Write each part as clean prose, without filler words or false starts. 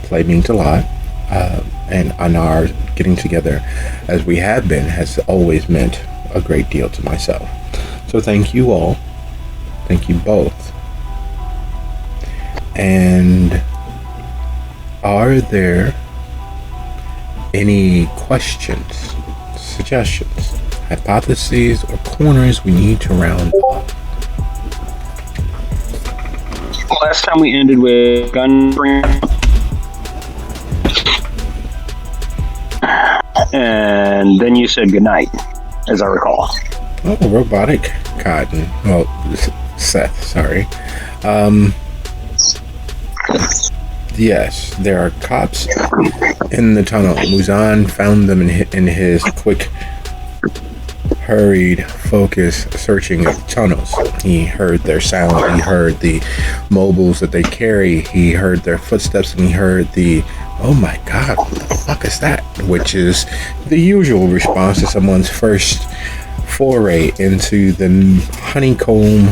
Play means a lot, and our getting together as we have been has always meant a great deal to myself. So thank you all. Thank you both. And are there any questions, suggestions, hypotheses, or corners we need to round up? Last time we ended with gun bring, and then you said goodnight, as I recall. Oh, robotic cotton. Well, Seth, sorry. Yes, there are cops in the tunnel. Muzan found them in his quick, hurried, focused searching of the tunnels. He heard their sound. He heard the mobiles that they carry. He heard their footsteps, and he heard the, oh my God, what the fuck is that? Which is the usual response to someone's first foray into the honeycomb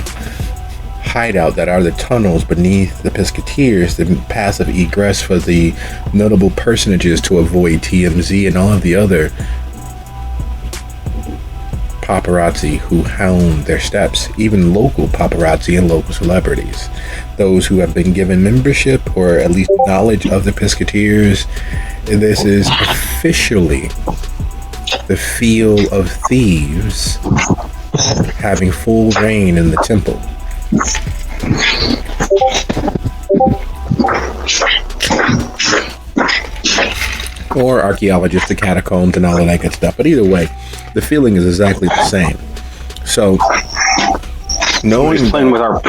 hideout that are the tunnels beneath the Pisketeers, the passive egress for the notable personages to avoid TMZ and all of the other paparazzi who hound their steps, even local paparazzi and local celebrities. Those who have been given membership or at least knowledge of the Pisketeers. This is officially the feel of thieves having full reign in the temple. Or archaeologists, the catacombs, and all of that good stuff. But either way, the feeling is exactly the same. So, knowing we're just playing with our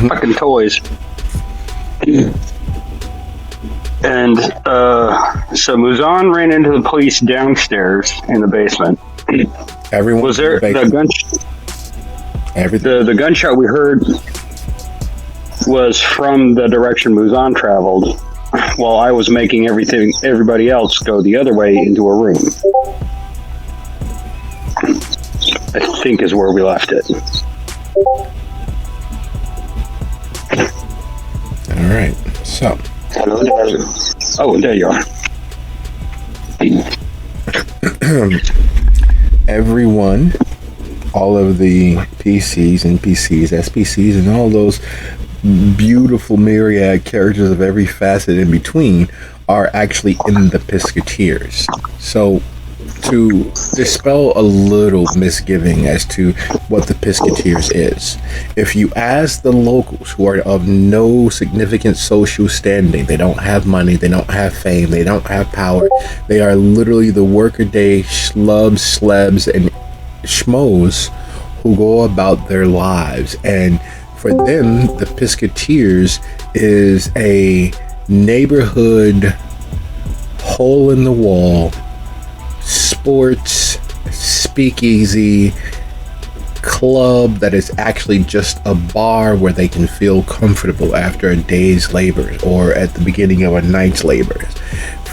fucking toys. And so Muzan ran into the police downstairs in the basement. Everyone was there the gun? The gunshot we heard was from the direction Muzan traveled, while I was making everybody else go the other way into a room. I think is where we left it. All right. So. Oh, there you are. Everyone, all of the PCs, NPCs, SPCs, and all those beautiful myriad characters of every facet in between are actually in the Pisketeers. So, to dispel a little misgiving as to what the Pisketeers is, if you ask the locals who are of no significant social standing, they don't have money, they don't have fame, they don't have power, they are literally the workaday schlubs, slebs, and schmoes who go about their lives. And for them, the Pisketeers is a neighborhood hole in the wall sports speakeasy club that is actually just a bar where they can feel comfortable after a day's labor or at the beginning of a night's labor.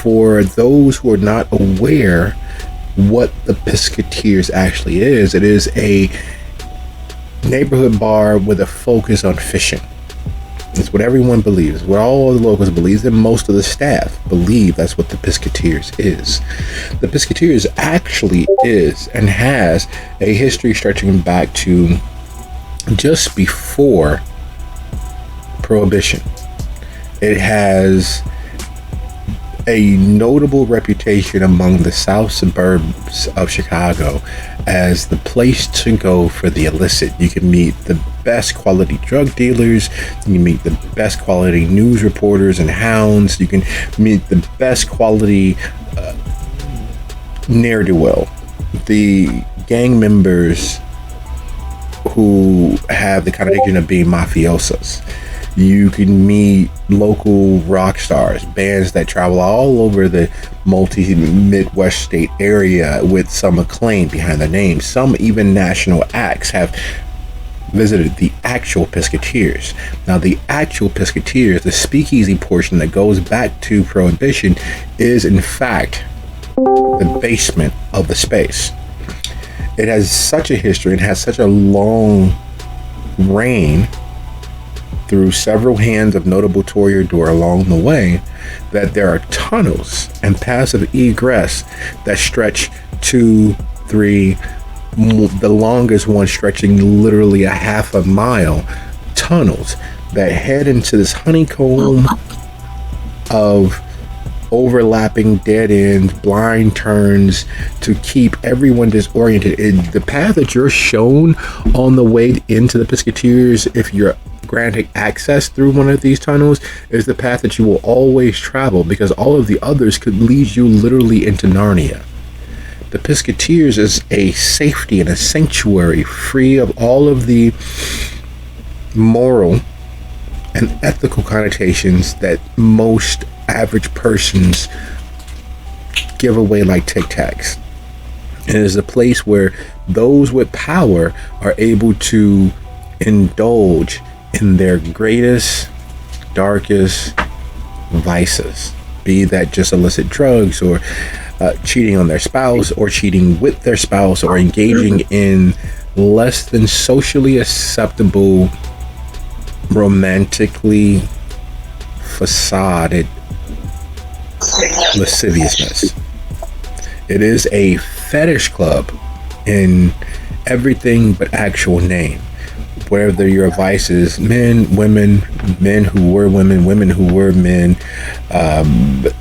For those who are not aware what the Pisketeers actually is, it is a neighborhood bar with a focus on fishing. It's what everyone believes, what all the locals believe, and most of the staff believe that's what the Pisketeers is. The Pisketeers actually is and has a history stretching back to just before Prohibition. It has a notable reputation among the south suburbs of Chicago as the place to go for the illicit. You can meet the best quality drug dealers, you can meet the best quality news reporters and hounds, you can meet the best quality ne'er-do-well, the gang members who have the connotation of being mafiosos. You can meet local rock stars, bands that travel all over the multi-Midwest state area with some acclaim behind their names. Some even national acts have visited the actual Pisketeers. Now, the actual Pisketeers, the speakeasy portion that goes back to Prohibition, is in fact the basement of the space. It has such a history and has such a long reign through several hands of notable toreador along the way that there are tunnels and paths of egress that stretch 2, 3, the longest one stretching literally a half a mile, tunnels that head into this honeycomb of overlapping dead ends, blind turns to keep everyone disoriented. The path that you're shown on the way into the Pisketeers, if you're granted access through one of these tunnels, is the path that you will always travel, because all of the others could lead you literally into Narnia. The Pisketeers is a safety and a sanctuary free of all of the moral and ethical connotations that most average persons give away like Tic Tacs. It is a place where those with power are able to indulge in their greatest, darkest vices, be that just illicit drugs or cheating on their spouse or cheating with their spouse or engaging in less than socially acceptable, romantically facaded lasciviousness. It is a fetish club in everything but actual name. Whether your vice is men, women, men who were women, women who were men,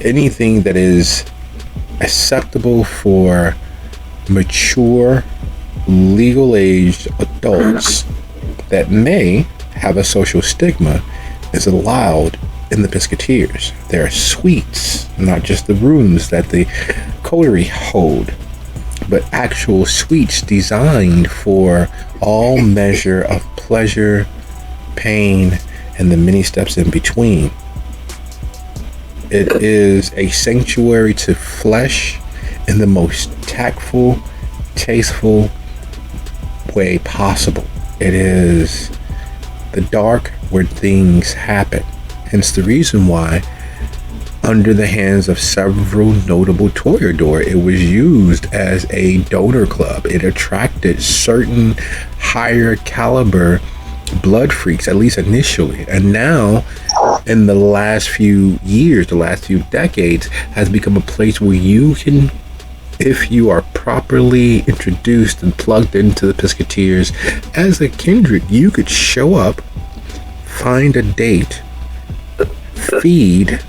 anything that is acceptable for mature, legal-aged adults that may have a social stigma is allowed in the Pisketeers. There are suites, not just the rooms that the coterie hold, but actual suites designed for all measure of pleasure, pain, and the many steps in between. It is a sanctuary to flesh in the most tactful, tasteful way possible. It is the dark where things happen. Hence the reason why, under the hands of several notable toreador, it was used as a donor club. It attracted certain higher caliber blood freaks, at least initially, and now in the last few years, the last few decades, has become a place where you can, if you are properly introduced and plugged into the Pisketeers as a kindred, you could show up, find a date, feed,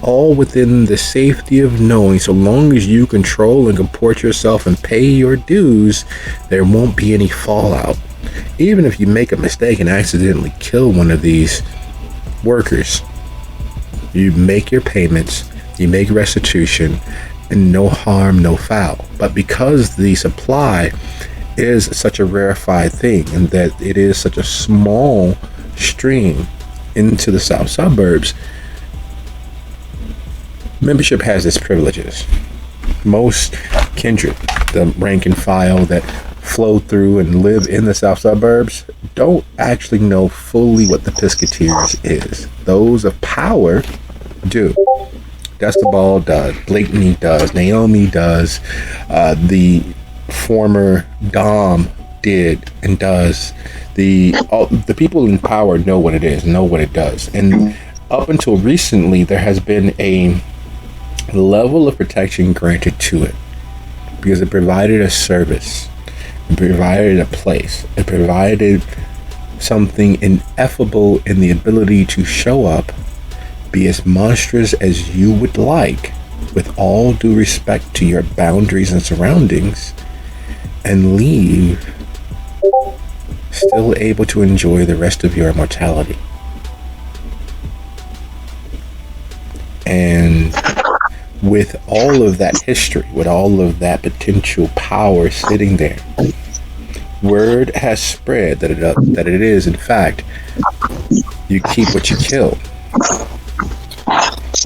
all within the safety of knowing, so long as you control and comport yourself and pay your dues, there won't be any fallout. Even if you make a mistake and accidentally kill one of these workers, you make your payments, you make restitution, and no harm, no foul. But because the supply is such a rarefied thing, and that it is such a small stream into the south suburbs, membership has its privileges. Most kindred, the rank and file that flow through and live in the south suburbs, don't actually know fully what the Pisketeers is. Those of power do. Dusty Ball does, Blakeney does, Naomi does, the former Dom did and does. The people in power know what it is, know what it does. And up until recently, there has been a level of protection granted to it because it provided a service, it provided a place, it provided something ineffable in the ability to show up, be as monstrous as you would like, with all due respect to your boundaries and surroundings, and leave still able to enjoy the rest of your immortality. And with all of that history, with all of that potential power sitting there, Word has spread that it is, in fact, you keep what you kill.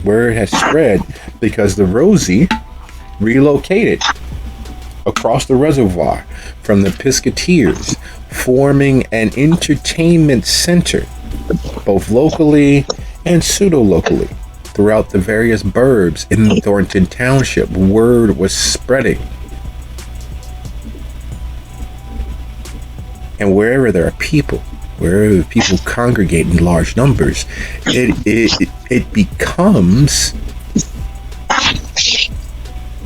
Word has spread because the Rosie relocated across the reservoir from the Piscateers, forming an entertainment center, both locally and pseudo-locally, throughout the various burbs in Thornton Township. Word was spreading. And wherever there are people, wherever people congregate in large numbers, it becomes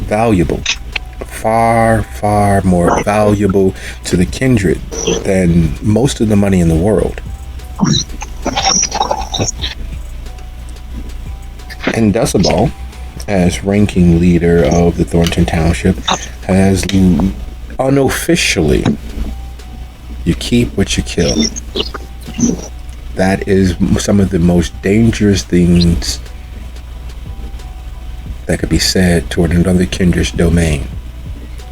valuable, far more valuable to the kindred than most of the money in the world. And Decibel, as ranking leader of the Thornton Township, has unofficially, you keep what you kill. That is some of the most dangerous things that could be said toward another kindred's domain.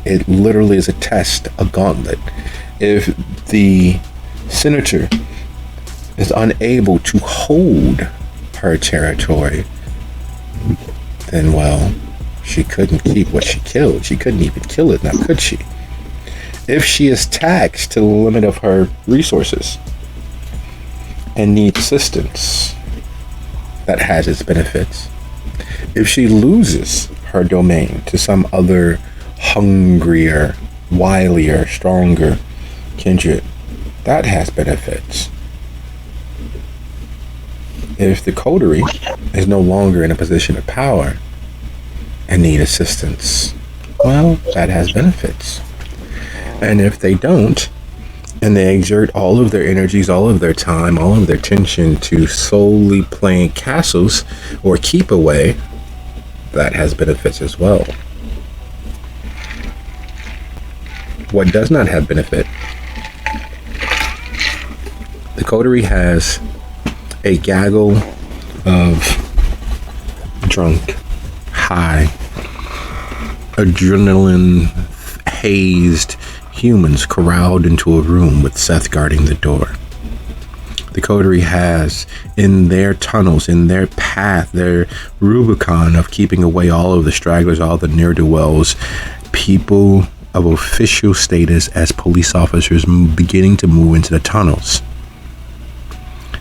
It literally is a test, a gauntlet. If the senator is unable to hold her territory, then, well, she couldn't keep what she killed. She couldn't even kill it, now could she? If she is taxed to the limit of her resources and needs assistance, that has its benefits. If she loses her domain to some other hungrier, wilier, stronger kindred, that has benefits. If the coterie is no longer in a position of power and need assistance, well, that has benefits. And if they don't, and they exert all of their energies, all of their time, all of their attention to solely playing castles or keep away, that has benefits as well. What does not have benefit? The coterie has a gaggle of drunk, high, adrenaline hazed humans corralled into a room with Seth guarding the door. The coterie has in their tunnels, in their path, their Rubicon of keeping away all of the stragglers, all the ne'er-do-wells, people of official status as police officers beginning to move into the tunnels.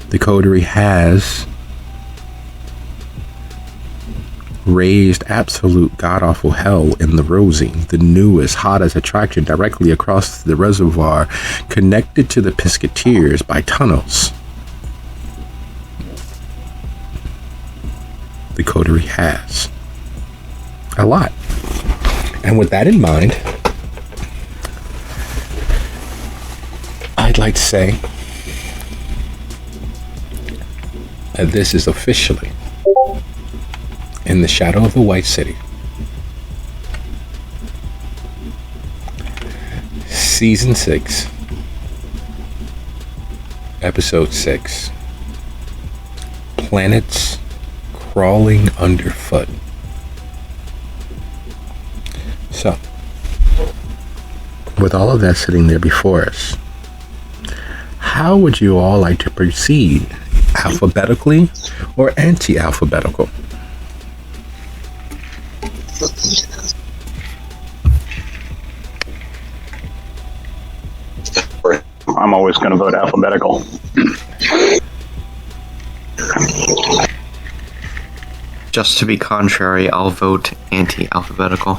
The coterie has raised absolute god-awful hell in the Rosie, the newest, hottest attraction directly across the reservoir, connected to the Piscateers by tunnels. The coterie has a lot. And with that in mind, I'd like to say that this is officially In the Shadow of the White City, Season 6, Episode 6, Planets Crawling Underfoot. So, with all of that sitting there before us, how would you all like to proceed? Alphabetically or anti-alphabetical? I'm always going to vote alphabetical. Just to be contrary, I'll vote anti-alphabetical.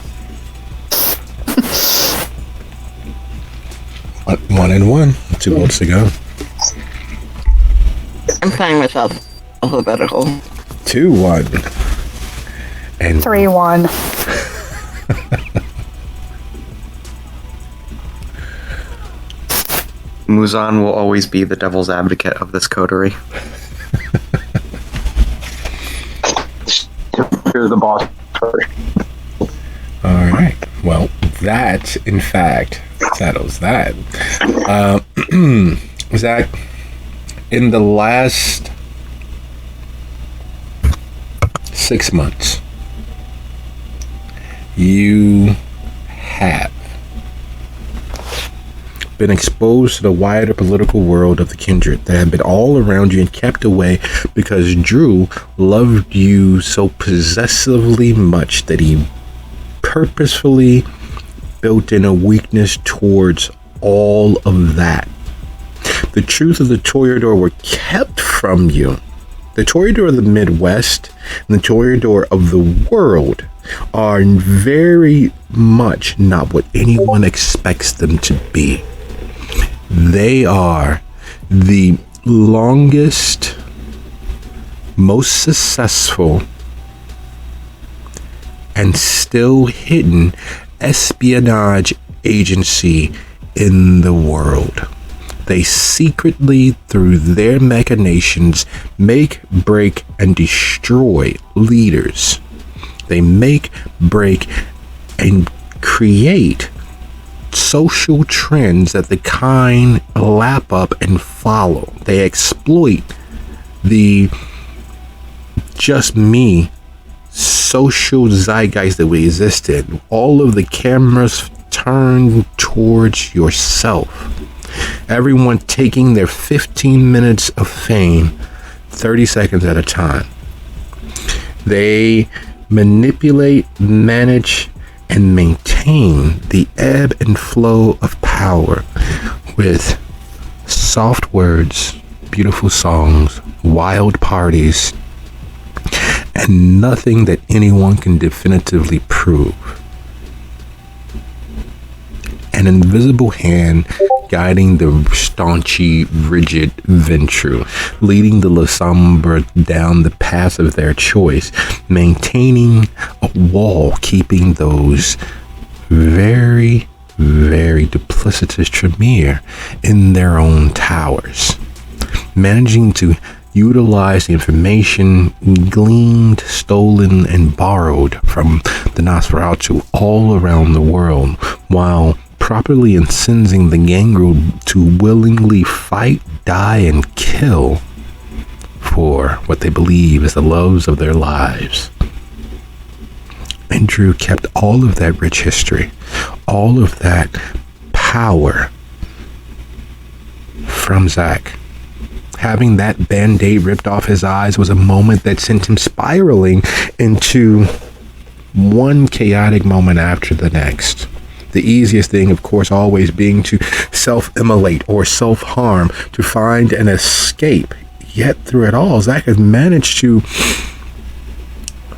One and one. 2 votes to go. I'm fine with alphabetical. 2-1. And 3-1. Muzan will always be the devil's advocate of this coterie. You're the boss first. all right. Well, that in fact settles that. Zach, in the last 6 months, you have been exposed to the wider political world of the kindred that have been all around you and kept away because Drew loved you so possessively much that he purposefully built in a weakness towards all of that. The truth of the Toreador were kept from you. The Toreador of the Midwest and the Toreador of the world are very much not what anyone expects them to be. They are the longest, most successful, and still hidden espionage agency in the world. They secretly, through their machinations, make, break, and destroy leaders. They make, break, and create social trends that the kind lap up and follow. They exploit the just me social zeitgeist that we exist in. All of the cameras turned towards yourself. Everyone taking their 15 minutes of fame 30 seconds at a time. They manipulate, manage, and maintain the ebb and flow of power with soft words, beautiful songs, wild parties, and nothing that anyone can definitively prove. An invisible hand guiding the staunchy, rigid Ventru, leading the La Sombra down the path of their choice, maintaining a wall, keeping those very, very duplicitous Tremere in their own towers, managing to utilize the information gleaned, stolen, and borrowed from the Nosferatu all around the world, while properly incensing the gangrel to willingly fight, die, and kill for what they believe is the loves of their lives. And Drew kept all of that rich history, all of that power from Zach. Having that band-aid ripped off his eyes was a moment that sent him spiraling into one chaotic moment after the next. The easiest thing, of course, always being to self-immolate or self-harm to find an escape. Yet through it all, Zach has managed to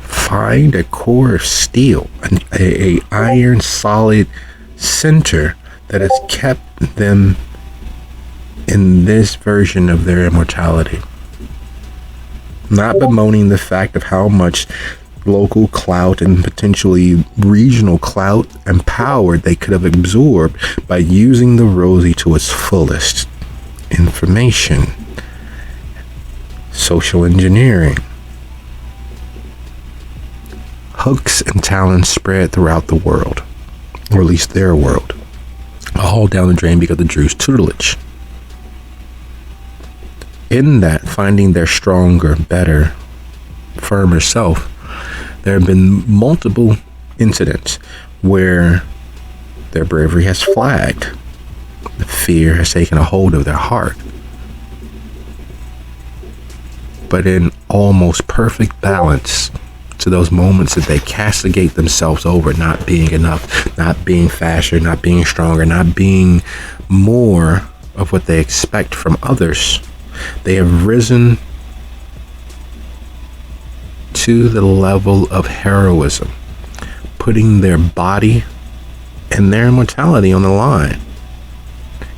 find a core of steel, a iron solid center that has kept them in this version of their immortality. Not bemoaning the fact of how much local clout and potentially regional clout and power they could have absorbed by using the Rosie to its fullest. Information, social engineering, hooks and talons spread throughout the world, or at least their world, all down the drain because of Drew's tutelage. In that, finding their stronger, better, firmer self, there have been multiple incidents where their bravery has flagged. The fear has taken a hold of their heart. But in almost perfect balance to those moments that they castigate themselves over not being enough, not being faster, not being stronger, not being more of what they expect from others, they have risen to the level of heroism, putting their body and their immortality on the line.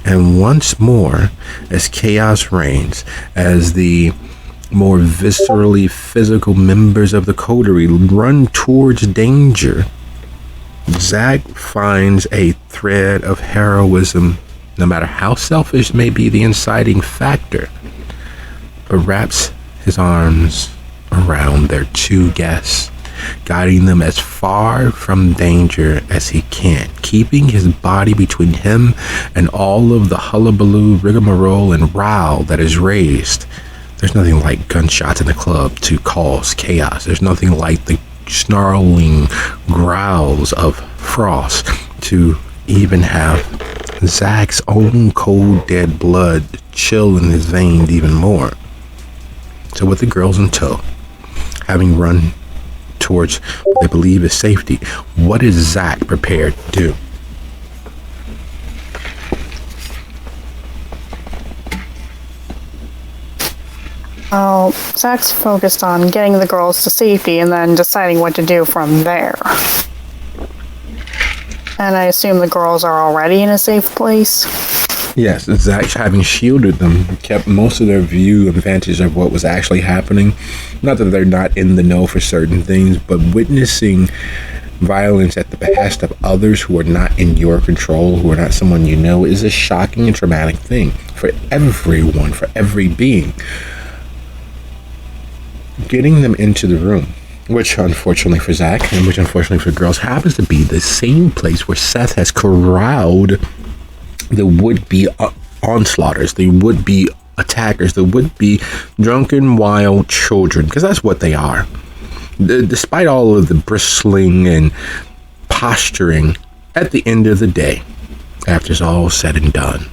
And once more, as chaos reigns, as the more viscerally physical members of the coterie run towards danger, Zach finds a thread of heroism, no matter how selfish may be the inciting factor, but wraps his arms around their two guests, guiding them as far from danger as he can, keeping his body between him and all of the hullabaloo, rigmarole, and row that is raised. There's nothing like gunshots in the club to cause chaos. There's nothing like the snarling growls of Frost to even have Zach's own cold, dead blood chill in his veins even more. So with the girls in tow, having run towards what they believe is safety, what is Zach prepared to do? Well, Zach's focused on getting the girls to safety and then deciding what to do from there. And I assume the girls are already in a safe place? Yes, Zach, having shielded them, kept most of their view and vantage of what was actually happening. Not that they're not in the know for certain things, but witnessing violence at the behest of others who are not in your control, who are not someone you know, is a shocking and traumatic thing for everyone, for every being. Getting them into the room, which unfortunately for Zach and which unfortunately for girls happens to be the same place where Seth has corralled the would-be onslaughters, the would-be attackers, the would-be drunken wild children, because that's what they are. Despite all of the bristling and posturing, at the end of the day, after it's all said and done,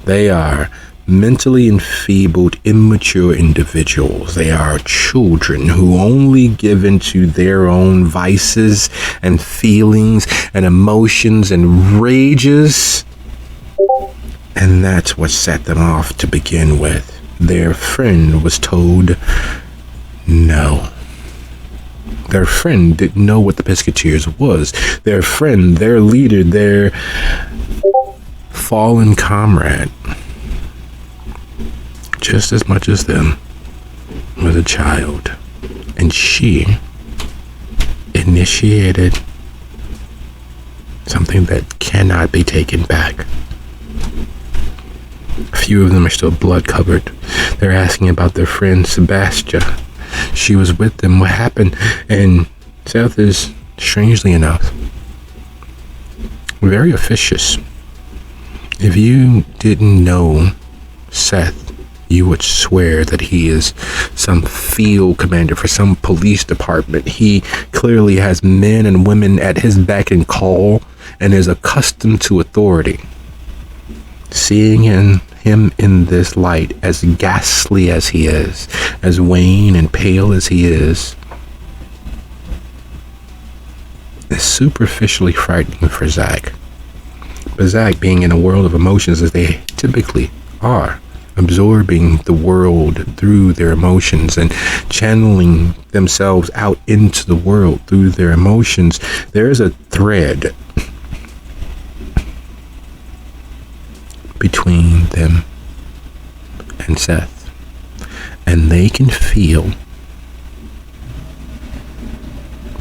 they are mentally enfeebled, immature individuals. They are children who only give into their own vices and feelings and emotions and rages. And that's what set them off to begin with. Their friend was told no. Their friend didn't know what the Pisketeers was. Their friend, their leader, their fallen comrade, just as much as them, was a child. And she initiated something that cannot be taken back. A few of them are still blood covered. They're asking about their friend Sebastian. She was with them. What happened? And Seth is, strangely enough, very officious. If you didn't know Seth, you would swear that he is some field commander for some police department. He clearly has men and women at his beck and call and is accustomed to authority. Seeing him in this light, as ghastly as he is, as wan and pale as he is superficially frightening for Zach. But Zach, being in a world of emotions as they typically are, absorbing the world through their emotions and channeling themselves out into the world through their emotions, there is a thread between them and Seth, and they can feel,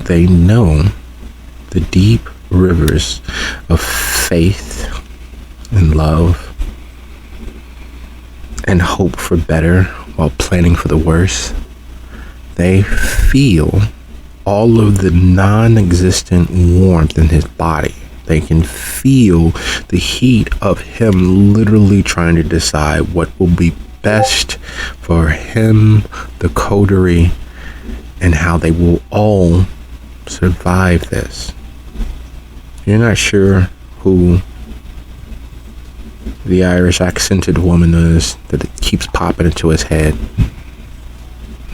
they know the deep rivers of faith and love and hope for better while planning for the worst. They feel all of the non-existent warmth in his body. They can feel the heat of him literally trying to decide what will be best for him, the coterie, and how they will all survive this. You're not sure who the Irish accented woman is that it keeps popping into his head.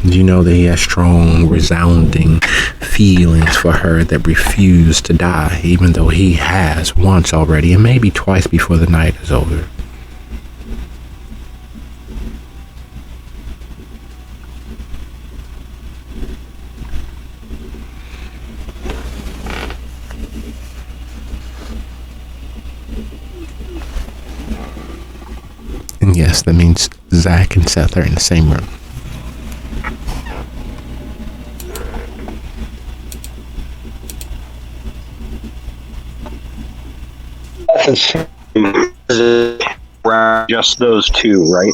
You know that he has strong, resounding feelings for her that refuse to die, even though he has once already, and maybe twice before the night is over. And yes, that means Zach and Seth are in the same room. Just those two, right?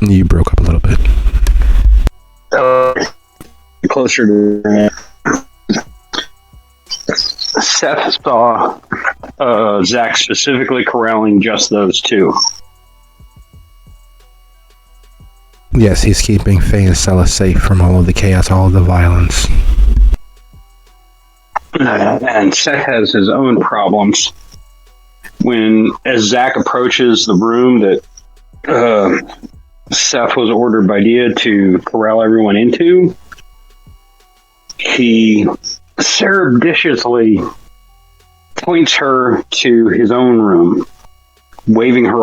You broke up a little bit. Closer to Seth saw Zach specifically corralling just those two. Yes, he's keeping Faye and Stella safe from all of the chaos, all of the violence. And Seth has his own problems. As Zach approaches the room that Seth was ordered by Dia to corral everyone into, he surreptitiously points her to his own room, waving him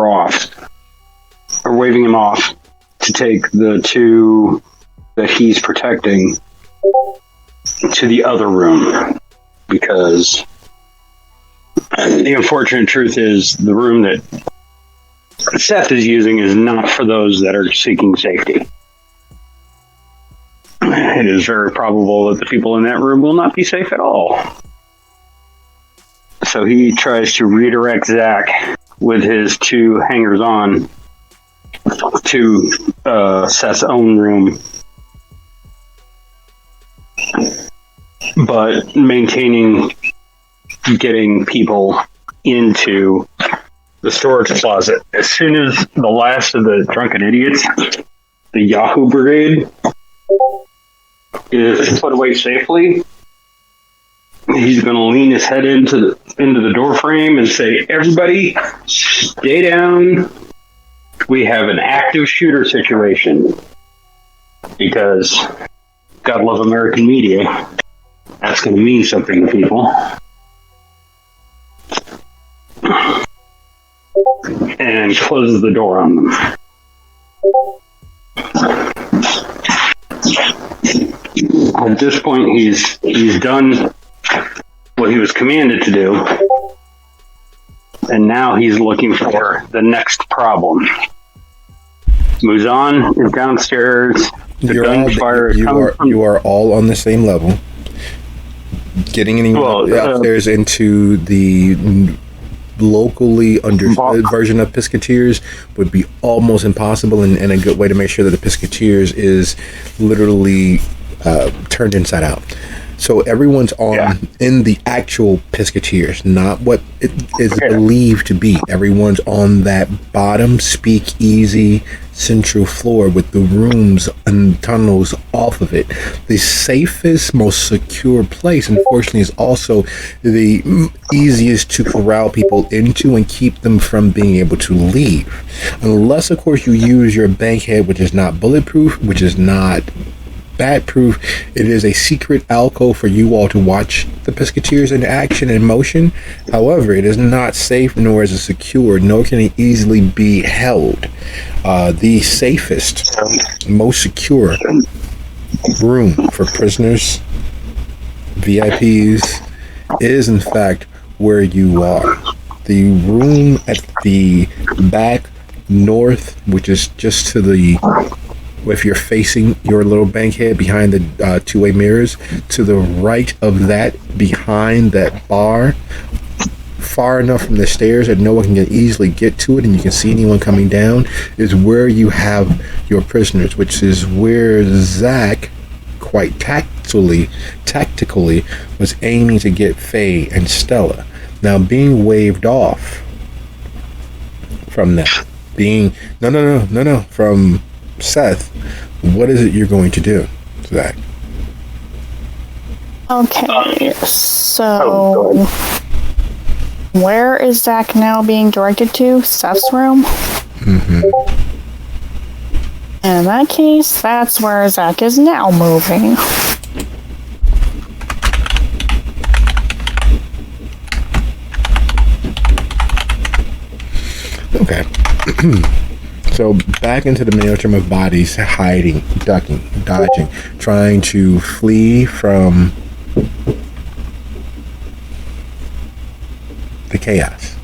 off to take the two that he's protecting to the other room, because the unfortunate truth is the room that Seth is using is not for those that are seeking safety. It is very probable that the people in that room will not be safe at all. So he tries to redirect Zach with his two hangers-on to Seth's own room, but maintaining getting people into the storage closet. As soon as the last of the drunken idiots, the Yahoo Brigade, is put away safely, he's going to lean his head into the door frame and say, "Everybody, stay down. We have an active shooter situation." Because, God love American media, that's going to mean something to people. And closes the door on them. At this point, he's done what he was commanded to do, and now he's looking for the next problem. Muzan is downstairs. You are all on the same level. Getting anyone upstairs into the locally understood version of Pisketeers would be almost impossible, and a good way to make sure that the Pisketeers is literally turned inside out. So everyone's in the actual Pisketeers, not what it is believed to be. Everyone's on that bottom speakeasy central floor with the rooms and tunnels off of it. The safest, most secure place, unfortunately, is also the easiest to corral people into and keep them from being able to leave. Unless, of course, you use your bankhead, which is not bulletproof, which is not bat-proof. It is a secret alcove for you all to watch the Pisketeers in action and motion. However, it is not safe, nor is it secure, nor can it easily be held. The safest, most secure room for prisoners, VIPs, is in fact where you are. The room at the back north, which is just to the, if you're facing your little bankhead behind the two-way mirrors, to the right of that, behind that bar, far enough from the stairs that no one can easily get to it and you can see anyone coming down, is where you have your prisoners, which is where Zach quite tactically was aiming to get Faye and Stella. Now, being waved off from that, from Seth, what is it you're going to do, Zach? Okay, so where is Zach now being directed to? Seth's room? Mm-hmm. In that case, that's where Zach is now moving. Okay. So back into the maelstrom of bodies, hiding, ducking, dodging, trying to flee from the chaos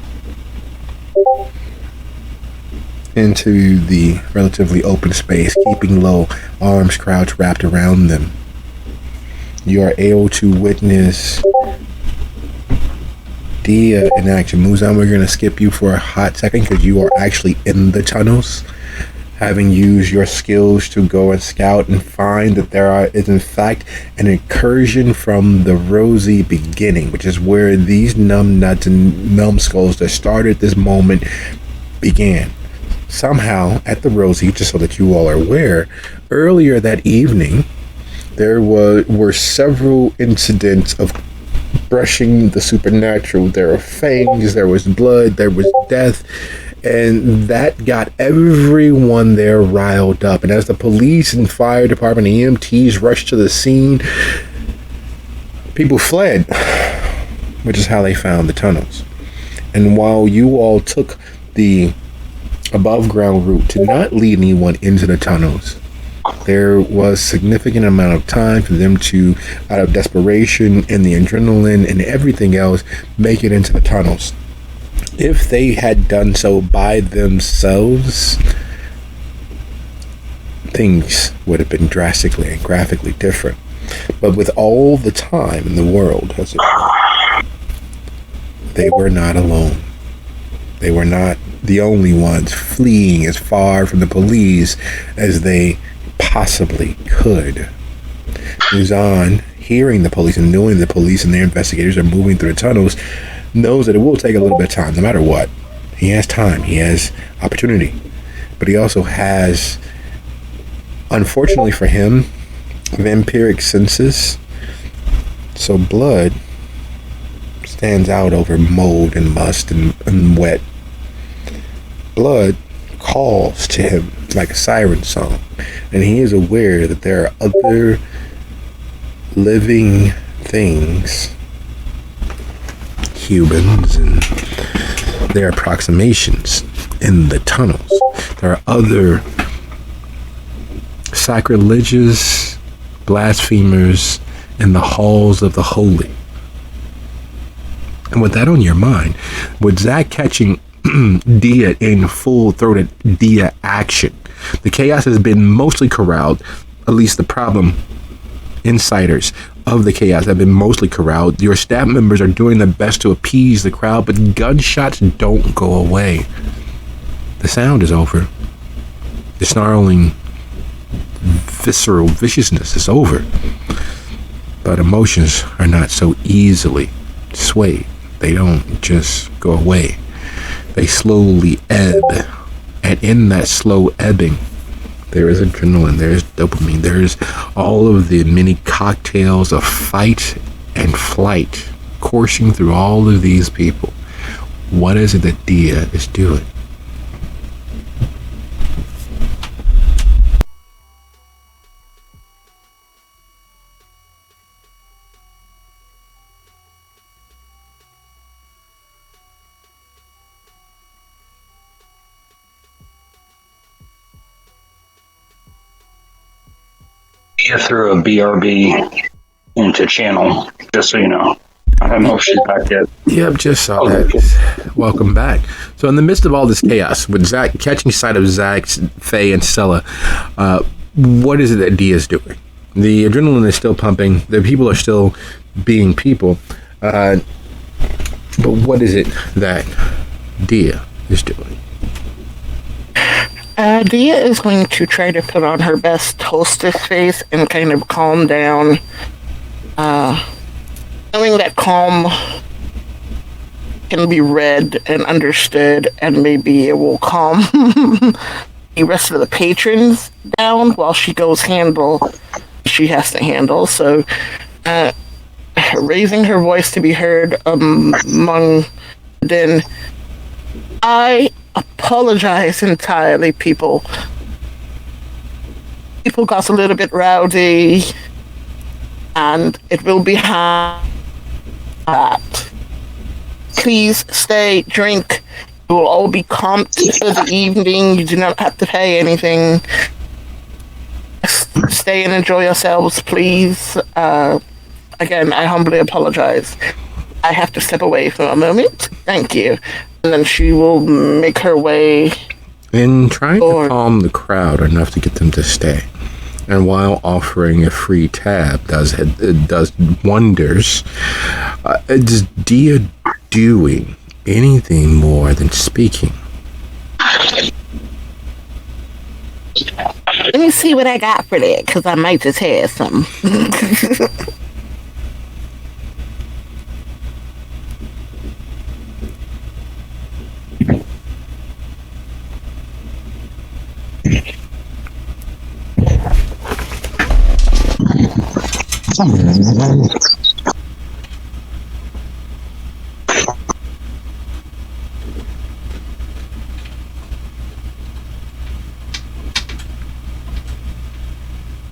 into the relatively open space, keeping low, arms crouched wrapped around them. You are able to witness Dia in action. Muzan, we're going to skip you for a hot second because you are actually in the tunnels, having used your skills to go and scout and find that is in fact an incursion from the Rosy beginning, which is where these numb nuts and numbskulls that started this moment began. Somehow at the Rosy, just so that you all are aware, earlier that evening there were several incidents of expressing the supernatural. There were fangs, there was blood, there was death, and that got everyone there riled up. And as the police and fire department and EMTs rushed to the scene, people fled, which is how they found the tunnels. And while you all took the above ground route to not lead anyone into the tunnels, there was significant amount of time for them to, out of desperation and the adrenaline and everything else, make it into the tunnels. If they had done so by themselves, things would have been drastically and graphically different. But with all the time in the world, they were not alone. They were not the only ones fleeing as far from the police as they possibly could. Muzan, hearing the police and knowing the police and their investigators are moving through the tunnels, knows that it will take a little bit of time, no matter what. He has time, he has opportunity, but he also has, unfortunately for him, vampiric senses. So blood stands out over mold and must and wet. Blood calls to him like a siren song, and he is aware that there are other living things, humans, and their approximations in the tunnels. There are other sacrilegious blasphemers in the halls of the holy. And with that on your mind, with Zach catching Dia in full-throated Dia action, the chaos has been mostly corralled. At least the problem insiders of the chaos have been mostly corralled. Your staff members are doing their best to appease the crowd, but gunshots don't go away. The sound is over. The snarling, visceral viciousness is over. But emotions are not so easily swayed. They don't just go away. They slowly ebb. And in that slow ebbing, there is adrenaline, there is dopamine, there is all of the many cocktails of fight and flight coursing through all of these people. What is it that Dia is doing? You threw a BRB into channel, just so you know. I don't know if she's back yet. Yep, just saw that. Welcome back. So in the midst of all this chaos, with Zach catching sight of Zach, Faye, and Stella, what is it that Dia's doing? The adrenaline is still pumping. The people are still being people. But what is it that Dia is doing? Dia is going to try to put on her best hostess face and kind of calm down. Knowing that calm can be read and understood, and maybe it will calm the rest of the patrons down while she goes handle she has to handle. So, raising her voice to be heard among then, I apologize entirely, people. People got a little bit rowdy, and it will be hard. Please stay, drink. You will all be comped for the evening. You do not have to pay anything. Stay and enjoy yourselves, please. Again, I humbly apologize. I have to step away for a moment. Thank you. And then she will make her way. In trying to calm the crowd enough to get them to stay, and while offering a free tab does wonders, is Dia doing anything more than speaking? Let me see what I got for that, because I might just have something.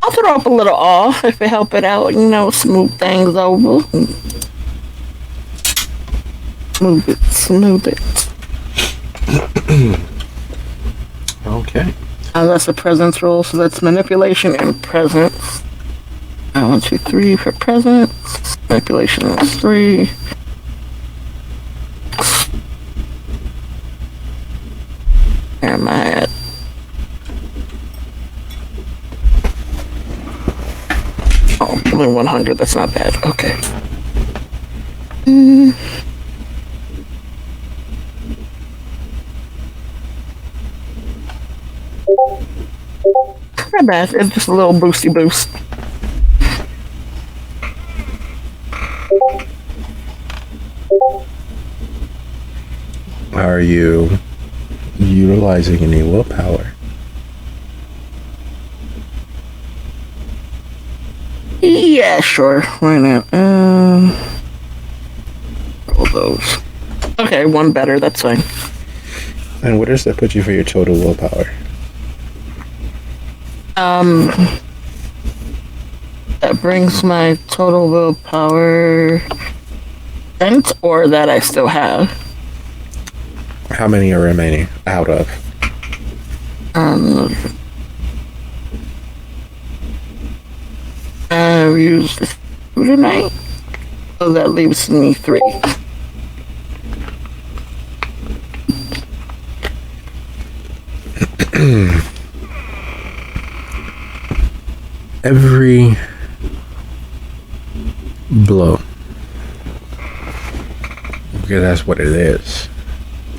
I'll throw up a little off if it help it out, smooth things over. Smooth it. Okay. That's a presence roll, so that's manipulation and presence. 1, 2, 3 for presence. Manipulation is 3. Where am I at? Oh, only 100. That's not bad. Okay. Not bad. It's just a little boosty boost. Are you utilizing any willpower? Yeah, sure. Why not? Roll those. Okay, one better. That's fine. And what does that put you for your total willpower? That brings my total willpower spent, or that I still have. How many are remaining out of? I've used 2 tonight, so that leaves me 3. Every blow, because that's what it is.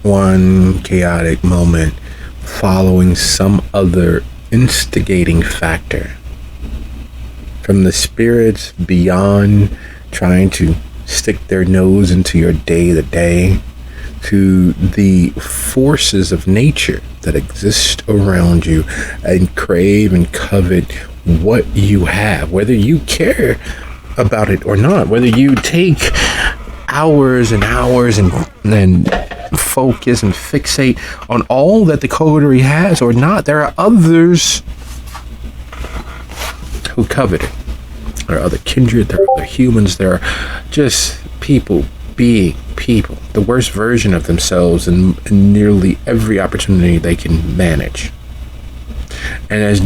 One chaotic moment following some other instigating factor. From the spirits beyond trying to stick their nose into your day-to-day, to the forces of nature that exist around you and crave and covet what you have, whether you care about it or not, whether you take hours and hours and focus and fixate on all that the coterie has or not. There are others who covet it. There are other kindred, there are other humans, there are just people being people, the worst version of themselves in nearly every opportunity they can manage. And as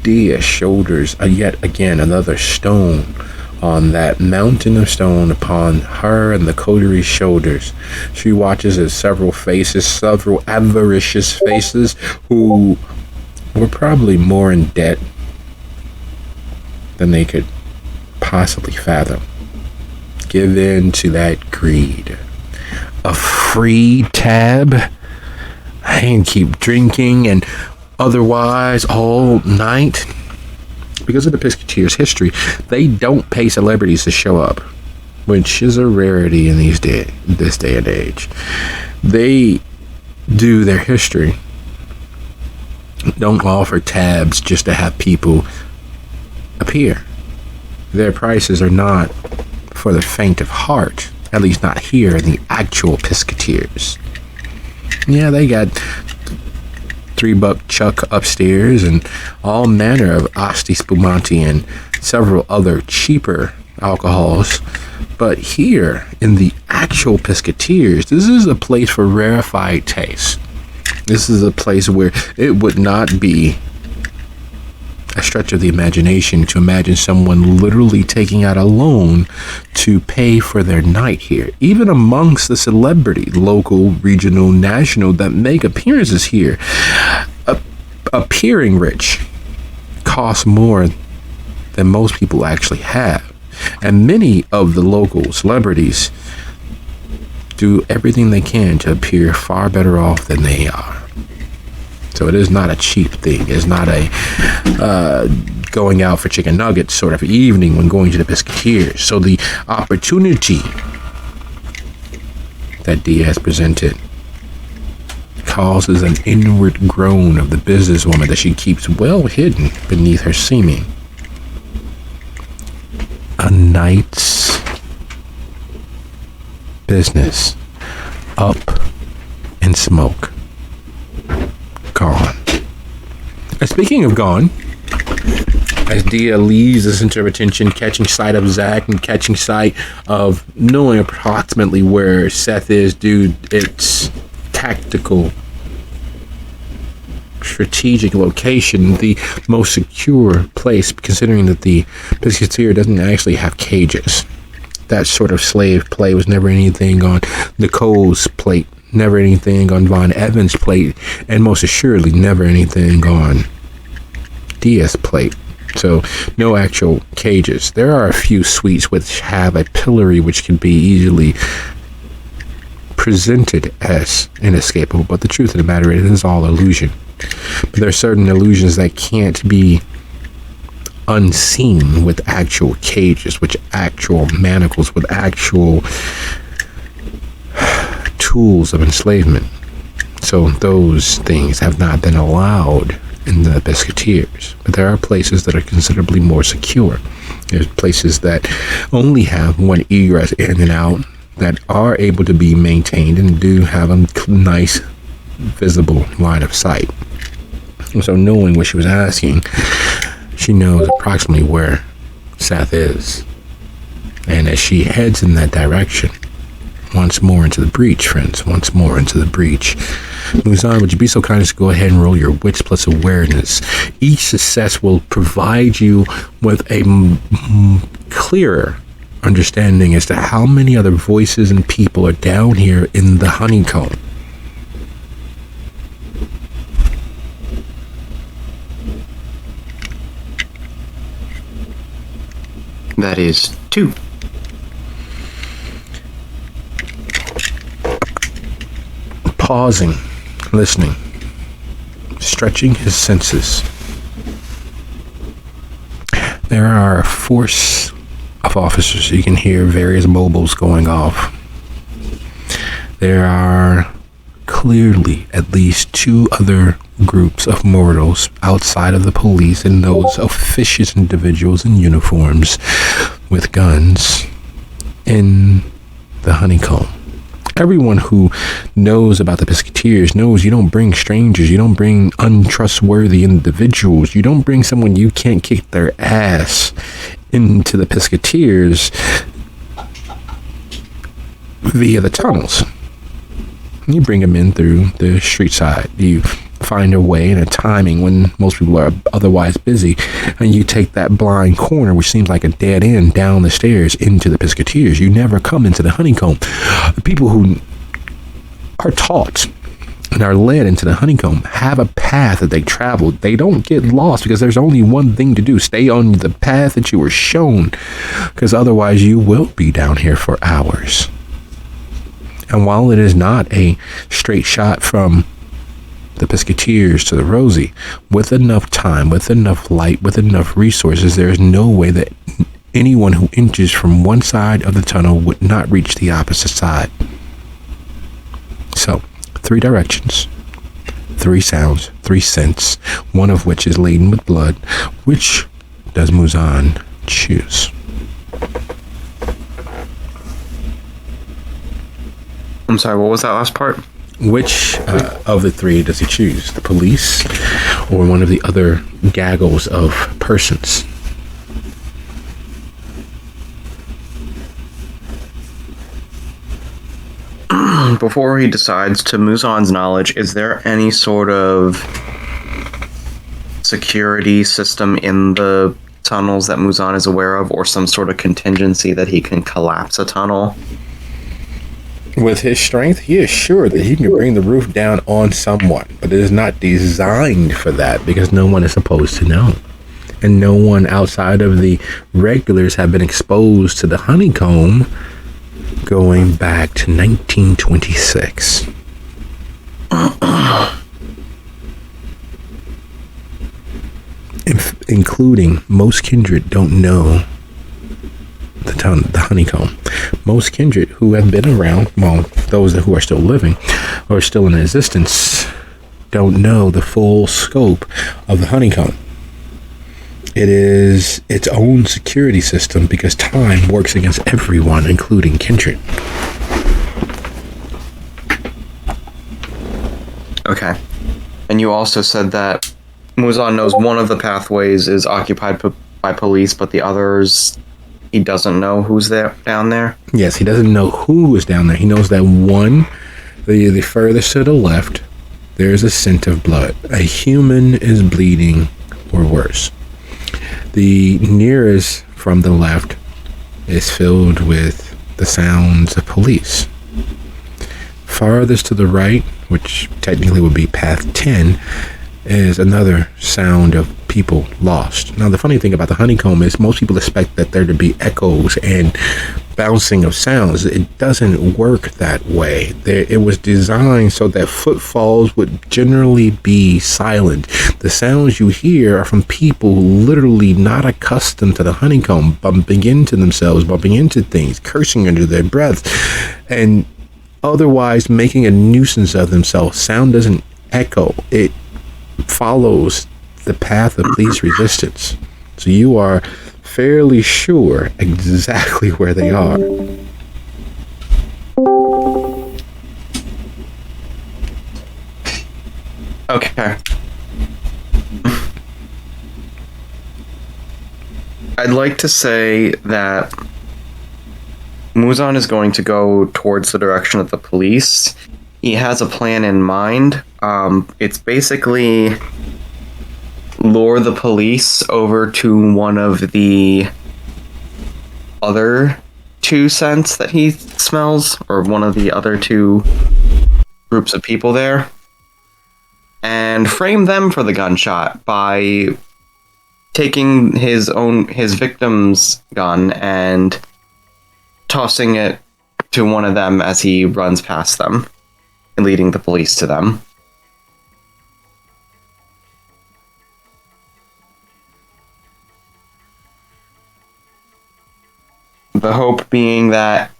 Dia shoulders yet again another stone on that mountain of stone upon her and the coterie shoulders, she watches as several avaricious faces who were probably more in debt than they could possibly fathom give in to that greed. A free tab and keep drinking and otherwise all night. Because of the Pisketeers' history, they don't pay celebrities to show up, which is a rarity in this day and age. They do their history. Don't offer tabs just to have people appear. Their prices are not for the faint of heart, at least not here in the actual Pisketeers. Yeah, they got $3 Chuck upstairs and all manner of Asti Spumante and several other cheaper alcohols. But here in the actual Pisketeers, this is a place for rarefied taste. This is a place where it would not be a stretch of the imagination to imagine someone literally taking out a loan to pay for their night here. Even amongst the celebrity, local, regional, national, that make appearances here, appearing rich costs more than most people actually have. And many of the local celebrities do everything they can to appear far better off than they are. So it is not a cheap thing. It's not a going out for chicken nuggets sort of evening when going to the Pisketeers. So the opportunity that Dia has presented causes an inward groan of the businesswoman that she keeps well hidden beneath her seeming. A night's business up in smoke. Gone. And speaking of gone, As Dia leaves the center of attention, catching sight of Zach and catching sight of knowing approximately where Seth is, due its tactical, strategic location, the most secure place, considering that the Piscator doesn't actually have cages. That sort of slave play was never anything on Nicole's plate, never anything on Von Evans' plate, and most assuredly never anything on Dia's plate. So no actual cages. There are a few suites which have a pillory which can be easily presented as inescapable, but the truth of the matter is, it is all illusion. But there are certain illusions that can't be unseen with actual cages, with actual manacles, with actual tools of enslavement. So those things have not been allowed in the Biscuiteers. But there are places that are considerably more secure. There's places that only have one egress in and out that are able to be maintained and do have a nice visible line of sight. So knowing what she was asking, she knows approximately where Seth is. And as she heads in that direction, once more into the breach, friends, once more into the breach. Muzan, would you be so kind as to go ahead and roll your wits plus awareness? Each success will provide you with a clearer understanding as to how many other voices and people are down here in the honeycomb. That is 2. Pausing, listening, stretching his senses. There are a force of officers. You can hear various mobiles going off. There are clearly at least 2 other groups of mortals outside of the police and those officious individuals in uniforms with guns in the honeycomb. Everyone who knows about the Piscateers knows you don't bring strangers, you don't bring untrustworthy individuals, you don't bring someone you can't kick their ass into the Piscateers via the tunnels. You bring them in through the street side. You find a way and a timing when most people are otherwise busy, and you take that blind corner, which seems like a dead end, down the stairs into the Piscateers. You never come into the honeycomb. The people who are taught and are led into the honeycomb have a path that they travel. They don't get lost because there's only one thing to do: stay on the path that you were shown, because otherwise you will be down here for hours. And while it is not a straight shot from the Piscateers to the Rosie, with enough time, with enough light, with enough resources, there is no way that anyone who enters from one side of the tunnel would not reach the opposite side. So, 3 directions, 3 sounds, 3 scents, one of which is laden with blood. Which does Muzan choose? I'm sorry, what was that last part? Which of the 3 does he choose? The police or one of the other gaggles of persons? Before he decides, to Muzan's knowledge, is there any sort of security system in the tunnels that Muzan is aware of, or some sort of contingency that he can collapse a tunnel? With his strength, he is sure that he can bring the roof down on someone, but it is not designed for that because no one is supposed to know. And no one outside of the regulars have been exposed to the honeycomb going back to 1926. Including most kindred don't know the honeycomb. Most kindred who have been around, well, those who are still living or still in existence, don't know the full scope of the honeycomb. It is its own security system because time works against everyone, including kindred. Okay. And you also said that Muzan knows one of the pathways is occupied by police, but the others, he doesn't know who's there down there. Yes, he doesn't know who is down there. He knows that one, the furthest to the left, there's a scent of blood. A human is bleeding, or worse. The nearest from the left is filled with the sounds of police. Farthest to the right, which technically would be path 10, is another sound of people lost. Now, the funny thing about the honeycomb is most people expect that there to be echoes and bouncing of sounds. It doesn't work that way. It was designed so that footfalls would generally be silent. The sounds you hear are from people literally not accustomed to the honeycomb, bumping into themselves, bumping into things, cursing under their breath, and otherwise making a nuisance of themselves. Sound doesn't echo. It follows the path of least resistance. So you are fairly sure exactly where they are. Okay. I'd like to say that Muzan is going to go towards the direction of the police. He has a plan in mind. It's basically lure the police over to one of the other two scents that he smells, or one of the other two groups of people there, and frame them for the gunshot by taking his victim's gun and tossing it to one of them as he runs past them, leading the police to them. The hope being that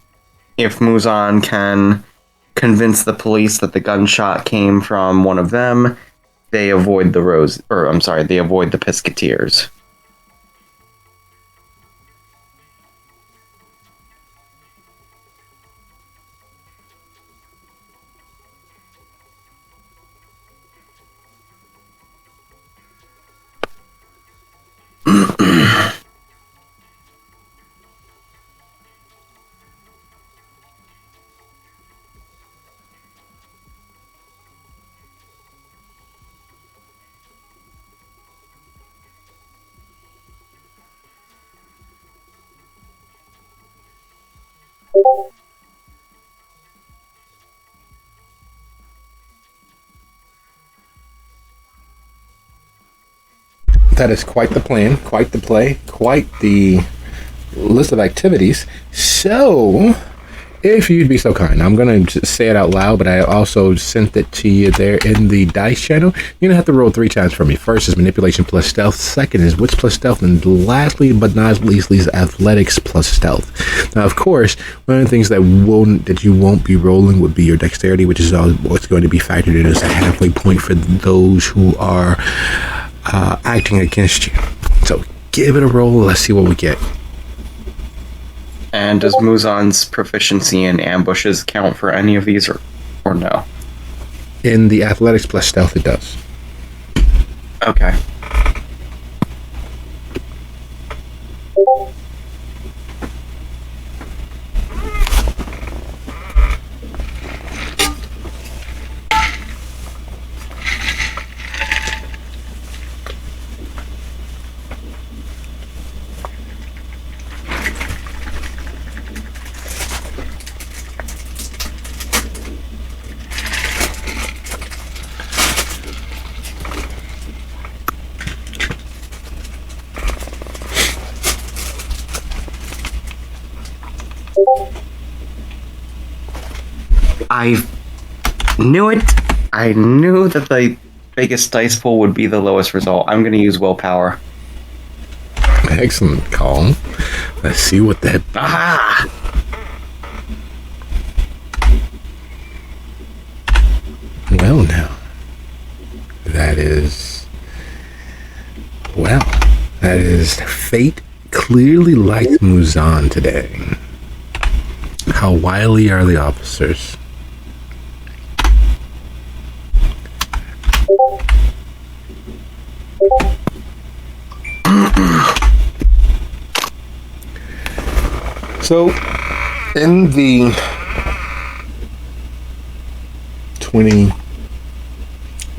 if Muzan can convince the police that the gunshot came from one of them, they avoid the they avoid the Pisketeers. That is quite the plan, quite the play, quite the list of activities. So, if you'd be so kind, I'm going to say it out loud, but I also sent it to you there in the dice channel. You're going to have to roll 3 times for me. First is manipulation plus stealth. Second is wits plus stealth. And lastly, but not least, is athletics plus stealth. Now, of course, one of the things that you won't be rolling would be your dexterity, which is what's going to be factored in as a halfway point for those who are acting against you. So give it a roll. Let's see what we get. And does Muzan's proficiency in ambushes count for any of these, or no? In the athletics plus stealth, it does. Okay. I knew it. I knew that the biggest dice pool would be the lowest result. I'm going to use willpower. Excellent call. Let's see what that... Aha! Well, now. That is... Well, that is fate clearly likes Muzan today. How wily are the officers? So, in the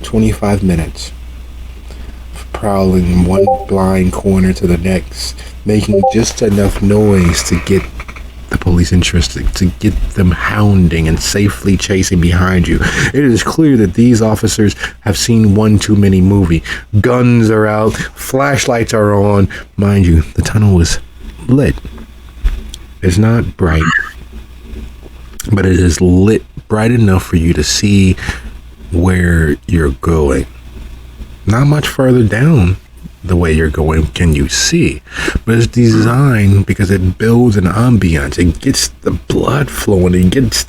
25 minutes of prowling one blind corner to the next, making just enough noise to get the police interested, to get them hounding and safely chasing behind you. It is clear that these officers have seen one too many movie. Guns are out, flashlights are on. Mind you, the tunnel is lit. It's not bright, but it is lit bright enough for you to see where you're going. Not much further down the way you're going can you see, but it's designed because it builds an ambiance. It gets the blood flowing. It gets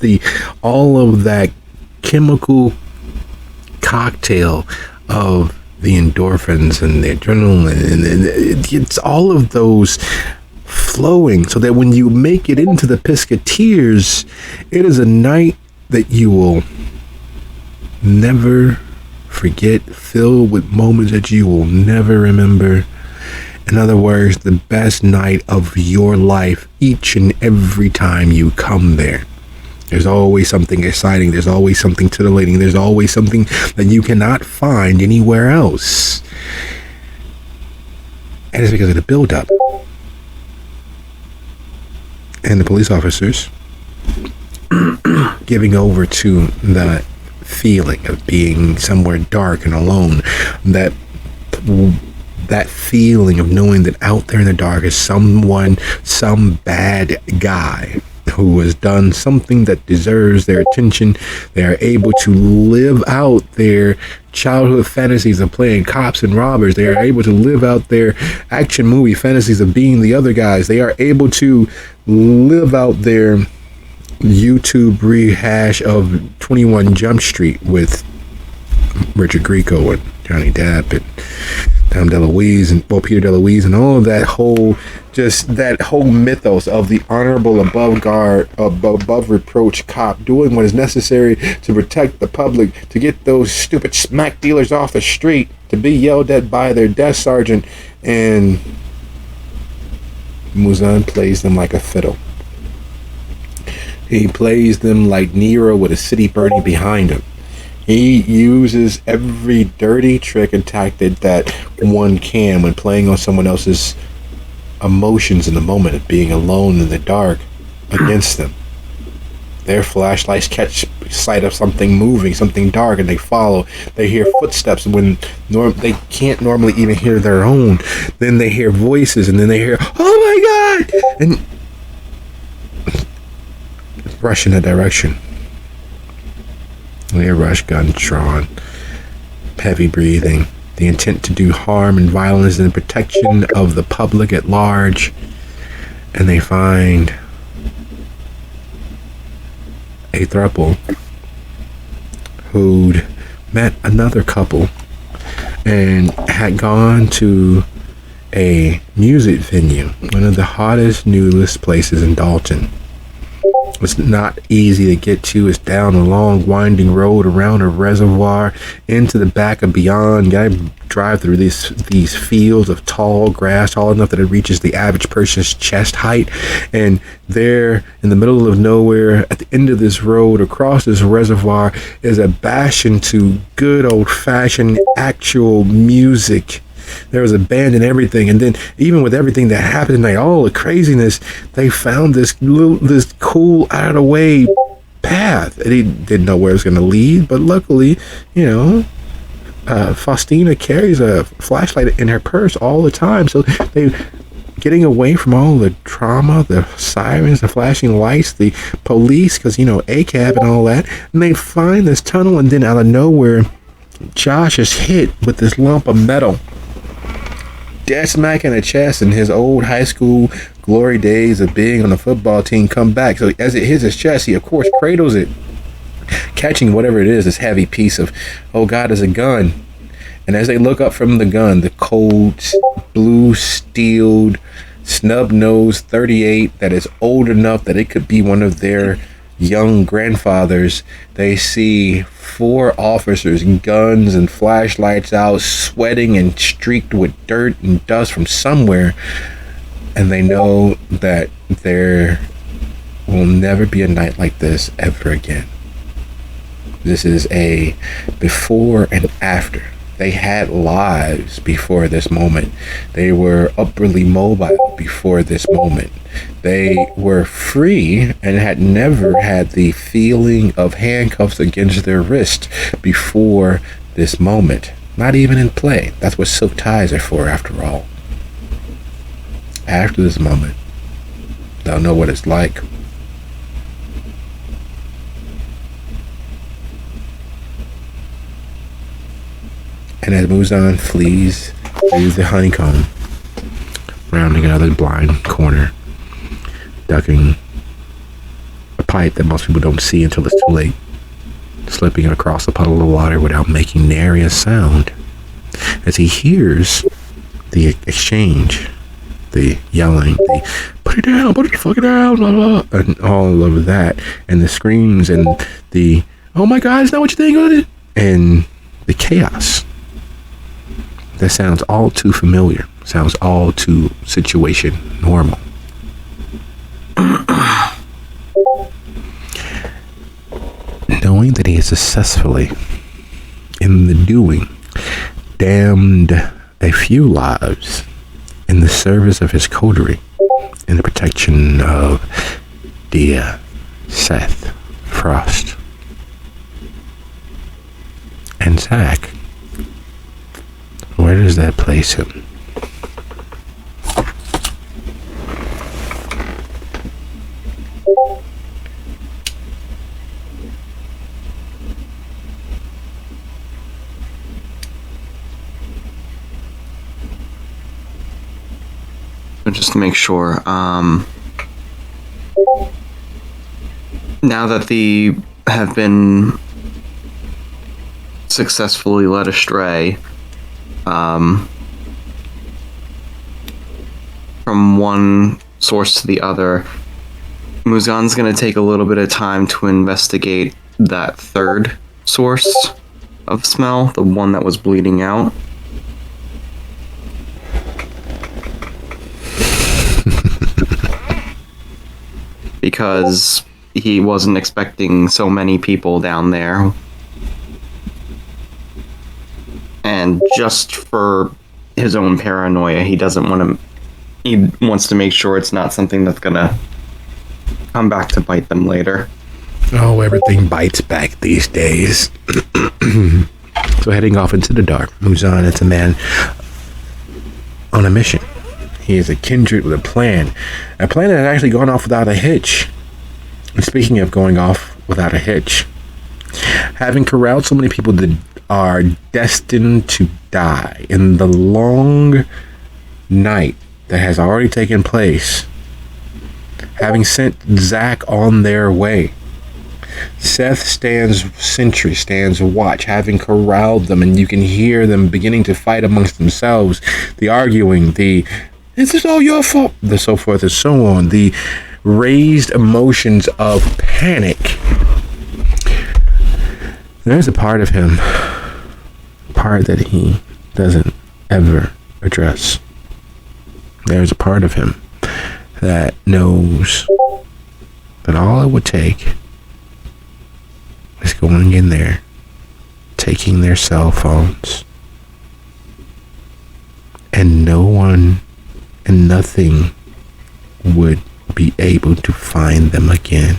all of that chemical cocktail of the endorphins and the adrenaline, and it gets all of those flowing so that when you make it into the Pisketeers, it is a night that you will never forget, filled with moments that you will never remember. In other words, the best night of your life each and every time you come there. There's always something exciting. There's always something titillating. There's always something that you cannot find anywhere else. And it's because of the build-up. And the police officers giving over to the feeling of being somewhere dark and alone, that feeling of knowing that out there in the dark is some bad guy who has done something that deserves their attention. They are able to live out their childhood fantasies of playing cops and robbers. They are able to live out their action movie fantasies of being the other guys. They are able to live out their YouTube rehash of 21 Jump Street with Richard Grieco and Johnny Depp and Tom DeLuise and Peter DeLuise and all of that whole mythos of the honorable above reproach cop doing what is necessary to protect the public, to get those stupid smack dealers off the street, to be yelled at by their desk sergeant, and Muzan plays them like a fiddle. He plays them like Nero with a city burning behind him. He uses every dirty trick and tactic that one can when playing on someone else's emotions in the moment of being alone in the dark against them. Their flashlights catch sight of something moving, something dark, and they follow. They hear footsteps when they can't normally even hear their own. Then they hear voices, and then they hear, "Oh my God!" and rush in a direction. They rush, gun drawn, heavy breathing, the intent to do harm and violence and protection of the public at large. And they find a throuple who'd met another couple and had gone to a music venue, one of the hottest, newest places in Dalton. It's not easy to get to. It's down a long, winding road around a reservoir into the back of beyond. You gotta drive through these fields of tall grass, tall enough that it reaches the average person's chest height. And there, in the middle of nowhere, at the end of this road, across this reservoir, is a bastion to good old-fashioned actual music. There was a band and everything, and then even with everything that happened tonight, all the craziness, they found this cool, out of the way path. And he didn't know where it was going to lead, but luckily, Faustina carries a flashlight in her purse all the time, so they getting away from all the trauma, the sirens, the flashing lights, the police, because ACAB and all that, and they find this tunnel, and then out of nowhere, Josh is hit with this lump of metal. Dead smack in the chest, and his old high school glory days of being on the football team come back. So as it hits his chest, he of course cradles it, catching whatever it is, this heavy piece of, oh God, it's a gun. And as they look up from the gun, the cold blue steeled snub-nosed 38 that is old enough that it could be one of their young grandfathers, they see 4 officers, guns and flashlights out, sweating and streaked with dirt and dust from somewhere, and they know that there will never be a night like this ever again. This is a before and after. They had lives before this moment. They were upwardly mobile before this moment. They were free and had never had the feeling of handcuffs against their wrist before this moment. Not even in play. That's what silk ties are for, after all. After this moment, they'll know what it's like. And as Muzan flees through the honeycomb, rounding another blind corner, ducking a pipe that most people don't see until it's too late, slipping across a puddle of water without making nary a sound, as he hears the exchange, the yelling, the "put it down, put it the fuck down," blah, blah, and all of that, and the screams and the "oh my god, it's not what you think," and the chaos. That sounds all too familiar. Sounds all too situation normal. Knowing that he is successfully, in the doing, damned a few lives in the service of his coterie, in the protection of Dia, Seth, Frost, and Zach. Where does that place him? Just to make sure, now that the have been successfully led astray, from one source to the other, Muzan's going to take a little bit of time to investigate that third source of smell, the one that was bleeding out. Because he wasn't expecting so many people down there. And just for his own paranoia, he wants to make sure it's not something that's gonna come back to bite them later. Oh, everything bites back these days. So heading off into the dark, Muzan is a man on a mission. He is a kindred with a plan that has actually gone off without a hitch. And speaking of going off without a hitch, having corralled so many people that are destined to die in the long night that has already taken place, having sent Zach on their way, Seth stands sentry, stands watch, having corralled them, and you can hear them beginning to fight amongst themselves, the arguing, the "this is all your fault," the so forth and so on, the raised emotions of panic. There's a part of him, part that he doesn't ever address. There's a part of him that knows that all it would take is going in there, taking their cell phones, and no one and nothing would be able to find them again.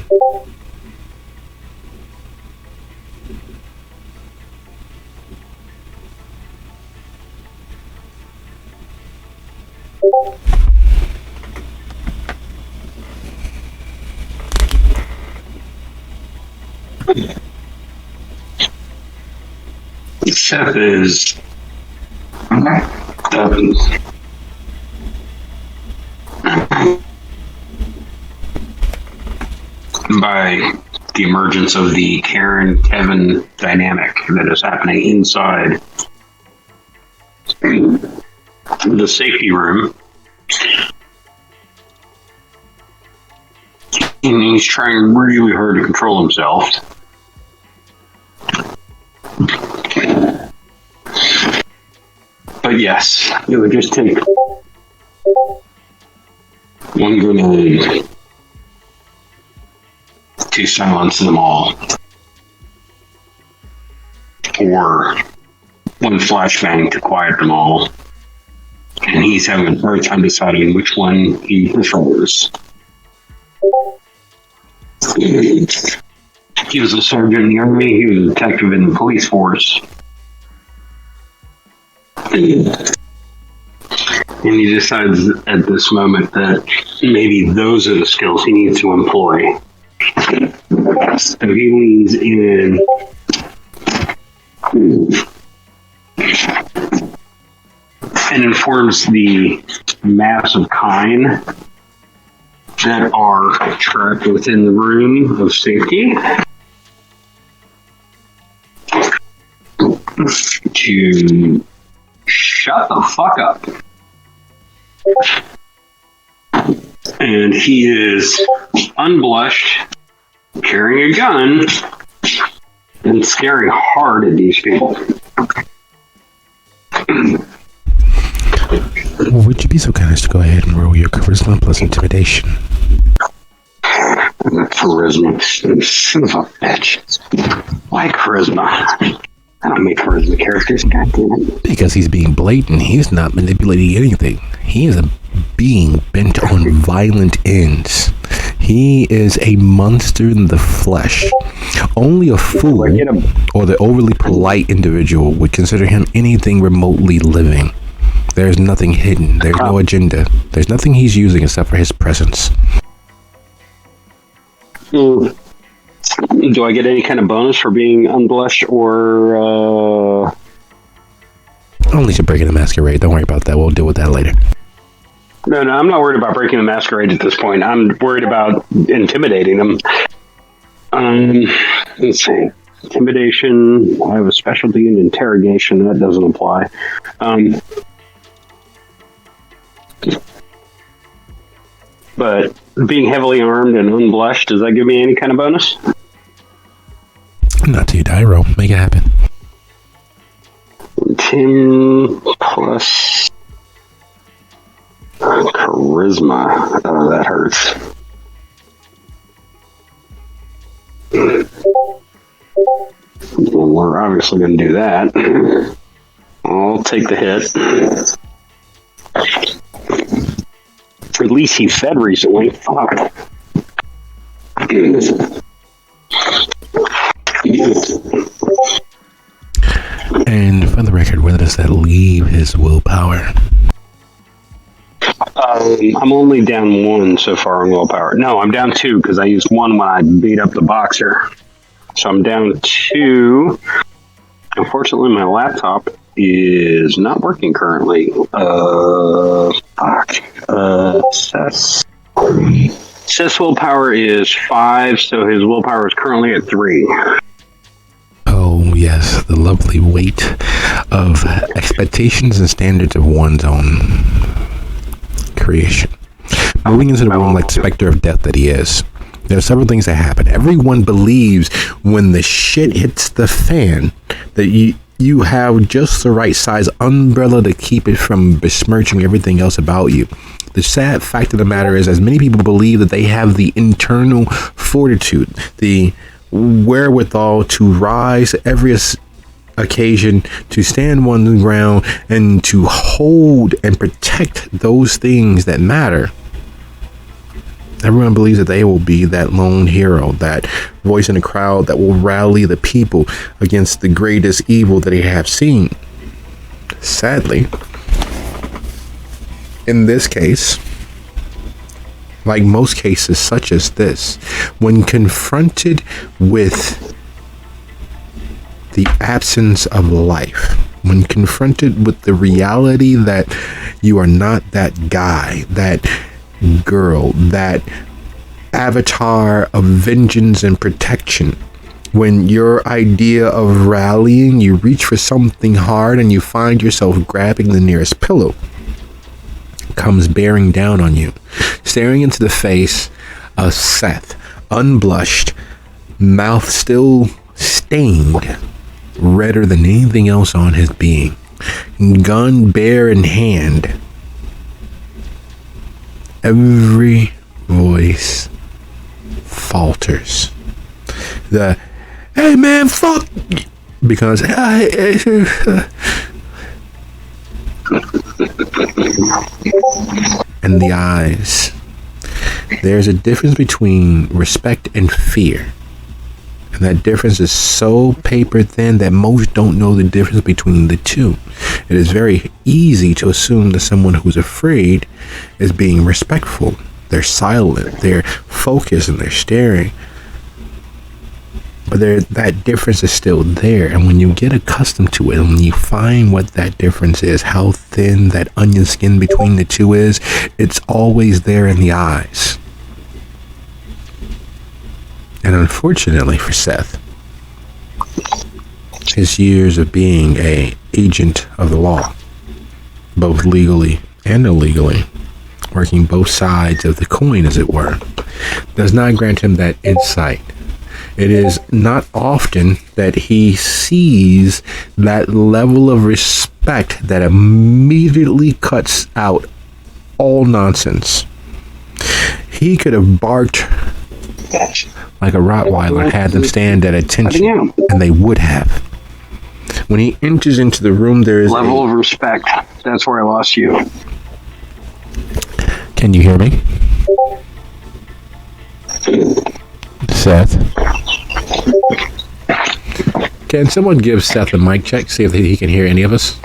Seth is by the emergence of the Karen-Kevin dynamic that is happening inside the safety room. And he's trying really hard to control himself. But yes, it would just take one grenade to silence them all. Or one flashbang to quiet them all. And he's having a hard time deciding which one he prefers. He was a sergeant in the army, he was a detective in the police force. And he decides at this moment that maybe those are the skills he needs to employ. So he leans in and informs the mass of kine that are trapped within the room of safety to shut the fuck up. And he is unblushed, carrying a gun, and staring hard at these people. Would you be so kind as to go ahead and roll your charisma plus intimidation? Charisma. Son of a bitch. Why charisma? I don't make charisma characters, goddammit. Because he's being blatant. He's not manipulating anything. He is a being bent on violent ends. He is a monster in the flesh. Only a fool or the overly polite individual would consider him anything remotely living. There's nothing hidden. There's no agenda. There's nothing he's using except for his presence. Do I get any kind of bonus for being unblushed or... Only to break in the masquerade. Don't worry about that. We'll deal with that later. No, I'm not worried about breaking the masquerade at this point. I'm worried about intimidating them. Let's see. Intimidation. I have a specialty in interrogation. That doesn't apply. But being heavily armed and unblushed, does that give me any kind of bonus? Not to you, Dyro. Make it happen. 10 plus charisma. Oh, that hurts. Well, we're obviously going to do that. I'll take the hit. At least he fed recently. Fuck. And for the record, where does that leave his willpower? I'm only down 1 so far on willpower. No, I'm down 2 because I used 1 when I beat up the boxer. So I'm down 2. Unfortunately, my laptop is not working currently. Seth's willpower is 5, so his willpower is currently at 3. Oh, yes, the lovely weight of expectations and standards of one's own creation. Moving into the room like the specter of death that he is. There are several things that happen. Everyone believes when the shit hits the fan that you have just the right size umbrella to keep it from besmirching everything else about you. The sad fact of the matter is, as many people believe that they have the internal fortitude, the wherewithal to rise every occasion, to stand on the ground, and to hold and protect those things that matter. Everyone believes that they will be that lone hero, that voice in the crowd that will rally the people against the greatest evil that they have seen. Sadly, in this case, like most cases such as this, when confronted with the absence of life, when confronted with the reality that you are not that guy, that girl, that avatar of vengeance and protection, when your idea of rallying, you reach for something hard and you find yourself grabbing the nearest pillow, comes bearing down on you, staring into the face of Seth, unblushed, mouth still stained, redder than anything else on his being, gun bare in hand. Every voice falters. The, hey man, fuck, because and the eyes. There's a difference between respect and fear. And that difference is so paper thin that most don't know the difference between the two. It is very easy to assume that someone who's afraid is being respectful. They're silent, they're focused, and they're staring. But that difference is still there. And when you get accustomed to it, when you find what that difference is, how thin that onion skin between the two is, it's always there in the eyes. And unfortunately for Seth, his years of being an agent of the law, both legally and illegally, working both sides of the coin, as it were, does not grant him that insight. It is not often that he sees that level of respect that immediately cuts out all nonsense. He could have barked like a Rottweiler, had them stand at attention, and they would have. When he enters into the room, there is level of respect. That's where I lost you. Can you hear me? Seth? Can someone give Seth a mic check, see if he can hear any of us?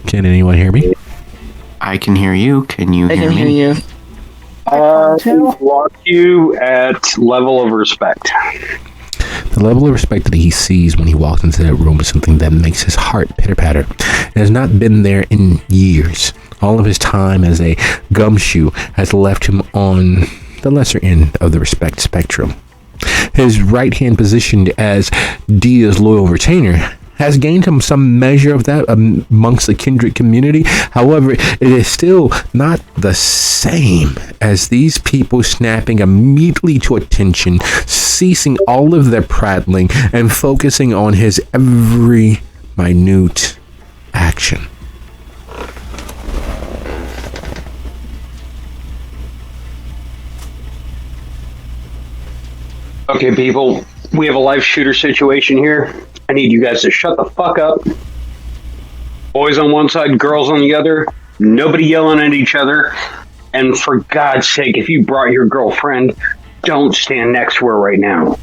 Can anyone hear me? I can hear you. Can you I hear can me? hear you. Lost you at level of respect. The level of respect that he sees when he walks into that room is something that makes his heart pitter-patter. It has not been there in years. All of his time as a gumshoe has left him on the lesser end of the respect spectrum. His right-hand position as Dia's loyal retainer has gained him some measure of that amongst the kindred community. However, it is still not the same as these people snapping immediately to attention, ceasing all of their prattling, and focusing on his every minute action. Okay, people, we have a live shooter situation here. I need you guys to shut the fuck up. Boys on one side, girls on the other. Nobody yelling at each other. And for God's sake, if you brought your girlfriend, don't stand next to her right now.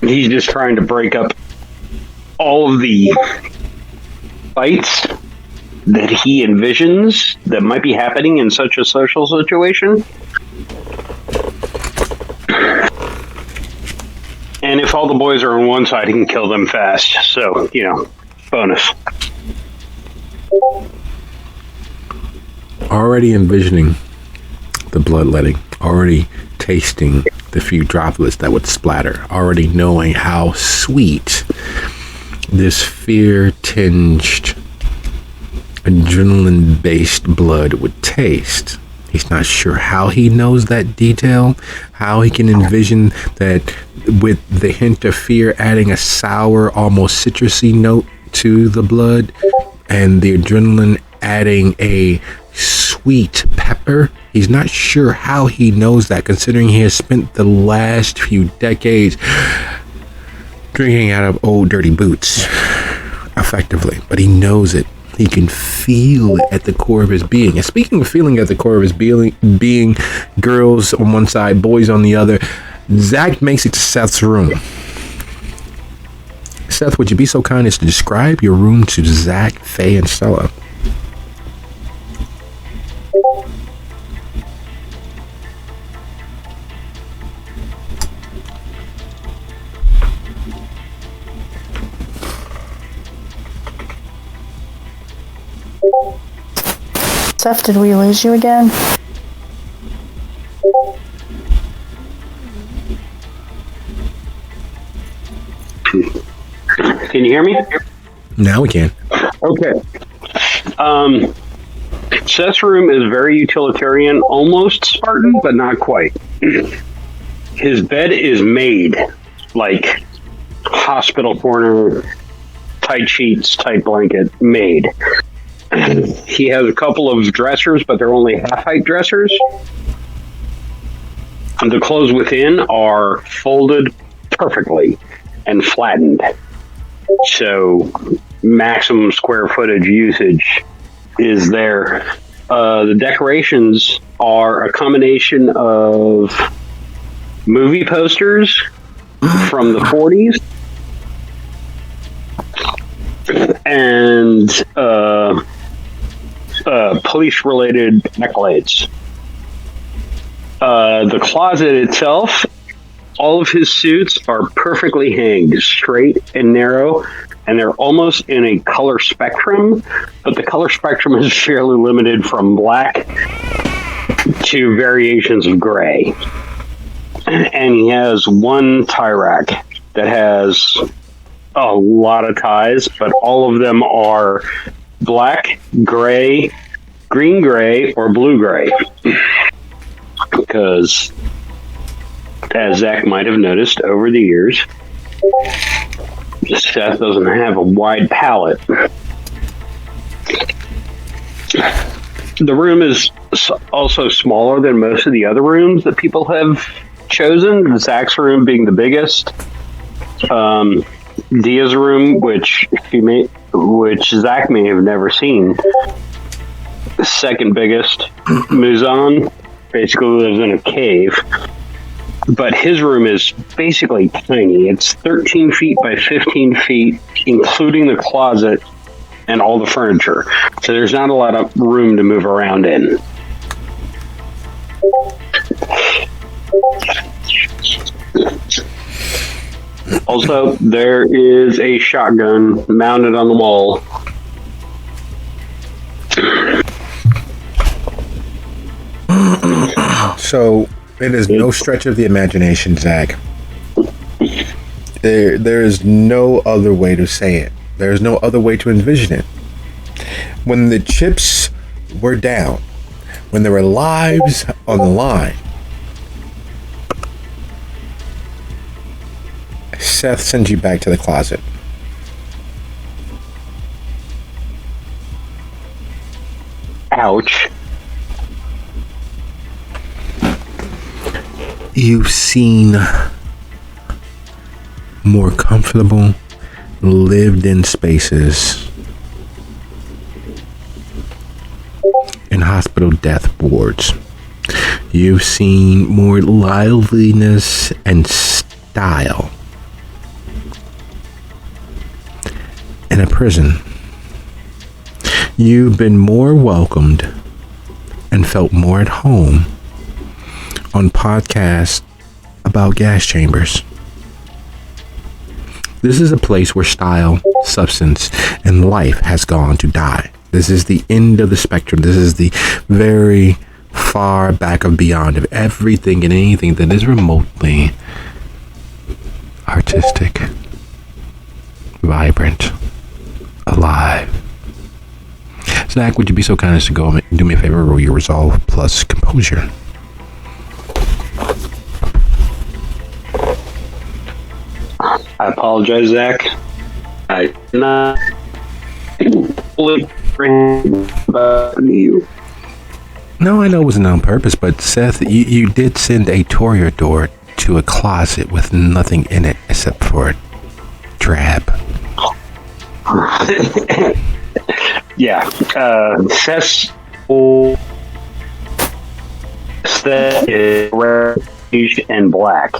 He's just trying to break up all of the fights that he envisions that might be happening in such a social situation. And if all the boys are on one side, he can kill them fast. So, bonus. Already envisioning the bloodletting, already tasting the few droplets that would splatter, already knowing how sweet this fear-tinged, adrenaline-based blood would taste. He's not sure how he knows that detail, how he can envision that with the hint of fear adding a sour, almost citrusy note to the blood, and the adrenaline adding a sweet pepper. He's not sure how he knows that, considering he has spent the last few decades drinking out of old dirty boots, effectively. But he knows it. He can feel it at the core of his being. And speaking of feeling at the core of his being, girls on one side, boys on the other, Zach makes it to Seth's room. Seth, would you be so kind as to describe your room to Zach, Faye, and Stella? Seth, did we lose you again? Can you hear me? Now we can. Okay. Seth's room is very utilitarian, almost Spartan, but not quite. His bed is made like hospital corner, tight sheets, tight blanket, made. He has a couple of dressers, but they're only half-height dressers. And the clothes within are folded perfectly and flattened. So maximum square footage usage is there. The decorations are a combination of movie posters from the 40s and police-related accolades. The closet itself, all of his suits are perfectly hanged, straight and narrow, and they're almost in a color spectrum, but the color spectrum is fairly limited from black to variations of gray. And he has one tie rack that has a lot of ties, but all of them are black, gray, green gray, or blue gray. Because, as Zach might have noticed over the years, Seth doesn't have a wide palette. The room is also smaller than most of the other rooms that people have chosen. Zach's room being the biggest. Dia's room, which Zach may have never seen, the second biggest. Muzan basically lives in a cave, but his room is basically tiny. It's 13 feet by 15 feet, including the closet and all the furniture. So there's not a lot of room to move around in. Also, there is a shotgun mounted on the wall. So it is no stretch of the imagination, Zach. There is no other way to say it. There is no other way to envision it. When the chips were down, when there were lives on the line, Seth sends you back to the closet. Ouch. You've seen more comfortable, lived-in spaces in hospital death wards. You've seen more liveliness and style in a prison. You've been more welcomed and felt more at home on podcasts about gas chambers. This is a place where style, substance, and life has gone to die. This is the end of the spectrum. This is the very far back of beyond of everything and anything that is remotely artistic, vibrant, alive. Zach, would you be so kind as to go and do me a favor, roll your resolve plus composure? I apologize, Zach. I did not fully bring you. No, I know it wasn't on purpose, but Seth, you did send a Toreador to a closet with nothing in it except for a drab. Yeah, Seth is red and black.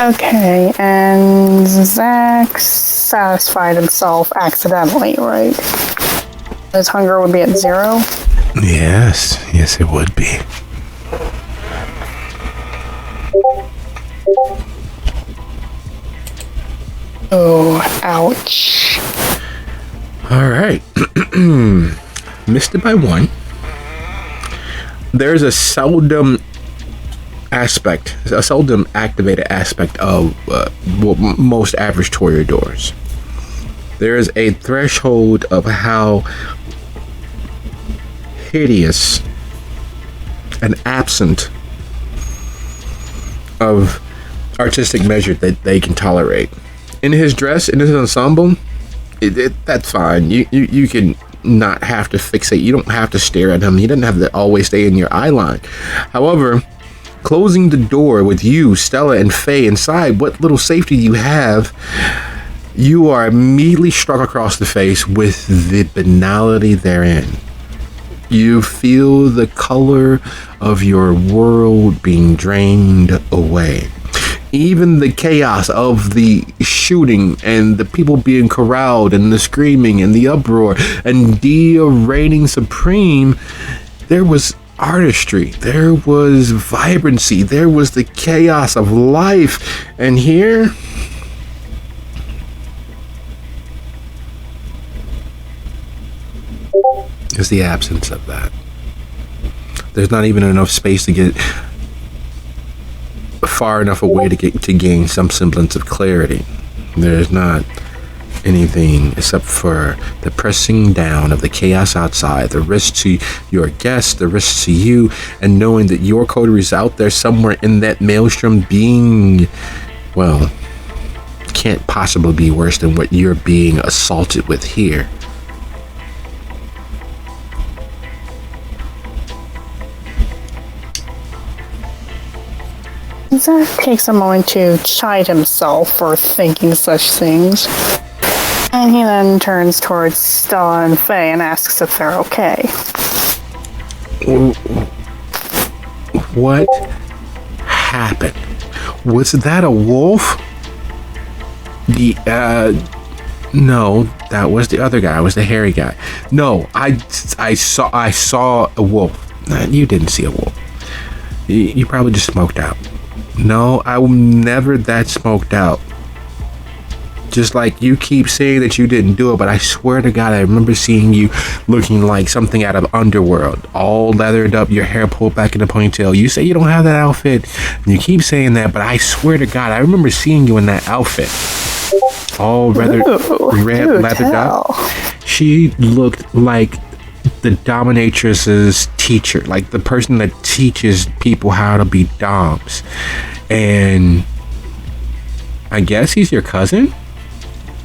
Okay, and Zach satisfied himself accidentally, right? His hunger would be at 0? Yes, it would be. Oh, ouch. All right. Missed it by 1. There's a seldom aspect, a seldom activated aspect of most average toreadors. There is a threshold of how hideous and absent of artistic measure that they can tolerate. In his dress, in his ensemble, that's fine. You can not have to fixate. You don't have to stare at him. He doesn't have to always stay in your eye line. However, closing the door with you, Stella, and Faye inside, what little safety you have, you are immediately struck across the face with the banality therein. You feel the color of your world being drained away. Even the chaos of the shooting and the people being corralled and the screaming and the uproar and Dia reigning supreme, there was artistry, there was vibrancy, there was the chaos of life. And here, is the absence of that. There's not even enough space to get far enough away to gain some semblance of clarity. There's not anything except for the pressing down of the chaos outside, the risk to your guests, the risk to you, and knowing that your coterie is out there somewhere in that maelstrom being, well, can't possibly be worse than what you're being assaulted with here. Zach takes a moment to chide himself for thinking such things. And he then turns towards Stella and Faye and asks if they're okay. What happened? Was that a wolf? No, that was the other guy. It was the hairy guy. No, I saw a wolf. You didn't see a wolf. You probably just smoked out. No, I was never that smoked out. Just like you keep saying that you didn't do it, but I swear to God, I remember seeing you looking like something out of Underworld, all leathered up, your hair pulled back in a ponytail. You say you don't have that outfit, and you keep saying that, but I swear to God, I remember seeing you in that outfit, all red, leathered up. She looked like the dominatrix's teacher, like the person that teaches people how to be doms. And I guess he's your cousin?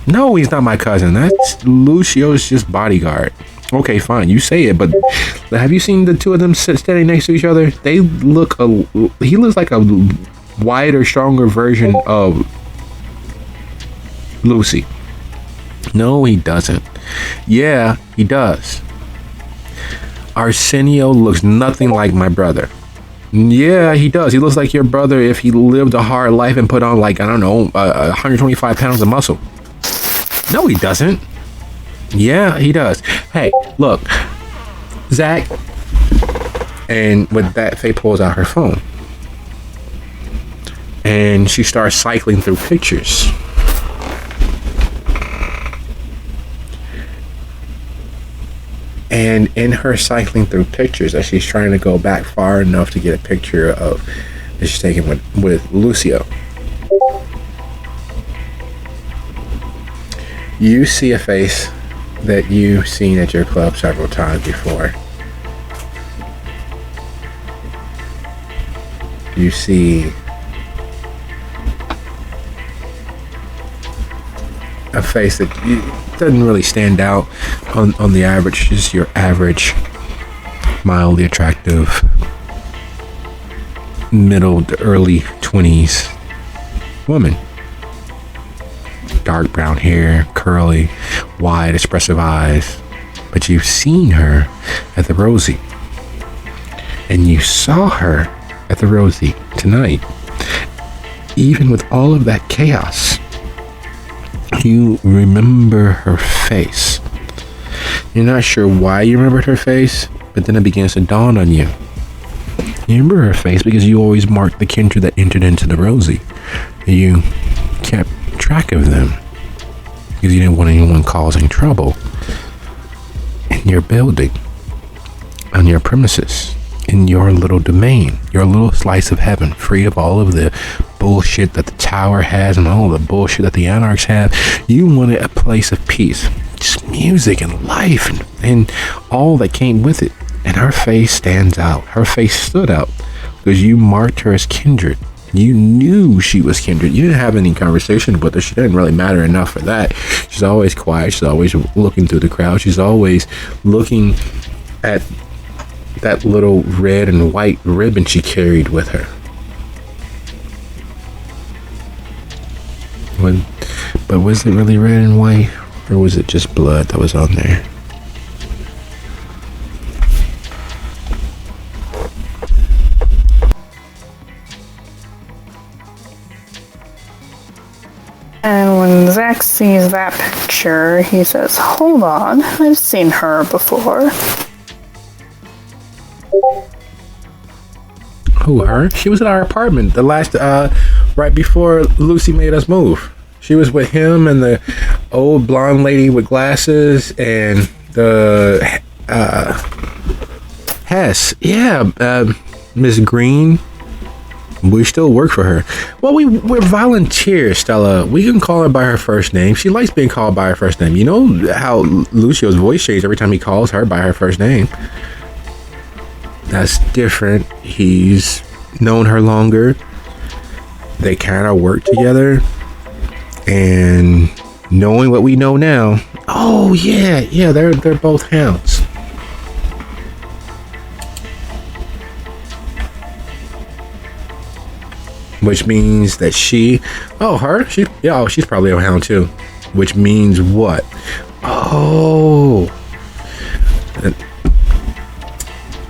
No, he's not my cousin. That's Lucio's just bodyguard. Okay, fine, you say it, but have you seen the two of them standing next to each other? He looks like a wider, stronger version of Lucy. No, he doesn't. Yeah, he does. Arsenio looks nothing like my brother. Yeah, he does. He looks like your brother if he lived a hard life and put on, like, I don't know, 125 pounds of muscle. No, he doesn't. Yeah, he does. Hey, look, Zach. And with that, Faye pulls out her phone. And she starts cycling through pictures. And in her cycling through pictures, as she's trying to go back far enough to get a picture of that she's taken with Lucio, you see a face that you've seen at your club several times before. You see a face that doesn't really stand out on the average, just your average mildly attractive middle to early 20s woman. Dark brown hair, curly, wide, expressive eyes. But you've seen her at the Rosie. And you saw her at the Rosie tonight. Even with all of that chaos, you remember her face. You're not sure why you remembered her face, but then it begins to dawn on you. You remember her face because you always marked the kindred that entered into the Rosie. You kept track of them because you didn't want anyone causing trouble in your building, on your premises, in your little domain, your little slice of heaven, free of all of the bullshit that the tower has and all the bullshit that the anarchs have. You wanted a place of peace, just music and life and all that came with it. And her face stands out. Her face stood out because you marked her as kindred. You knew she was kindred. You didn't have any conversation with her. She didn't really matter enough for that. She's always quiet. She's always looking through the crowd. She's always looking at that little red and white ribbon she carried with her. But was it really red and white? Or was it just blood that was on there? And when Zach sees that picture, he says, "Hold on, I've seen her before." Who, her? She was at our apartment the last, right before Lucy made us move. She was with him and the old blonde lady with glasses and the, Hess. Yeah, Miss Green. We still work for her. Well, we're volunteers, Stella. We can call her by her first name. She likes being called by her first name. You know how Lucio's voice changes every time he calls her by her first name. That's different. He's known her longer. They kind of work together. And knowing what we know now, oh yeah, they're both hounds. Which means that she's probably a hound too. Which means what? Oh, I'm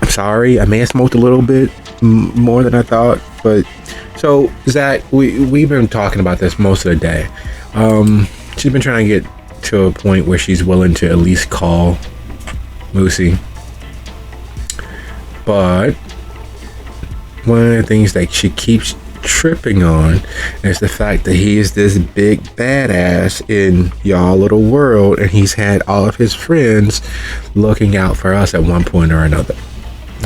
sorry, I may have smoked a little bit more than I thought, but so Zach, we've been talking about this most of the day. She's been trying to get to a point where she's willing to at least call Lucy, but one of the things that she keeps tripping on is the fact that he is this big badass in y'all little world, and he's had all of his friends looking out for us at one point or another,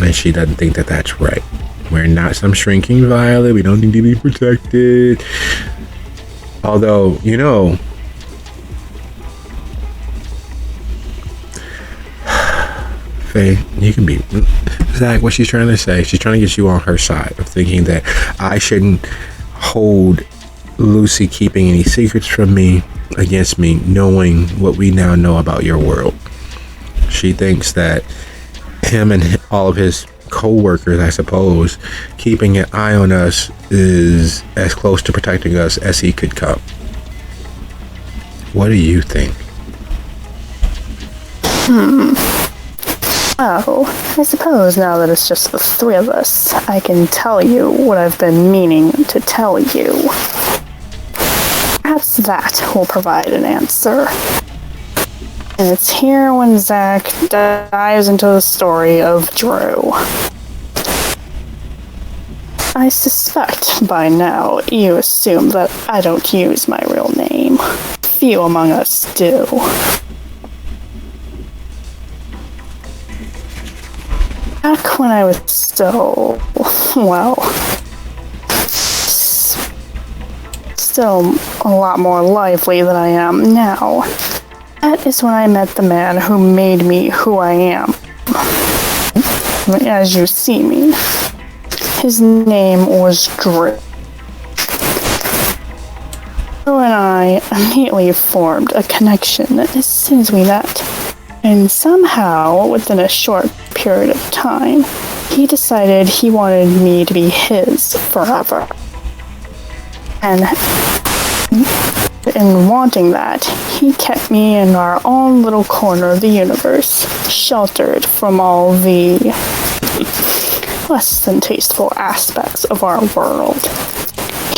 and she doesn't think that that's right. We're not some shrinking violet. We don't need to be protected. Although, you know, Faye, you can be Zach. What she's trying to say, she's trying to get you on her side of thinking that I shouldn't hold Lucy keeping any secrets from me against me, knowing what we now know about your world. She thinks that him and all of his co-workers, I suppose, keeping an eye on us is as close to protecting us as he could come. What do you think? Oh, I suppose now that it's just the three of us, I can tell you what I've been meaning to tell you. Perhaps that will provide an answer. And it's here when Zach dives into the story of Drew. I suspect by now you assume that I don't use my real name. Few among us do. Back when I was still a lot more lively than I am now, that is when I met the man who made me who I am. As you see me, his name was Drew. Drew and I immediately formed a connection as soon as we met. And somehow, within a short period of time, he decided he wanted me to be his forever. And in wanting that, he kept me in our own little corner of the universe, sheltered from all the less than tasteful aspects of our world.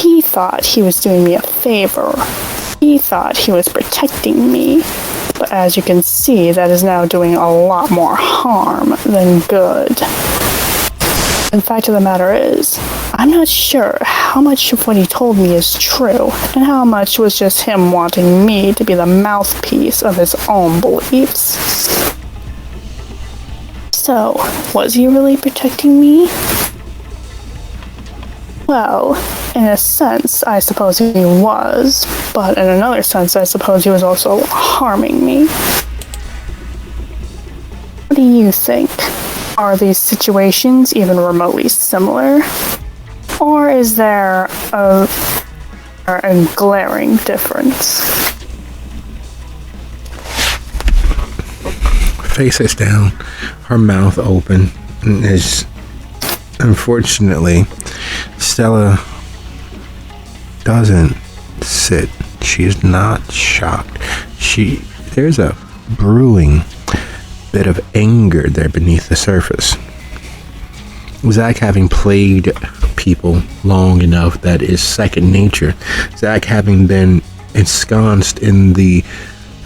He thought he was doing me a favor. He thought he was protecting me. But as you can see, that is now doing a lot more harm than good. The fact of the matter is, I'm not sure how much of what he told me is true, and how much was just him wanting me to be the mouthpiece of his own beliefs. So, was he really protecting me? Well, in a sense, I suppose he was, but in another sense, I suppose he was also harming me. What do you think? Are these situations even remotely similar? Or is there a glaring difference? Face is down, her mouth open, and is unfortunately, Stella doesn't sit. She's not shocked. There's a brewing bit of anger there beneath the surface. Zach, having played people long enough, that is second nature. Zach, having been ensconced in the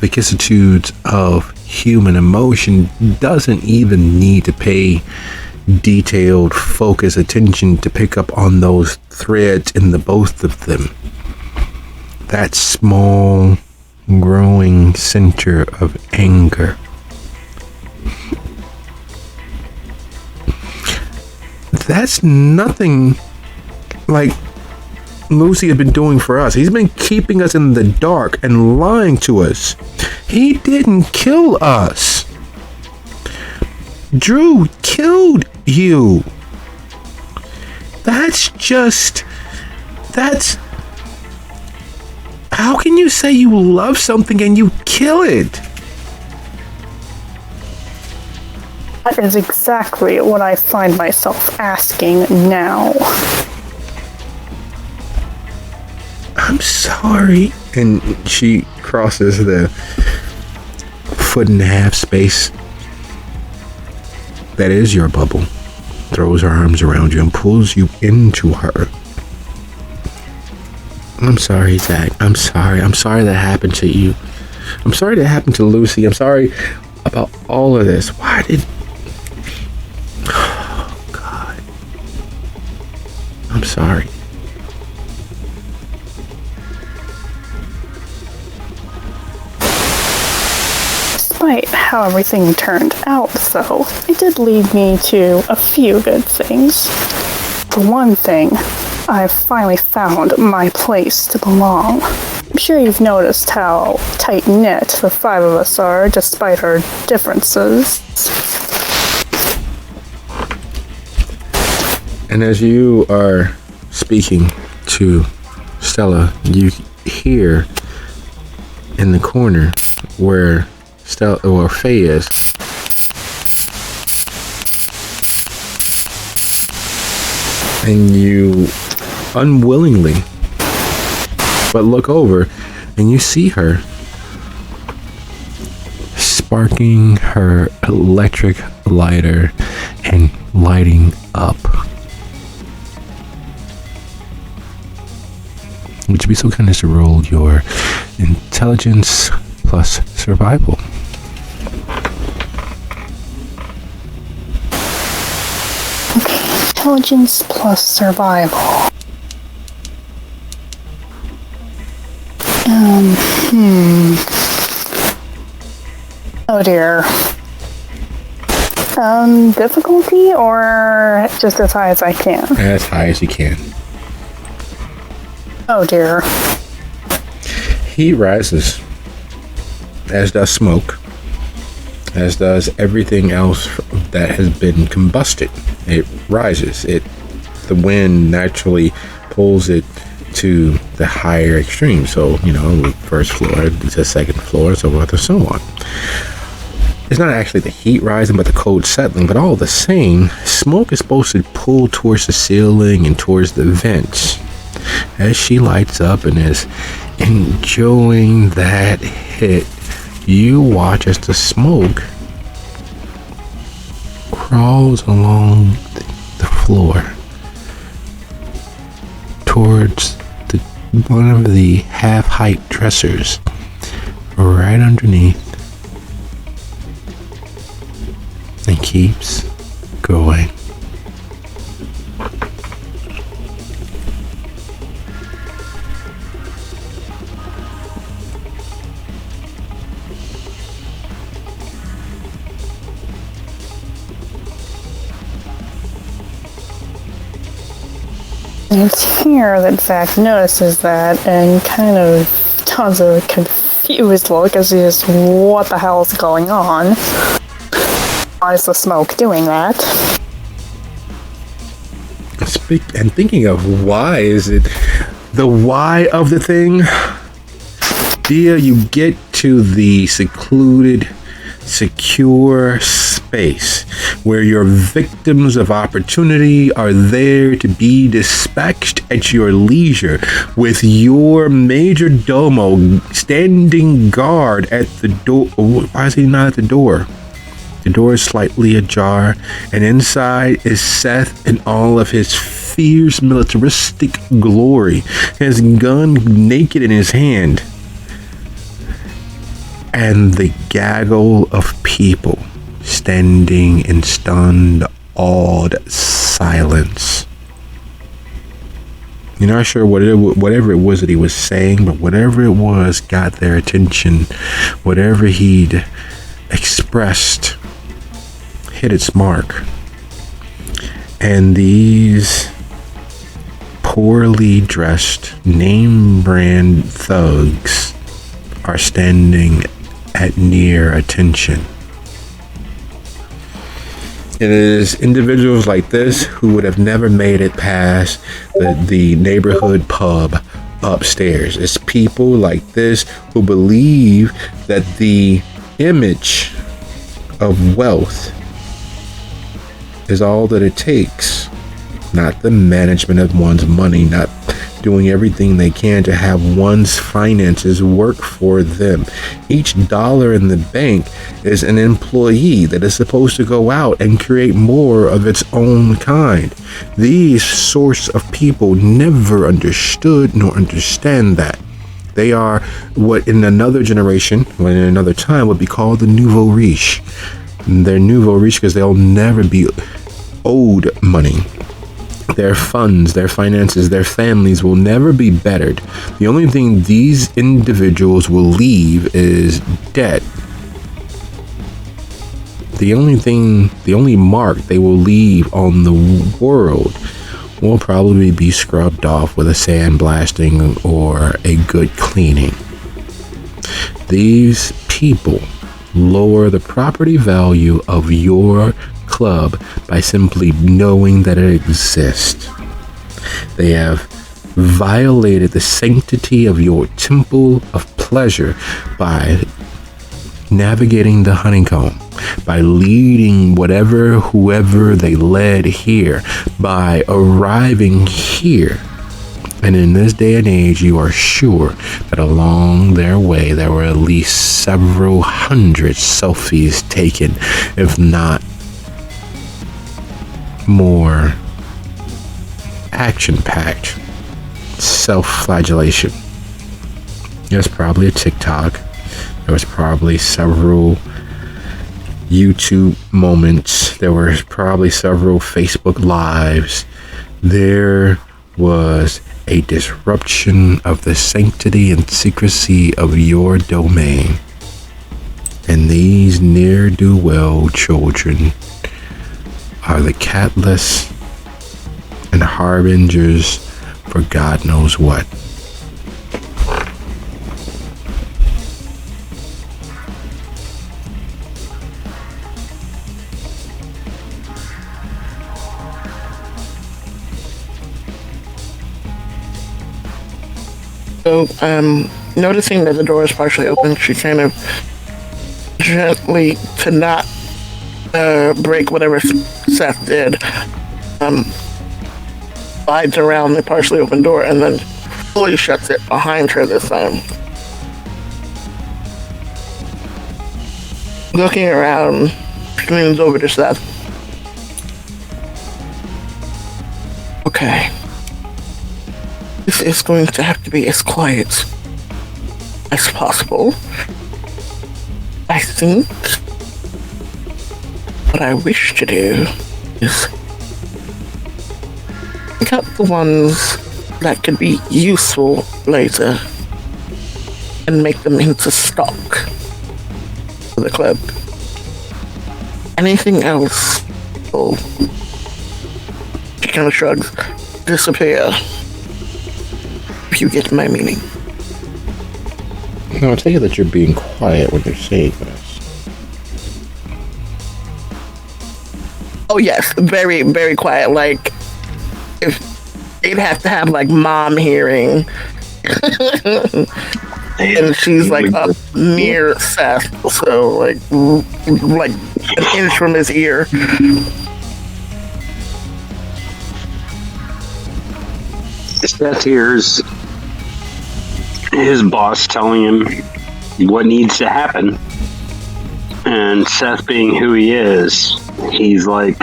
vicissitudes of human emotion, doesn't even need to pay detailed, focused attention to pick up on those threads in the both of them. That small, growing center of anger. That's nothing like Lucy has been doing for us. He's been keeping us in the dark and lying to us. He didn't kill us. Drew killed you. That's how can you say you love something and you kill it? That is exactly what I find myself asking now. I'm sorry. And she crosses the 1.5 foot space that is your bubble, throws her arms around you and pulls you into her. I'm sorry, Zach. I'm sorry. I'm sorry that happened to you. I'm sorry that happened to Lucy. I'm sorry about all of this. Why did... Oh, God. I'm sorry. Despite how everything turned out, though, it did lead me to a few good things. For one thing, I've finally found my place to belong. I'm sure you've noticed how tight-knit the five of us are, despite our differences. And as you are speaking to Stella, you hear in the corner where Stella or Faye is, and you unwillingly but look over and you see her sparking her electric lighter and lighting up. Would you be so kind as to roll your intelligence plus survival? Okay, intelligence plus survival. Oh dear. Difficulty or just as high as I can? As high as you can. Oh dear. Heat rises, as does smoke, as does everything else that has been combusted. It rises. The wind naturally pulls it to the higher extreme. So, first floor to second floor, so forth and so on. It's not actually the heat rising, but the cold settling. But all the same, smoke is supposed to pull towards the ceiling and towards the vents. As she lights up and is enjoying that hit, you watch as the smoke crawls along the floor towards one of the half-height dressers right underneath, and keeps going. It's here that Zack notices that and kind of does a confused look as he is, what the hell is going on? Why is the smoke doing that? And thinking of why is it the why of the thing? Dia, you get to the secluded, secure space where your victims of opportunity are there to be dispatched at your leisure, with your major domo standing guard at the door. Why is he not at the door? The door is slightly ajar, and inside is Seth in all of his fierce militaristic glory, his gun naked in his hand. And the gaggle of people standing in stunned, awed silence. You're not sure whatever it was that he was saying, but whatever it was got their attention. Whatever he'd expressed hit its mark. And these poorly dressed, name brand thugs are standing at near attention. It is individuals like this who would have never made it past the neighborhood pub upstairs. It's people like this who believe that the image of wealth is all that it takes, not the management of one's money, not doing everything they can to have one's finances work for them. Each dollar in the bank is an employee that is supposed to go out and create more of its own kind. These sorts of people never understood nor understand that. They are what in another generation, or in another time, would be called the nouveau riche. They're nouveau riche because they'll never be owed money. Their funds, their finances, their families will never be bettered. The only thing these individuals will leave is debt. The only mark they will leave on the world will probably be scrubbed off with a sandblasting or a good cleaning. These people lower the property value of your club by simply knowing that it exists. They have violated the sanctity of your temple of pleasure by navigating the honeycomb, by leading whoever they led here, by arriving here. And in this day and age, you are sure that along their way, there were at least several hundred selfies taken, if not more action-packed self-flagellation. There's probably a TikTok. There was probably several YouTube moments. There were probably several Facebook Lives. There was a disruption of the sanctity and secrecy of your domain. And these ne'er-do-well children are the catalysts and harbingers for God knows what. So, noticing that the door is partially open, she kind of gently, to not break whatever Seth did, slides around the partially open door and then fully shuts it behind her this time. Looking around, she leans over to Seth. Okay. This is going to have to be as quiet as possible. I think what I wish to do is pick up the ones that could be useful later and make them into stock for the club. Anything else? Oh, she kind of shrugs. disappear. If you get my meaning. No, I take it that you're being quiet when you're saying this. Oh yes, very, very quiet. Like, if they'd have to have like mom hearing, and she's like up near Seth, so like an inch from his ear. Seth hears his boss telling him what needs to happen, and Seth, being who he is, he's like,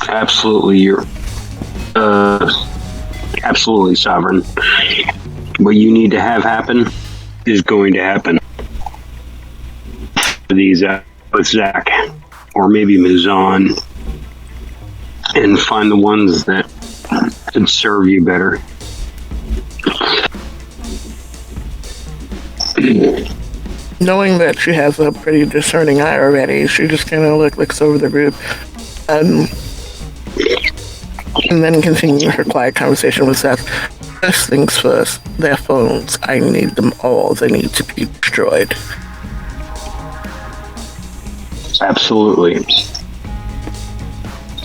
absolutely, you're absolutely sovereign. What you need to have happen is going to happen. These with Zach, or maybe Muzan, and find the ones that could serve you better. Knowing that she has a pretty discerning eye already, she just kind of looks over the group and then continues her quiet conversation with Seth. First things first, their phones. I need them all. They need to be destroyed. Absolutely.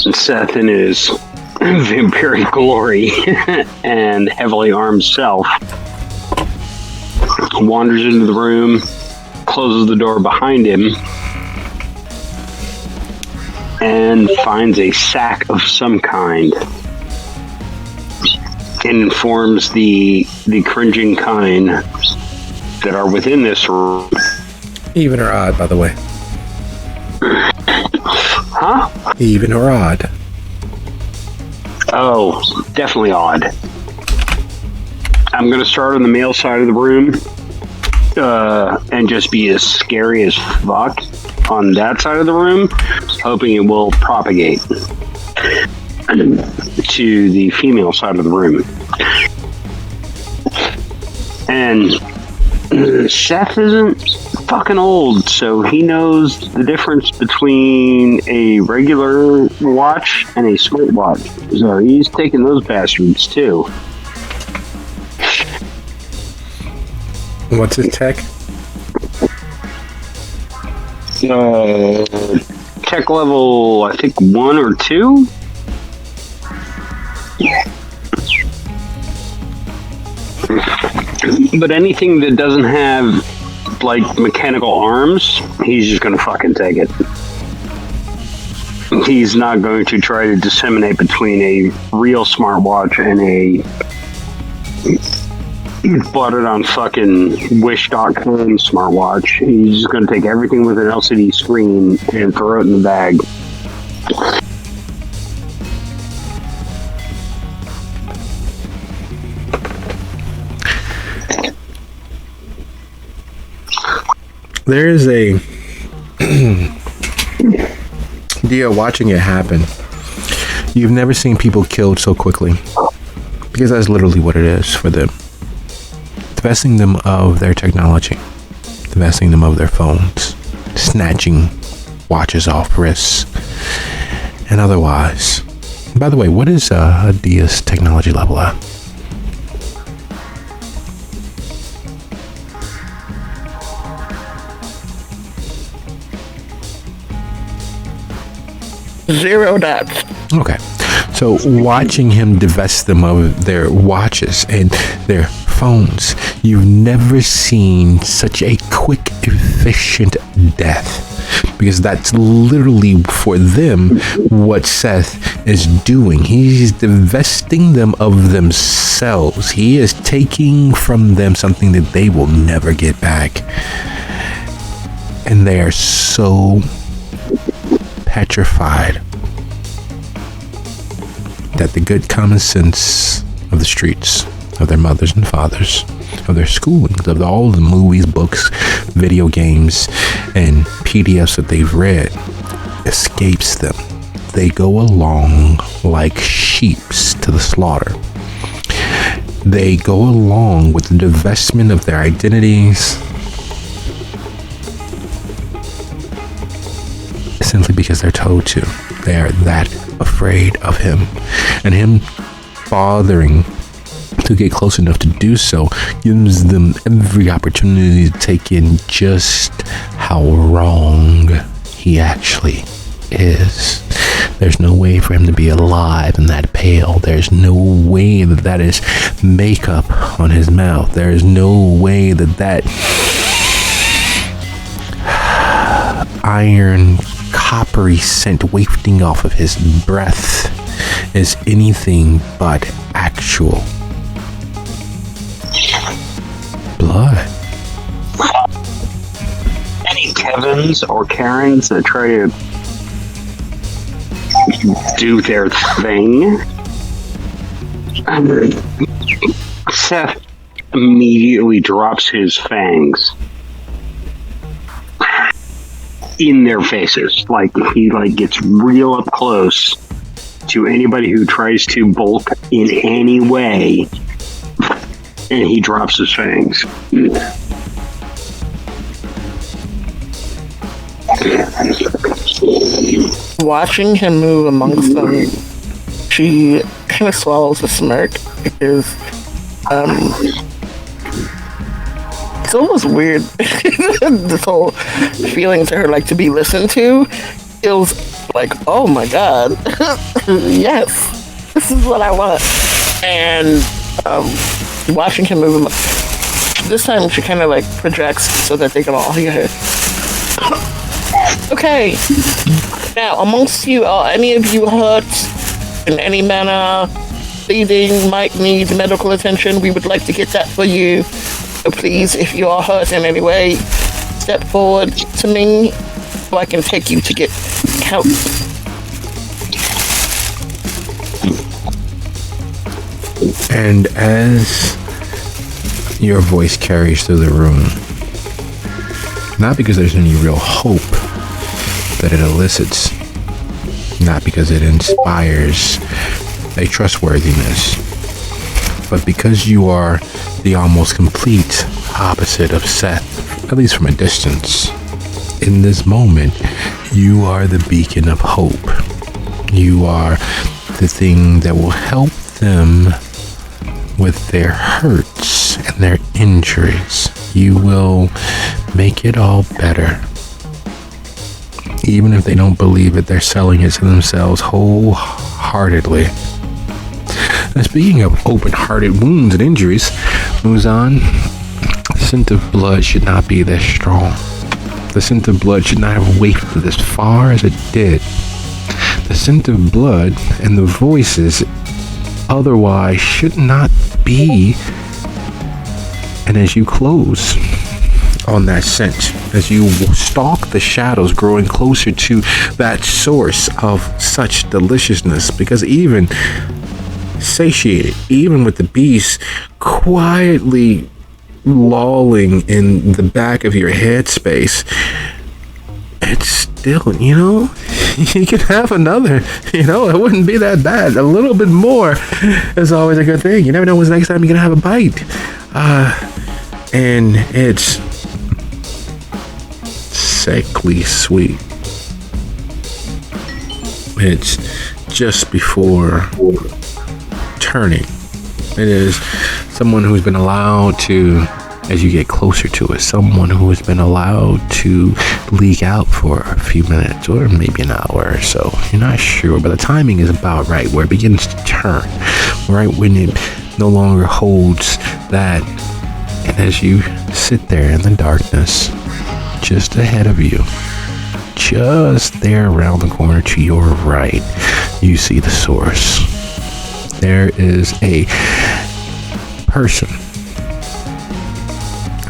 And Seth, in his vampiric glory and heavily armed self, wanders into the room, closes the door behind him, and finds a sack of some kind, and informs the cringing kind that are within this room. Even or odd, by the way. Huh? Even or odd. Oh, definitely odd. I'm going to start on the male side of the room and just be as scary as fuck on that side of the room, hoping it will propagate to the female side of the room. And Seth isn't fucking old, so he knows the difference between a regular watch and a smartwatch. So he's taking those bastards too. What's his tech? Tech level, I think 1 or 2. But anything that doesn't have like mechanical arms, he's just gonna fucking take it. He's not going to try to disseminate between a real smartwatch and a bought it on fucking wish.com smartwatch. He's just gonna take everything with an LCD screen and throw it in the bag. There is a deal watching it happen. You've never seen people killed so quickly, because that's literally what it is for them. Divesting them of their technology, divesting them of their phones, snatching watches off wrists, and otherwise. By the way, what is Dia's technology level at? Zero dots. Okay. So watching him divest them of their watches and their phones, you've never seen such a quick, efficient death. Because that's literally for them what Seth is doing. He's divesting them of themselves. He is taking from them something that they will never get back. And they are so petrified that the good common sense of the streets, of their mothers and fathers, of their schoolings, of all the movies, books, video games, and PDFs that they've read, escapes them. They go along like sheeps to the slaughter. They go along with the divestment of their identities, simply because they're told to. They are that afraid of him. And him bothering to get close enough to do so gives them every opportunity to take in just how wrong he actually is. There's no way for him to be alive and that pale. There's no way that that is makeup on his mouth. There is no way that that iron coppery scent wafting off of his breath is anything but actual blood. Any Kevins or Karens that try to do their thing? Seth immediately drops his fangs in their faces. Like he gets real up close to anybody who tries to bulk in any way, and he drops his fangs. Watching him move amongst them, she kind of swallows a smirk because it's almost weird. This whole feeling to her, like to be listened to, feels like, oh my god, yes, this is what I want. And watching him move, this time she kind of like projects so that they can all hear her. Okay, now amongst you, are any of you hurt in any manner? Bleeding, might need medical attention. We would like to get that for you. So please, if you are hurt in any way, step forward to me so I can take you to get help. And as your voice carries through the room, not because there's any real hope that it elicits, not because it inspires a trustworthiness, but because you are the almost complete opposite of Seth, at least from a distance. In this moment, you are the beacon of hope. You are the thing that will help them with their hurts and their injuries. You will make it all better. Even if they don't believe it, they're selling it to themselves wholeheartedly. And speaking of open-hearted wounds and injuries, Muzan, the scent of blood should not be this strong. The scent of blood should not have wafted as far as it did. The scent of blood and the voices otherwise should not be. And as you close on that scent, as you stalk the shadows, growing closer to that source of such deliciousness, because even satiated, even with the beast quietly lolling in the back of your headspace, it's still, you can have another, it wouldn't be that bad. A little bit more is always a good thing. You never know when's the next time you're gonna have a bite. And it's sickly sweet. It's just before turning. It is someone who's been allowed to, as you get closer to it, someone who has been allowed to leak out for a few minutes or maybe an hour or so. You're not sure, but the timing is about right where it begins to turn, right when it no longer holds that. And as you sit there in the darkness, just ahead of you, just there around the corner to your right, you see the source. There is a person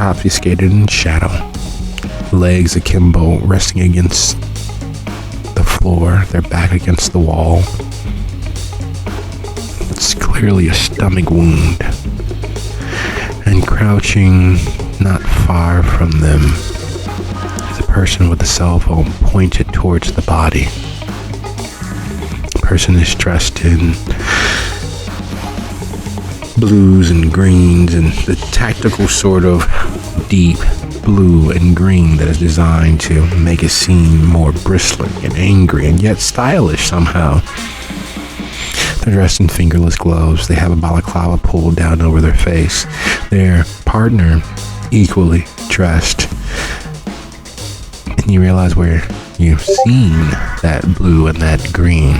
obfuscated in shadow, legs akimbo, resting against the floor, their back against the wall. It's clearly a stomach wound. And crouching not far from them is a person with a cell phone pointed towards the body. The person is dressed in blues and greens and the tactical sort of deep blue and green that is designed to make it seem more bristling and angry and yet stylish somehow. They're dressed in fingerless gloves. They have a balaclava pulled down over their face. Their partner, equally dressed. And you realize where you've seen that blue and that green.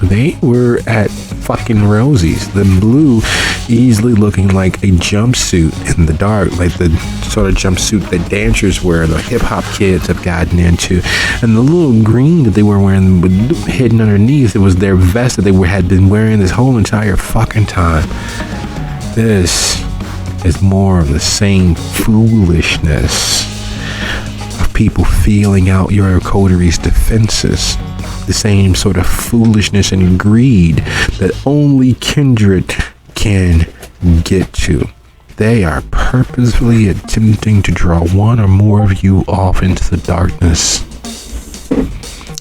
They were at fucking Rosie's. The blue easily looking like a jumpsuit in the dark, like the sort of jumpsuit that dancers wear, the hip-hop kids have gotten into. And the little green that they were wearing hidden underneath, it was their vest that they had been wearing this whole entire fucking time. This is more of the same foolishness of people feeling out your coterie's defenses. The same sort of foolishness and greed that only kindred can get to. They are purposefully attempting to draw one or more of you off into the darkness.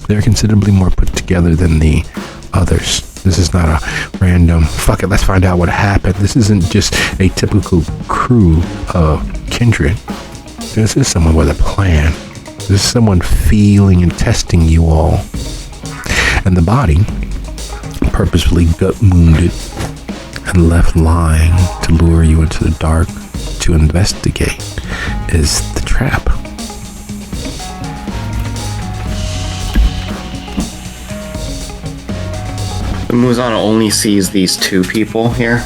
They're considerably more put together than the others. This is not a random, fuck it, let's find out what happened. This isn't just a typical crew of kindred. This is someone with a plan. This is someone feeling and testing you all. And the body, purposefully gut wounded and left lying to lure you into the dark to investigate, is the trap. Muzan only sees these two people here.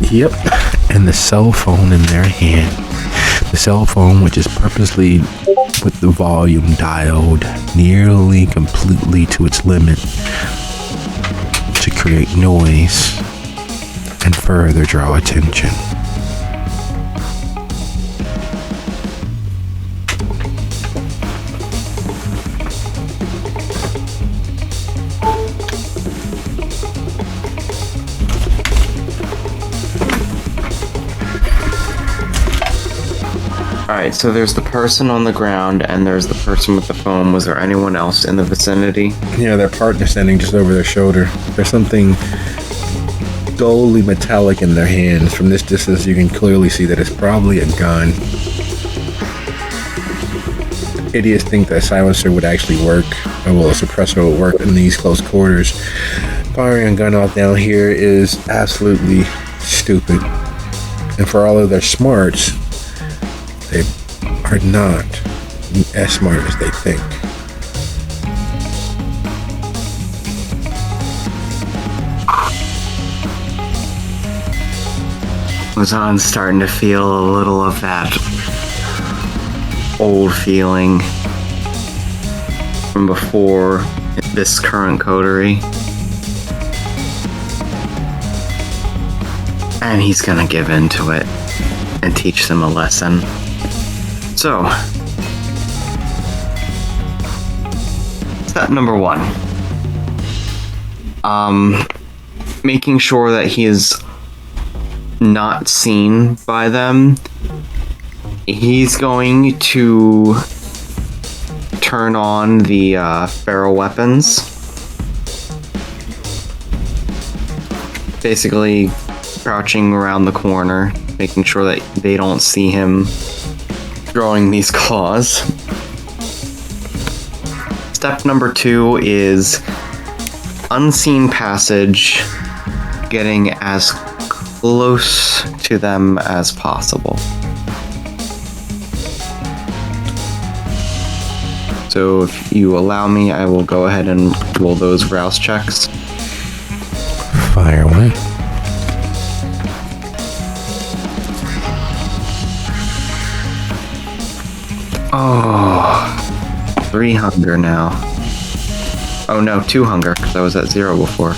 Yep, and the cell phone in their hand. The cell phone, which is purposely with the volume dialed nearly completely to its limit to create noise and further draw attention. Alright, so there's the person on the ground and there's the person with the phone. Was there anyone else in the vicinity? Yeah, their partner standing just over their shoulder. There's something dully metallic in their hands. From this distance, you can clearly see that it's probably a gun. Idiots think that a silencer would actually work, or well, a suppressor would work in these close quarters. Firing a gun out down here is absolutely stupid. And for all of their smarts, they are not as smart as they think. Muzan's starting to feel a little of that old feeling from before this current coterie. And he's gonna give in to it and teach them a lesson. So, step number 1. Making sure that he is not seen by them. He's going to turn on the ferro weapons. Basically, crouching around the corner, making sure that they don't see him throwing these claws. Step number 2 is unseen passage, getting as close to them as possible. So if you allow me, I will go ahead and roll those rouse checks. Fire away. Oh, 3 hunger now. Oh no, 2 hunger, because I was at 0 before.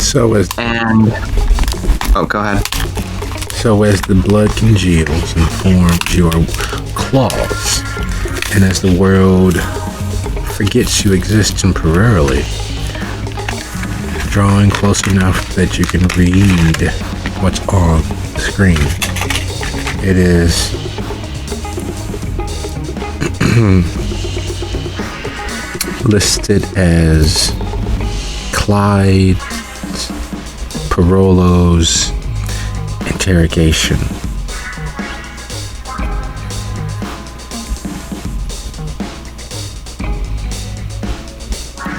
So as oh, go ahead. So as the blood congeals and forms your claws, and as the world forgets you exist temporarily, drawing close enough that you can read what's on the screen. It is listed as Clyde Parolo's interrogation.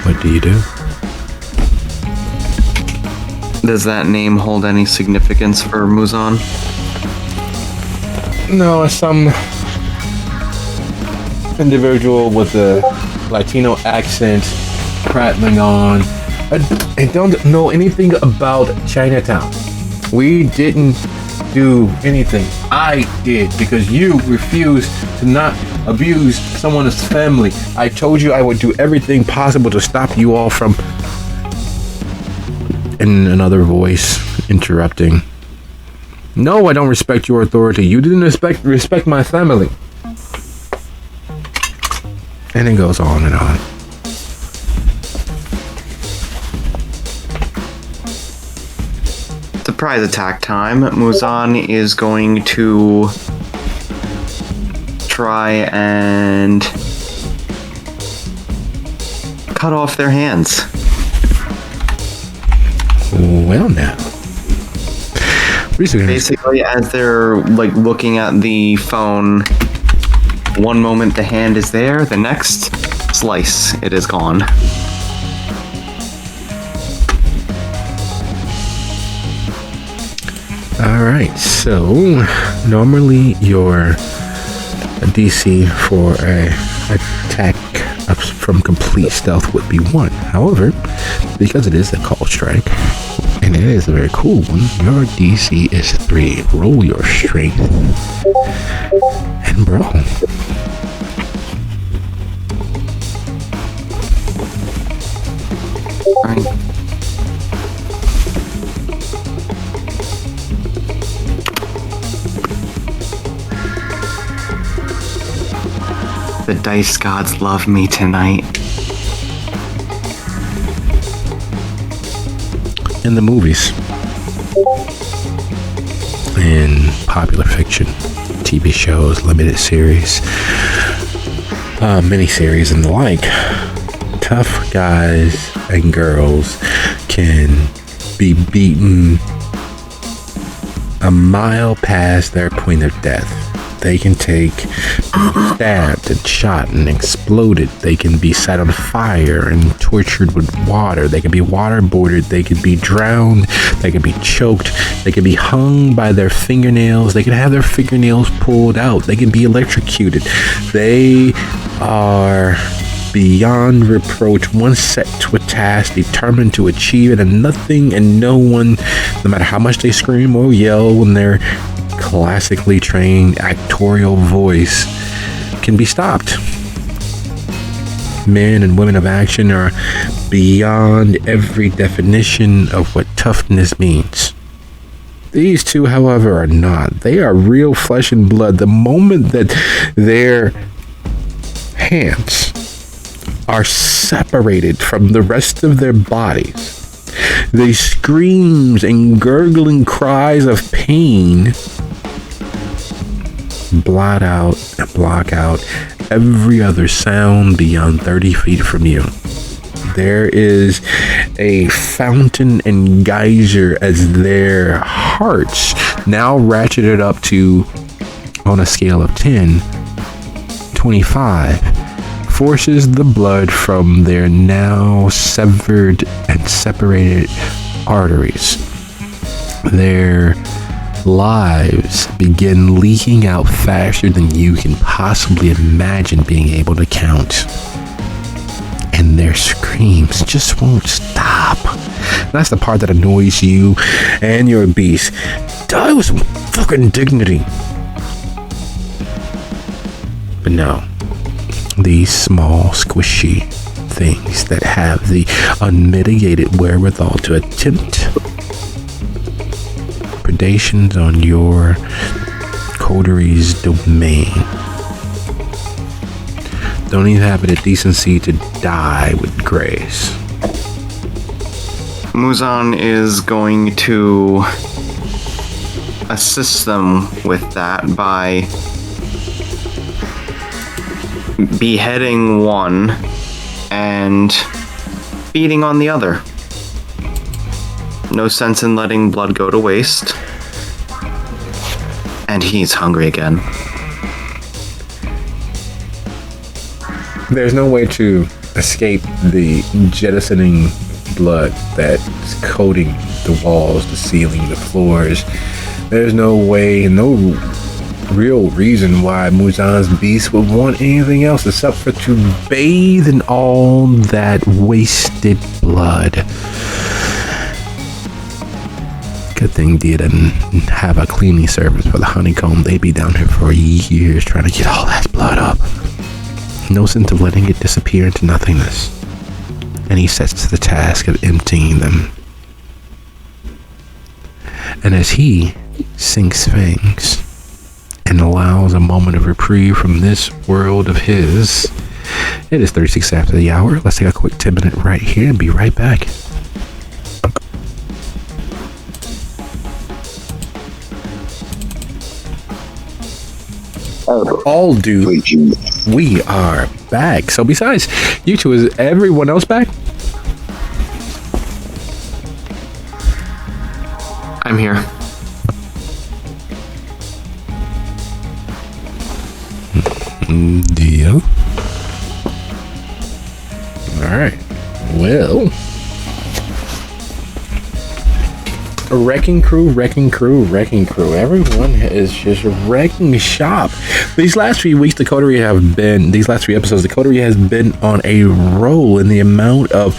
What do you do? Does that name hold any significance for Muzan? No, some individual with a Latino accent prattling on. I don't know anything about Chinatown. We didn't do anything. I did, because you refused to not abuse someone's family. I told you I would do everything possible to stop you all from... And another voice interrupting. No, I don't respect your authority. You didn't respect my family. And it goes on and on. Surprise attack time. Muzan is going to try and cut off their hands. Well, now. Basically, as they're like looking at the phone, one moment the hand is there, the next slice, it is gone. Alright, so normally your DC for a attack up from complete stealth would be 1. However, because it is a call strike, and it is a very cool one, your DC is 3. Roll your strength and brawl. Alright. The dice gods love me tonight. In the movies, in popular fiction, TV shows, limited series, miniseries, and the like, tough guys and girls can be beaten a mile past their point of death. They can take stabbed and shot and exploded. They can be set on fire and tortured with water. They can be waterboarded. They can be drowned. They can be choked. They can be hung by their fingernails. They can have their fingernails pulled out. They can be electrocuted. They are beyond reproach, once set to a task, determined to achieve it, and nothing and no one, no matter how much they scream or yell in their classically trained actorial voice, can be stopped. Men and women of action are beyond every definition of what toughness means. These two, however, are not. They are real flesh and blood. The moment that their hands are separated from the rest of their bodies, the screams and gurgling cries of pain blot out and block out every other sound beyond 30 feet from you. There is a fountain and geyser as their hearts, now ratcheted up to, on a scale of 10, 25, forces the blood from their now severed and separated arteries. Their lives begin leaking out faster than you can possibly imagine being able to count. And their screams just won't stop. That's the part that annoys you and your beast. Die with some fucking dignity. But no. These small, squishy things that have the unmitigated wherewithal to attempt predations on your coterie's domain don't even have the decency to die with grace. Muzan is going to assist them with that by beheading one and feeding on the other. No sense in letting blood go to waste. And he's hungry again. There's no way to escape the jettisoning blood that's coating the walls, the ceiling, the floors. There's no way, no real reason why Muzan's beast would want anything else except for to bathe in all that wasted blood. Good thing Dia didn't have a cleaning service for the honeycomb. They'd be down here for years trying to get all that blood up. No sense of letting it disappear into nothingness. And he sets to the task of emptying them. And as he sinks fangs and allows a moment of reprieve from this world of his, it is 36 after the hour. Let's take a quick 10-minute right here and be right back. All do. We are back. So besides you two, is everyone else back? I'm here. Deal. Alright. Well. Wrecking crew. Everyone is just wrecking shop. These last 3 weeks, these last 3 episodes, the Coterie has been on a roll in the amount of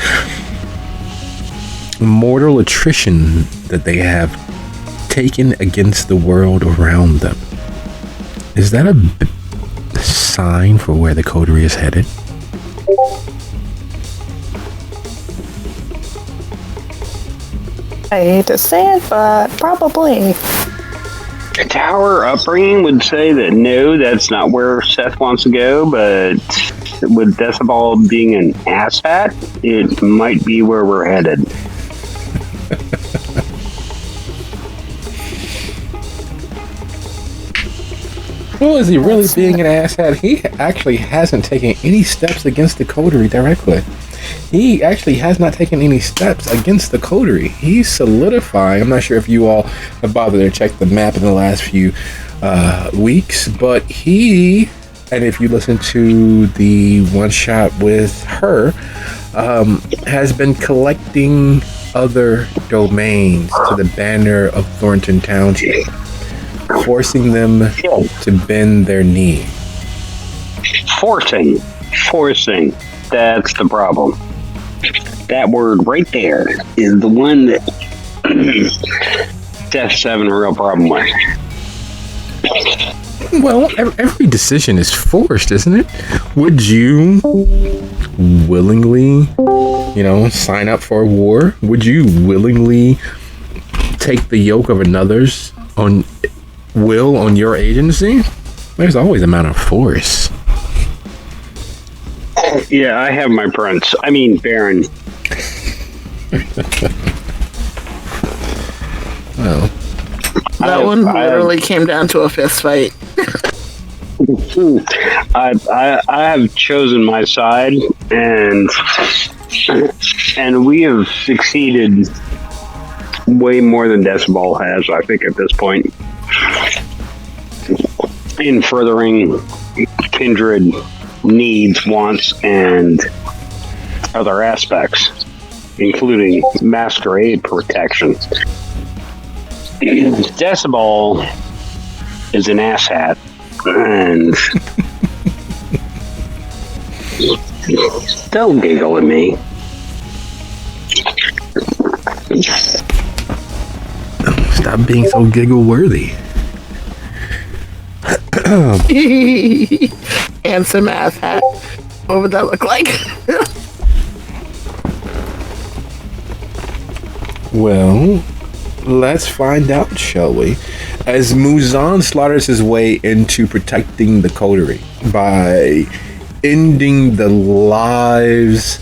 mortal attrition that they have taken against the world around them. Is that a sign for where the Coterie is headed? I hate to say it, but probably. Our upbringing would say that no, that's not where Seth wants to go, but with Decibel being an asshat, it might be where we're headed. Well, is he really being an asshat? He actually hasn't taken any steps against the Coterie directly. He actually has not taken any steps against the Coterie. He's solidifying. I'm not sure if you all have bothered to check the map in the last few weeks, but he, and if you listen to the one shot with her, has been collecting other domains to the banner of Thornton Township, forcing them to bend their knee. Forcing. That's the problem. That word right there is the one that Steph's having a real problem with. Well, every decision is forced, isn't it? Would you willingly, sign up for a war? Would you willingly take the yoke of another's on your agency? There's always a amount of force. Yeah, I have my prince. I mean, Baron. Well, That one literally came down to a fist fight. I have chosen my side, and we have succeeded way more than Decibel has, I think, at this point, in furthering kindred needs, wants, and other aspects, including masquerade protection. Decibel is an asshat, and don't giggle at me. stop being so giggle worthy. Handsome ass hat. What would that look like? Well, let's find out, shall we? As Muzan slaughters his way into protecting the Coterie by ending the lives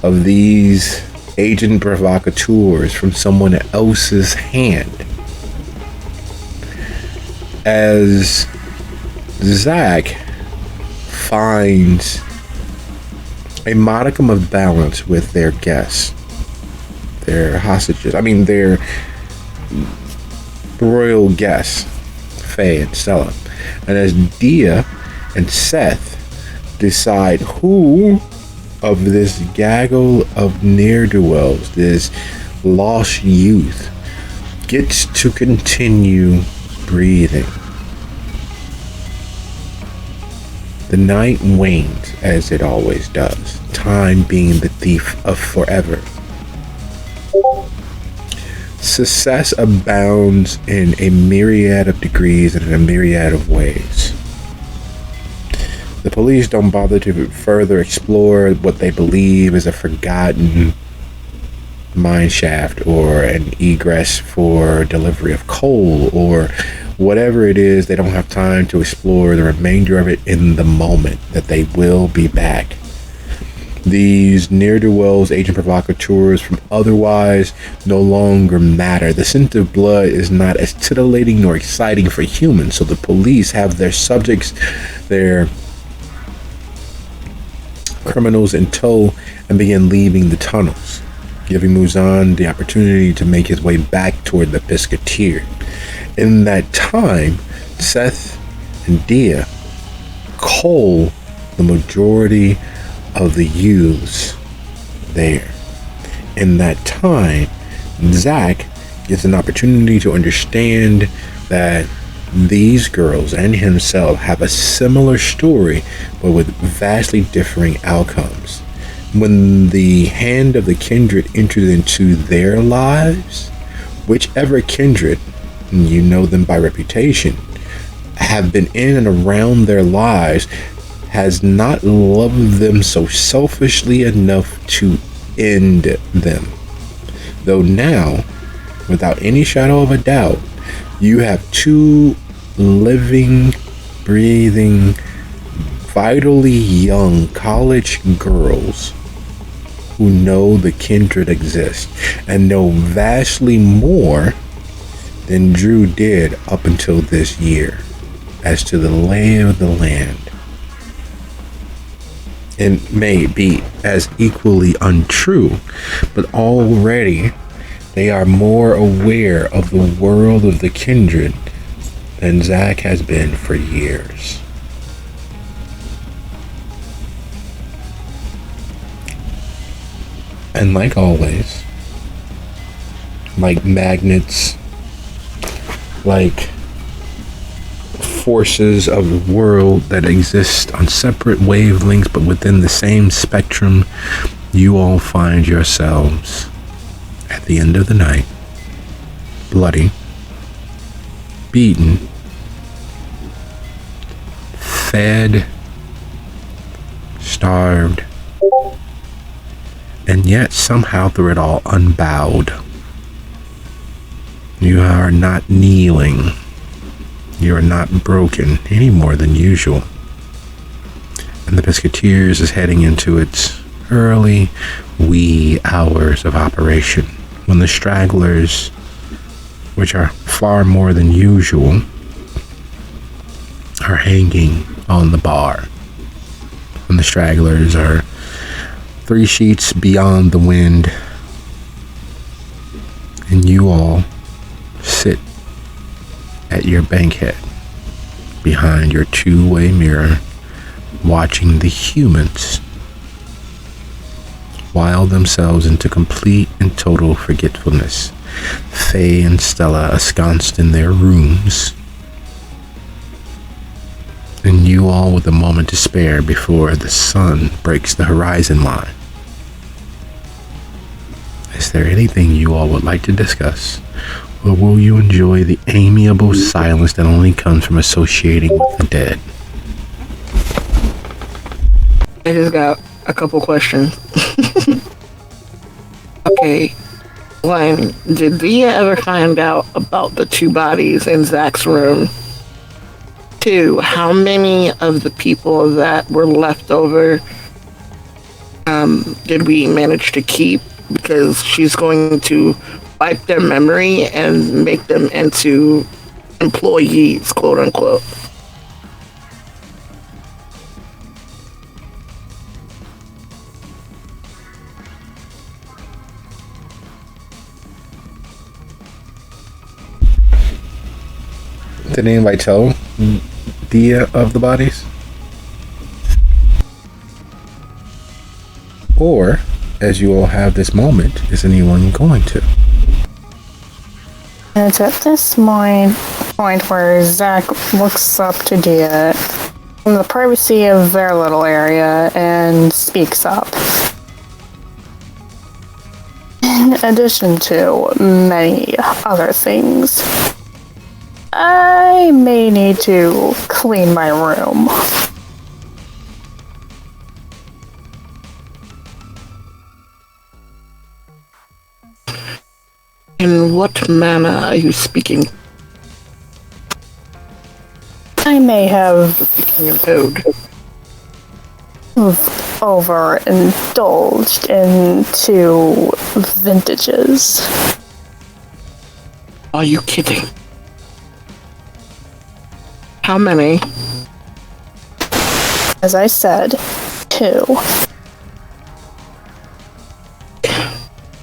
of these agent provocateurs from someone else's hand. As Zach finds a modicum of balance with their guests, their hostages. I mean, their royal guests, Faye and Stella. And as Dia and Seth decide who of this gaggle of ne'er-do-wells, this lost youth, gets to continue breathing. The night wanes as it always does, time being the thief of forever. Success abounds in a myriad of degrees and in a myriad of ways. The police don't bother to further explore what they believe is a forgotten mine shaft or an egress for delivery of coal or whatever it is. They don't have time to explore the remainder of it in the moment that they will be back. These ne'er-do-wells, agent provocateurs from otherwise no longer matter. The scent of blood is not as titillating nor exciting for humans, so the police have their subjects, their criminals in tow and begin leaving the tunnels, giving Muzan the opportunity to make his way back toward the Piscateer. In that time, Seth and Dia cull the majority of the youths there. In that time, Zach gets an opportunity to understand that these girls and himself have a similar story, but with vastly differing outcomes. When the hand of the kindred enters into their lives, whichever kindred, and you know them by reputation, have been in and around their lives, has not loved them so selfishly enough to end them. Though now, without any shadow of a doubt, you have two living, breathing, vitally young college girls who know the kindred exists and know vastly more than Drew did up until this year as to the lay of the land. It may be as equally untrue, but already they are more aware of the world of the kindred than Zach has been for years. And like always, like magnets, like forces of the world that exist on separate wavelengths but within the same spectrum, you all find yourselves at the end of the night, bloody, beaten, fed, starved, and yet somehow through it all unbowed. You are not kneeling. You are not broken any more than usual. And the Piscateers is heading into its early, wee hours of operation, when the stragglers, which are far more than usual, are hanging on the bar. When the stragglers are 3 sheets beyond the wind, and you all sit at your bankhead behind your two-way mirror, watching the humans while themselves into complete and total forgetfulness. Faye and Stella ensconced in their rooms, and you all with a moment to spare before the sun breaks the horizon line. Is there anything you all would like to discuss? Or will you enjoy the amiable silence that only comes from associating with the dead? I just got a couple questions. Okay, one, did Dia ever find out about the 2 bodies in Zach's room? 2, how many of the people that were left over did we manage to keep? Because she's going to wipe their memory and make them into employees, quote unquote. Did anybody tell Dia of the bodies? Or, as you all have this moment, is anyone going to? And it's at this point where Zach looks up to Dia from the privacy of their little area and speaks up. In addition to many other things, I may need to clean my room. In what manner are you speaking? I may have Speaking in code. overindulged into vintages. Are you kidding? How many? As I said, 2.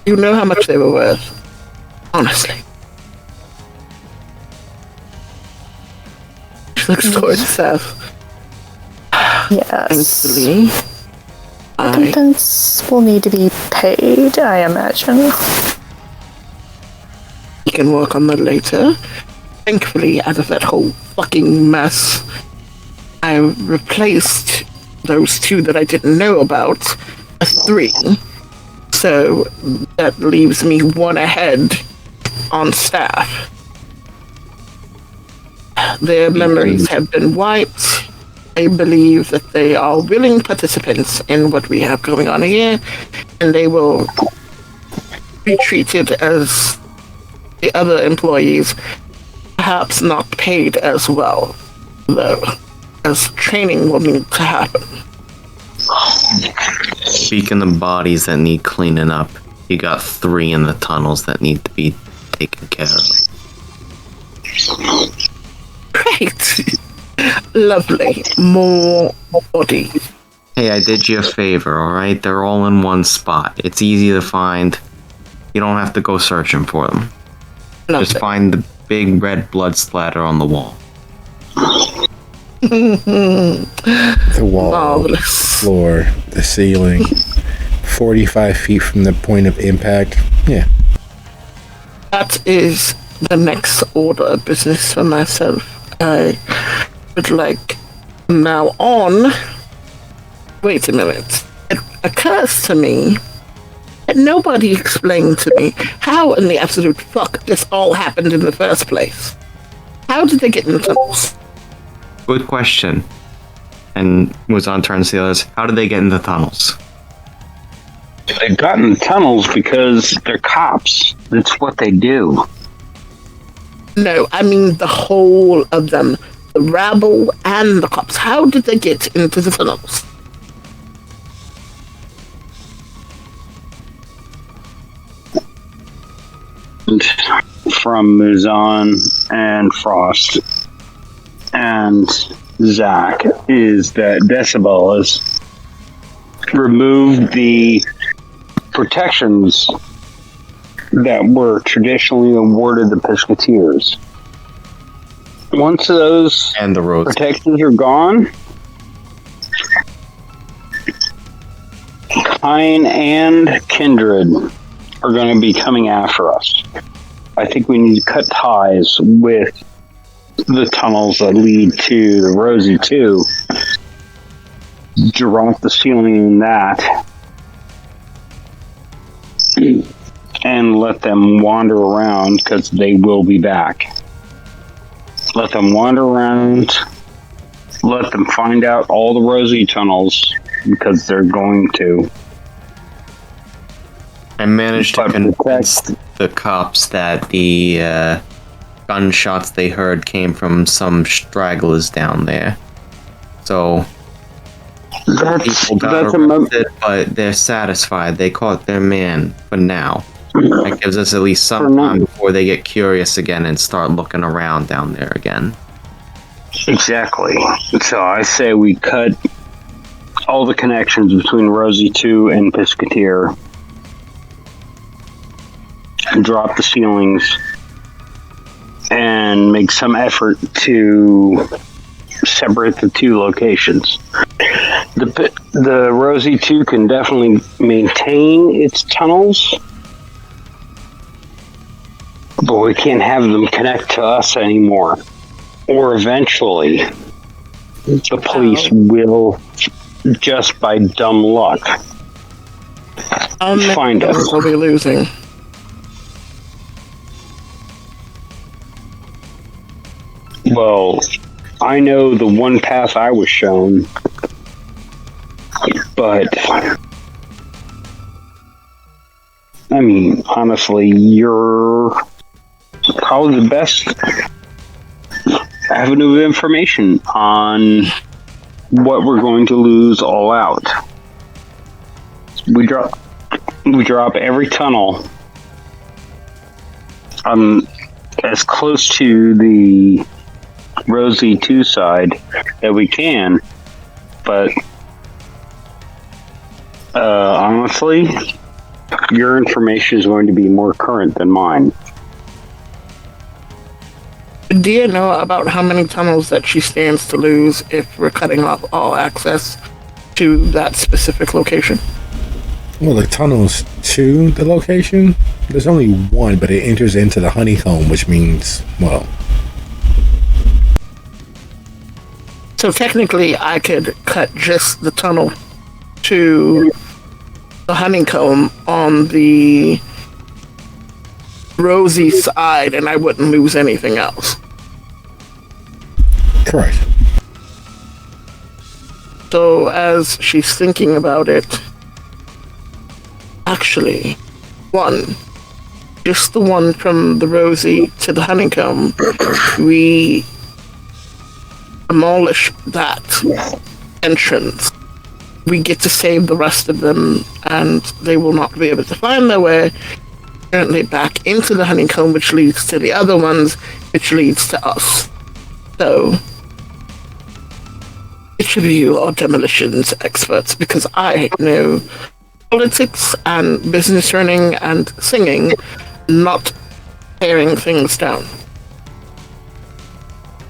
You know how much they were worth? Honestly. She looks towards Seth. Yes. Thankfully, I Recompense will need to be paid, I imagine. can work on that later. Thankfully, out of that whole fucking mess, I replaced those 2 that I didn't know about with 3. So that leaves me 1 ahead on staff. Their memories have been wiped. I believe that they are willing participants in what we have going on here, and they will be treated as the other employees, perhaps not paid as well, though, as training will need to happen. Speaking of bodies that need cleaning up, you got 3 in the tunnels that need to be taken care of. Great. Lovely. More bodies. Hey, I did you a favor, alright? They're all in one spot. It's easy to find. You don't have to go searching for them. Lovely. Just find the big red blood splatter on the wall. The wall, Marvelous. floor, the ceiling, 45 feet from the point of impact. Yeah. That is the next order of business for myself. I would like from now on. Wait a minute. It occurs to me that nobody explained to me how in the absolute fuck this all happened in the first place. How did they get in the tunnels? Good question. And was on turn to the others. How did they get in the tunnels? They got in the tunnels because they're cops. That's what they do. No, I mean the whole of them. The rabble and the cops. How did they get into the tunnels? And from Muzan and Frost and Zach is that Decibel has removed the protections that were traditionally awarded the Pisketeers. Once those And the roads. protections are gone, Kine and Kindred are going to be coming after us. I think we need to cut ties with the tunnels that lead to the Rosie 2, drop the ceiling in that, and let them wander around because they will be back. Let them wander around, let them find out all the Rosie tunnels because they're going to. I managed to But convince the cops that the gunshots they heard came from some stragglers down there. So people got arrested, but they're satisfied. They caught their man for now. That gives us at least some time before they get curious again and start looking around down there again. Exactly. So I say we cut all the connections between Rosie 2 and Pisketeer and drop the ceilings and and make some effort to separate the two locations. The Rosie 2 can definitely maintain its tunnels, but we can't have them connect to us anymore. Or eventually, the police will, just by dumb luck, find us. We'll be losing. Well, I know the one path I was shown, but I mean, honestly, you're probably the best avenue of information on what we're going to lose all out. We drop every tunnel as close to the Rosie 2 side that we can, but honestly, your information is going to be more current than mine. Do you know about how many tunnels that she stands to lose if we're cutting off all access to that specific location? Well, the tunnels to the location, there's only one, but it enters into the honeycomb, which means, well... So technically, I could cut just the tunnel to the honeycomb on the Rosie side, and I wouldn't lose anything else. Correct. So as she's thinking about it, actually, just the one from the Rosie to the honeycomb, we demolish that entrance. We get to save the rest of them, and they will not be able to find their way currently back into the honeycomb, which leads to the other ones, which leads to us. So, each of you are demolitions experts, because I know politics and business running and singing, not tearing things down.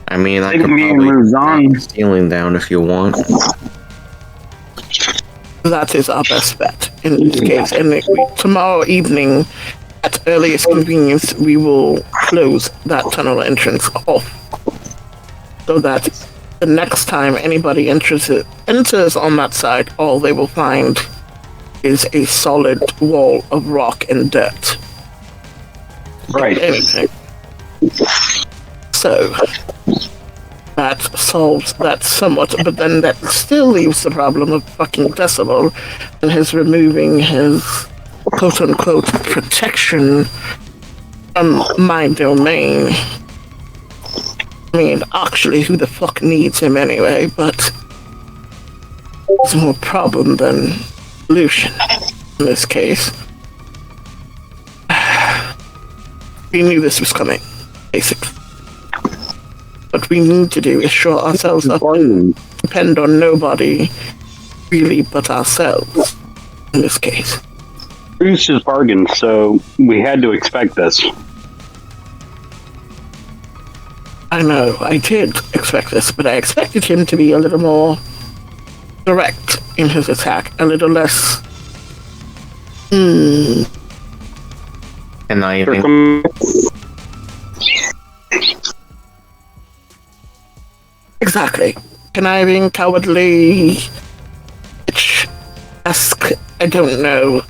I mean, I Take could me and probably moves on. knock the ceiling down if you want. That is our best bet in this case. And tomorrow evening, at earliest convenience, we will close that tunnel entrance off, so that the next time anybody enters on that side, all they will find is a solid wall of rock and dirt. Right. Anything. So that solves that somewhat, but then that still leaves the problem of fucking Decibel and his removing his quote-unquote protection from my domain. I mean, actually, who the fuck needs him anyway, but it's more problem than solution in this case. We knew this was coming, basically. What we need to do is shore ourselves up and depend on nobody really but ourselves in this case. Bruce is bargain, so we had to expect this. I know, I did expect this, but I expected him to be a little more direct in his attack, a little less... Conniving. Exactly. Conniving, cowardly, bitch-esque, I don't know,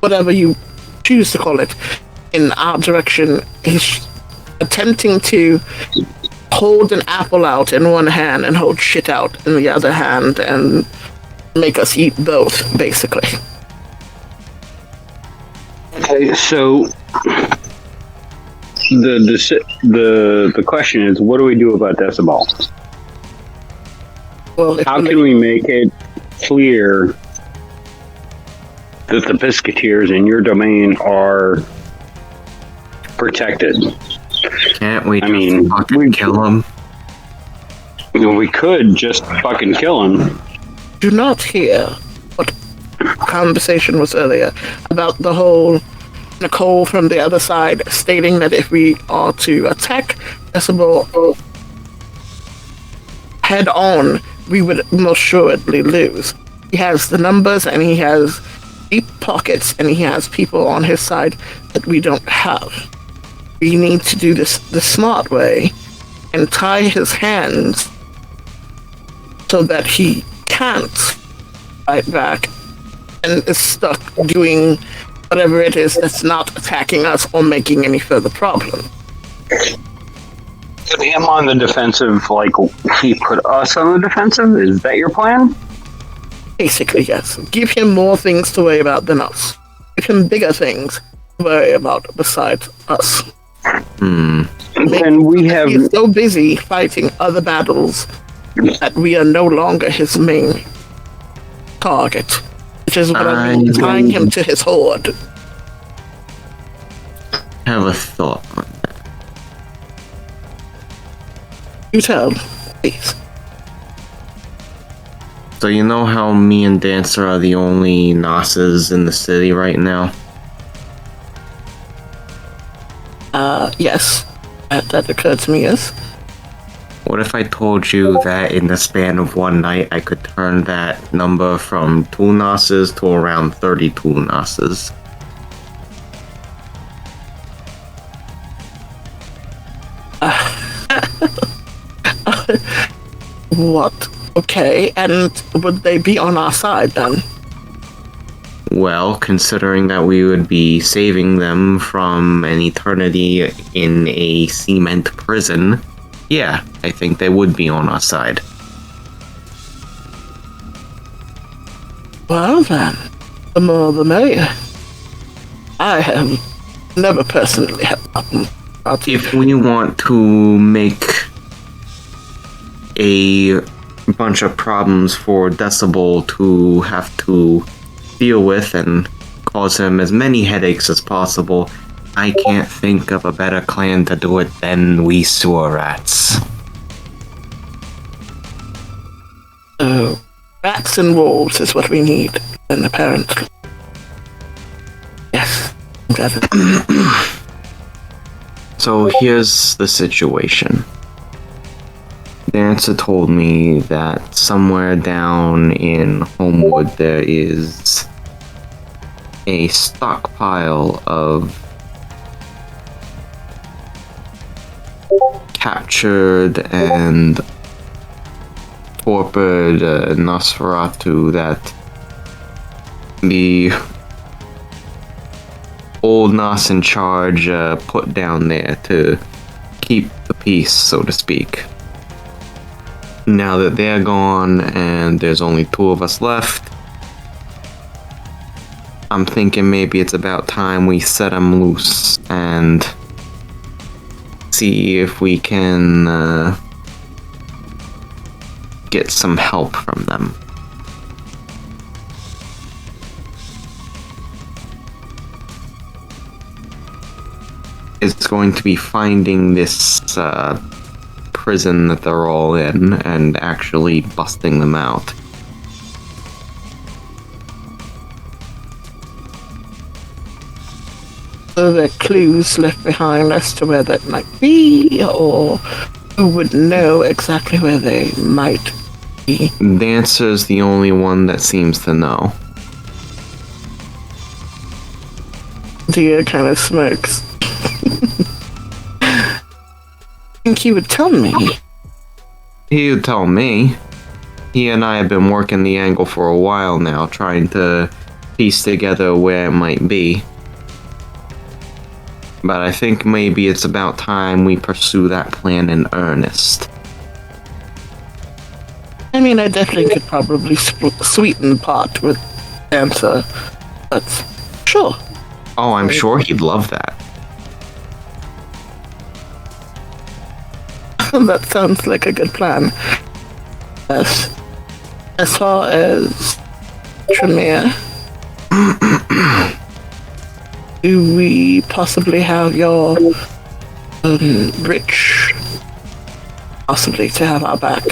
whatever you choose to call it, in our direction. He's attempting to hold an apple out in one hand and hold shit out in the other hand and make us eat both, basically. Okay, so the question is, what do we do about Decibel? Well, How can we make it clear that the Biscuiteers in your domain are protected? Can't we I just mean, fucking kill him? We could just fucking kill him. do not hear what conversation was earlier about the whole Nicole from the other side stating that if we are to attack Decibel head on, we would most assuredly lose. He has the numbers and he has deep pockets and he has people on his side that we don't have. We need to do this the smart way and tie his hands so that he can't fight back and is stuck doing whatever it is that's not attacking us or making any further problem. Put him on the defensive, like he put us on the defensive? Is that your plan? Basically, yes. Give him more things to worry about than us. Give him bigger things to worry about besides us. And we have... He's so busy fighting other battles that we are no longer his main target, which is what I mean, tying him to his horde. Have a thought. You tell, please. So you know how me and Dancer are the only Nosses in the city right now? Yes. That occurred to me, yes. What if I told you that in the span of one night I could turn that number from 2 Nosses to around 32 Nosses? What? Okay, and would they be on our side then? Well, considering that we would be saving them from an eternity in a cement prison, yeah, I think they would be on our side. Well then, the more the merrier. I have never personally had a problem. If we want to make a bunch of problems for Decibel to have to deal with and cause him as many headaches as possible, I can't think of a better clan to do it than we sewer rats. So, rats and wolves is what we need, then apparently. Yes, that is. So here's the situation. Dancer told me that somewhere down in Homewood there is a stockpile of captured and torpid Nosferatu that the old Nos in charge put down there to keep the peace, so to speak. Now that they're gone and there's only 2 of us left, I'm thinking maybe it's about time we set them loose and see if we can get some help from them. It's going to be finding this prison that they're all in and actually busting them out. Are there clues left behind as to where that might be, or who would know exactly where they might be? Dancer's the only one that seems to know. Dia kind of smirks. I think he would tell me. He would tell me. He and I have been working the angle for a while now, trying to piece together where it might be. But I think maybe it's about time we pursue that plan in earnest. I mean, I definitely could probably sweeten the pot with answer, but sure. Oh, I'm sure he'd love that. That sounds like a good plan. Yes. As far as Tremere, do we possibly have your Rich possibly to have our back?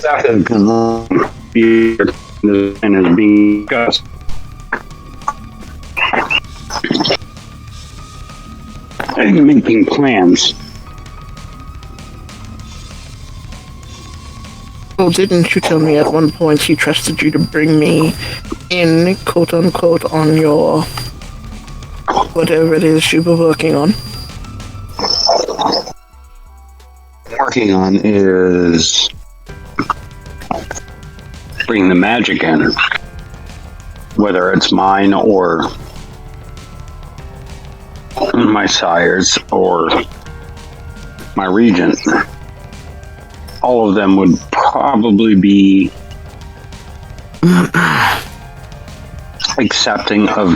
That has been and is being discussed. And making plans. Well, didn't you tell me at one point he trusted you to bring me in, quote unquote, on your whatever it is you were working on? Working on is bring the magic in, whether it's mine or my sire's or my regent. All of them would probably be accepting of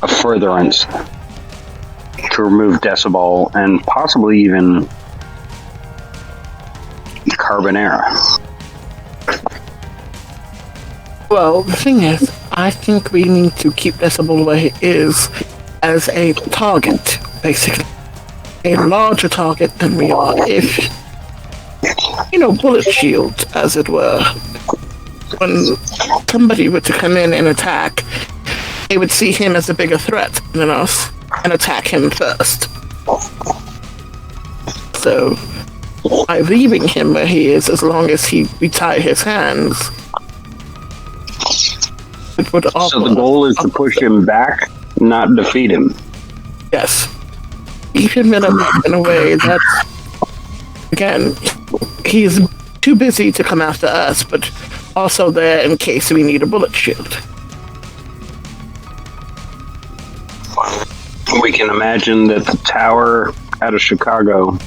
a furtherance to remove Decibel and possibly even Carbonera. Well, the thing is, I think we need to keep Decibel where he is as a target, basically. A larger target than we are, if, bullet shield, as it were. When somebody were to come in and attack, they would see him as a bigger threat than us and attack him first. So, by leaving him where he is, as long as we tie his hands, it would offer. So the goal is to push him back, not defeat him. Yes. Keep him in a way that, again, he's too busy to come after us, but also there in case we need a bullet shield. We can imagine that the tower out of Chicago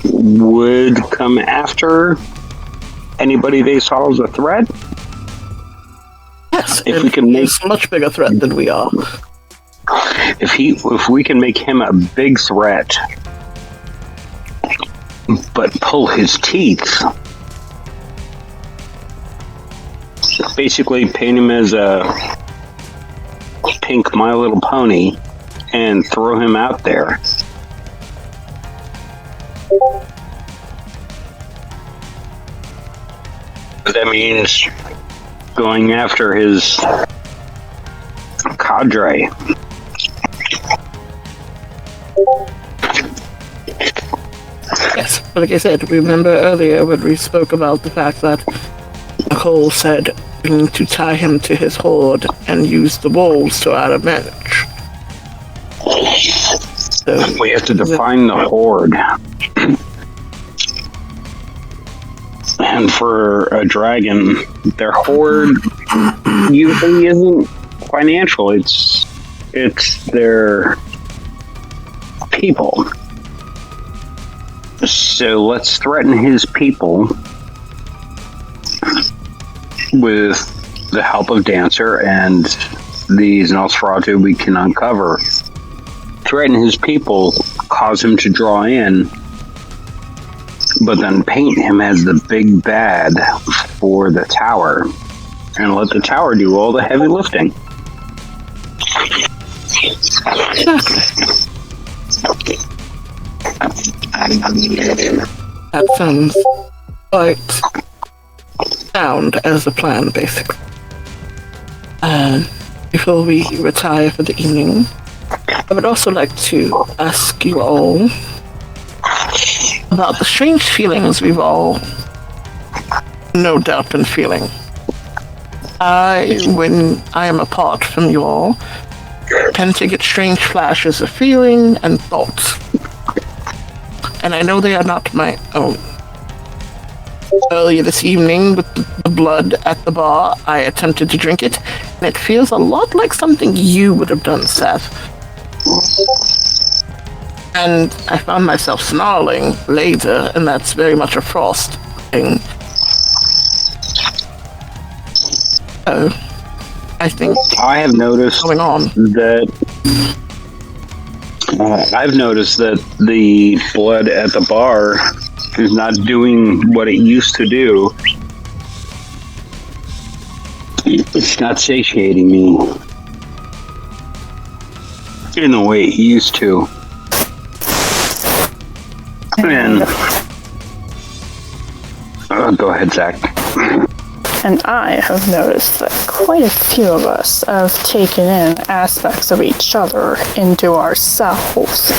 would come after anybody they saw as a threat. Yes, if we can make a much bigger threat than we are. If we can make him a big threat, but pull his teeth, basically paint him as a pink My Little Pony and throw him out there. That means going after his cadre. Yes, but like I said, remember earlier when we spoke about the fact that Nicole said we need to tie him to his horde and use the wolves to our advantage. So, we have to define the horde. And for a dragon, their horde usually isn't financial. It's their people. So let's threaten his people with the help of Dancer and these Nosferatu we can uncover. Threaten his people, cause him to draw in, but then paint him as the big bad for the tower and let the tower do all the heavy lifting. That sounds quite sound as a plan, basically. Before we retire for the evening, I would also like to ask you all about the strange feelings we've all no doubt been feeling. When I am apart from you all, tend to get strange flashes of feeling and thoughts. And I know they are not my own. Earlier this evening, with the blood at the bar, I attempted to drink it, and it feels a lot like something you would have done, Seth. And I found myself snarling later, and that's very much a Frost thing. So, I think I have noticed going on that I've noticed that the blood at the bar is not doing what it used to do. It's not satiating me in the way it used to. And go ahead, Zach. And I have noticed that quite a few of us have taken in aspects of each other into ourselves.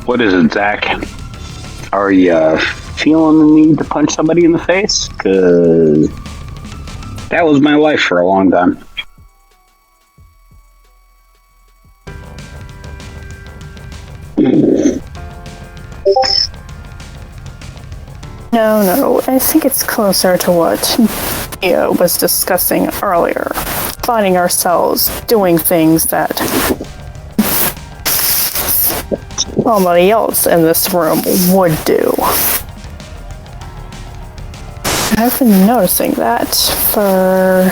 What is it, Zach? Are you feeling the need to punch somebody in the face? Because that was my life for a long time. No, I think it's closer to what Theo was discussing earlier. Finding ourselves doing things that somebody else in this room would do. I've been noticing that for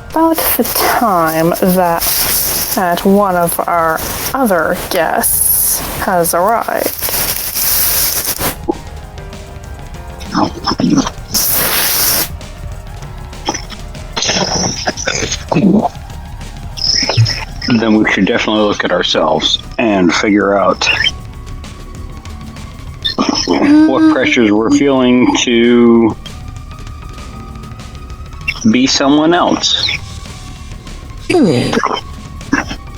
about the time that one of our other guests has arrived. Then we should definitely look at ourselves and figure out what pressures we're feeling to be someone else.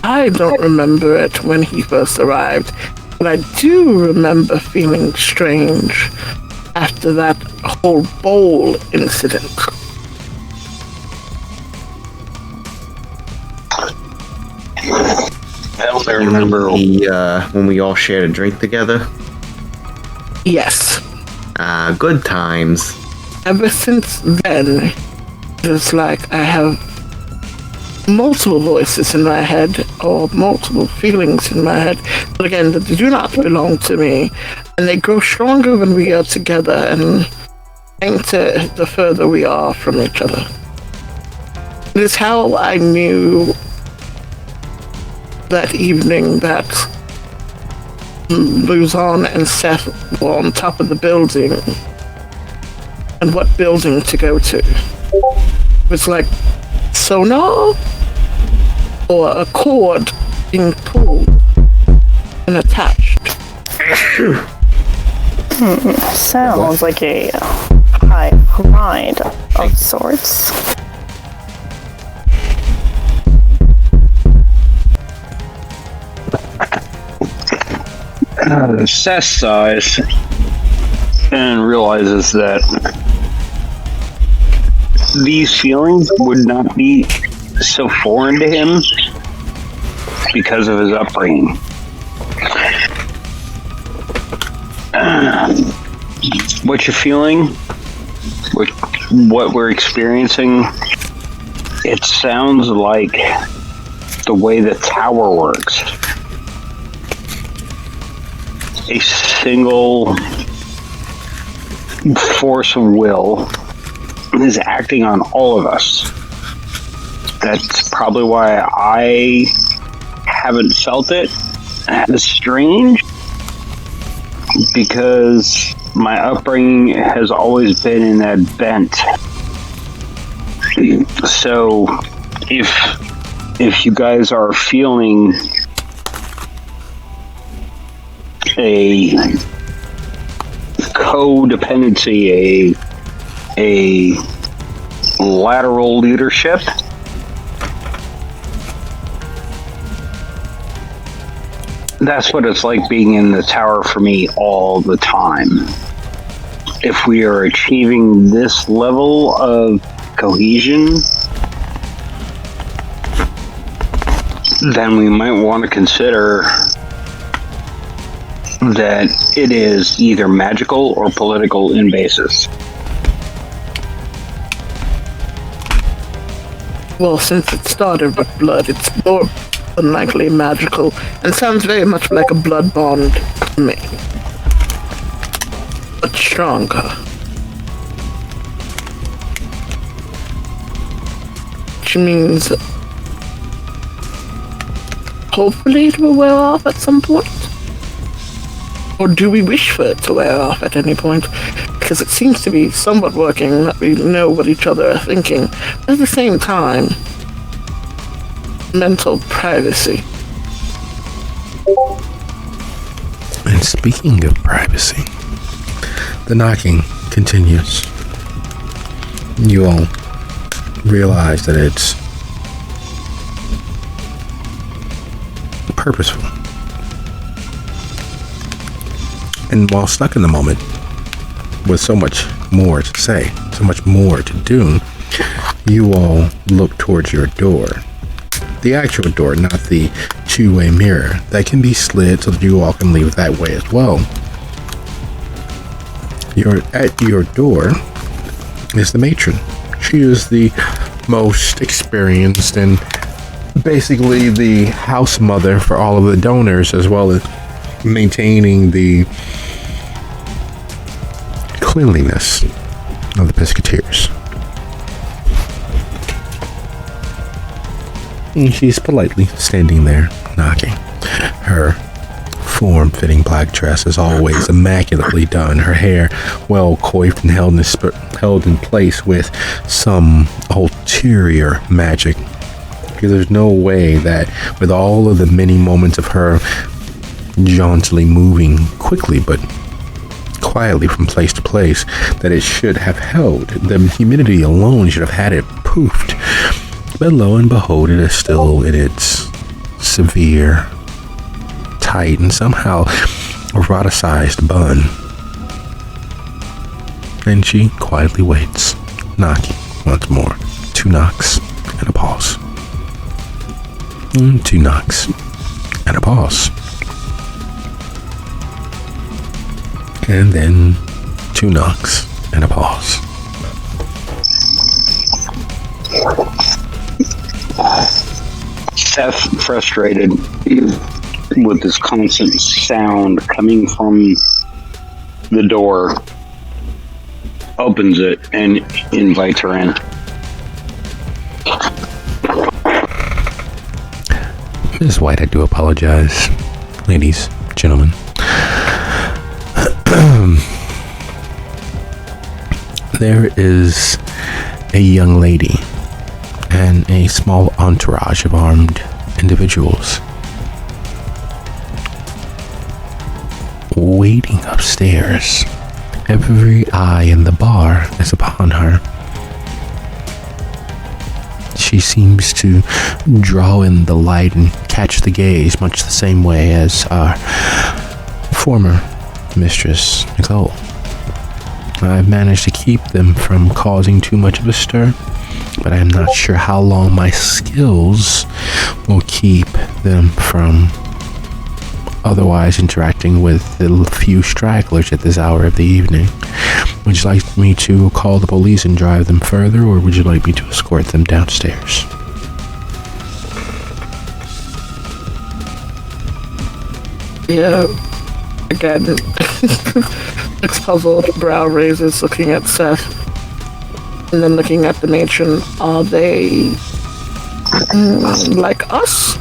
I don't remember it when he first arrived, but I do remember feeling strange after that whole bowl incident. I only remember when we all shared a drink together. Yes. Good times. Ever since then, it's like I have multiple voices in my head, or multiple feelings in my head, but again, that do not belong to me, and they grow stronger when we are together, and enter the further we are from each other. It is how I knew that evening that Luzon and Seth were on top of the building, and what building to go to. It was like sonar, or a cord being pulled and attached. Sounds like a high ride of sorts. Seth sighs and realizes that these feelings would not be so foreign to him because of his upbringing. What you're feeling, what we're experiencing, it sounds like the way the tower works. A single force of will is acting on all of us. That's probably why I haven't felt it as strange, because my upbringing has always been in that bent. So if you guys are feeling a codependency, a lateral leadership, that's what it's like being in the tower for me all the time. If we are achieving this level of cohesion, then we might want to consider that it is either magical or political in basis. Well, since it started with blood, it's more than likely magical, and sounds very much like a blood bond to me. But stronger. Which means hopefully it will wear off at some point. Or do we wish for it to wear off at any point? Because it seems to be somewhat working, that we know what each other are thinking. But at the same time, mental privacy. And speaking of privacy, the knocking continues. You all realize that it's purposeful. And while stuck in the moment, with so much more to say, so much more to do, you all look towards your door. The actual door, not the two-way mirror that can be slid so that you all can leave that way as well. At your door is the matron. She is the most experienced and basically the house mother for all of the donors, as well as maintaining the cleanliness of the Pisketeers. And she's politely standing there, knocking. Her form-fitting black dress is always immaculately done. Her hair well coiffed and held in place with some ulterior magic. Because there's no way that with all of the many moments of her jauntily moving quickly but quietly from place to place, that it should have held. The humidity alone should have had it poofed. But lo and behold, it is still in its severe, tight, and somehow eroticized bun. And she quietly waits, knocking once more. 2 knocks and a pause. 2 knocks and a pause. And then 2 knocks and a pause. Seth, frustrated with this constant sound coming from the door, opens it and invites her in. Ms. White, I do apologize. Ladies, gentlemen. There is a young lady and a small entourage of armed individuals waiting upstairs. Every eye in the bar is upon her. She seems to draw in the light and catch the gaze much the same way as our former mistress, Nicole. I've managed to keep them from causing too much of a stir, but I am not sure how long my skills will keep them from otherwise interacting with the few stragglers at this hour of the evening. Would you like me to call the police and drive them further, or would you like me to escort them downstairs? Yeah, again, looks puzzled, brow raises, looking at Seth, and then looking at the matron. Are they like us,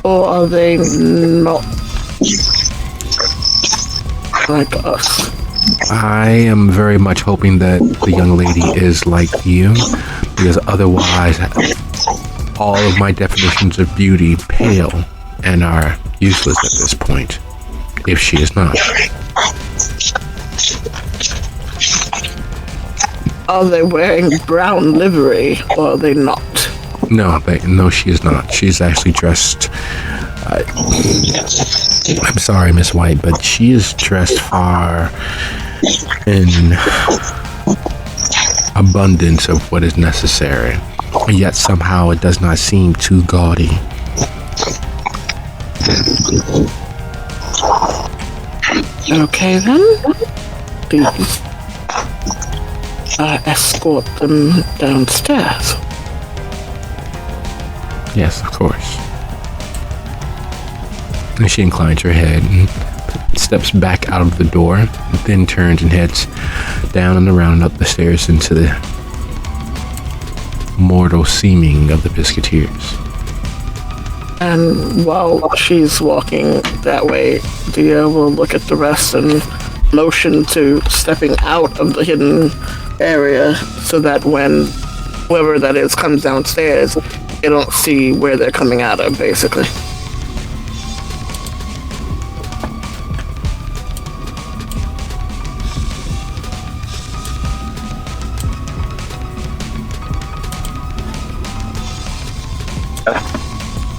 or are they not like us? I am very much hoping that the young lady is like you, because otherwise all of my definitions of beauty pale and are useless at this point, if she is not. Are they wearing brown livery, or are they not? No, she is not. She's actually dressed... I'm sorry, Miss White, but she is dressed far in abundance of what is necessary, yet somehow it does not seem too gaudy. Okay then, please escort them downstairs. Yes, of course. And she inclines her head and steps back out of the door, then turns and heads down and around and up the stairs into the mortal seeming of the Pisketeers. And while she's walking that way, Dia will look at the rest and motion to stepping out of the hidden area so that when whoever that is comes downstairs, You don't see where they're coming out of, basically.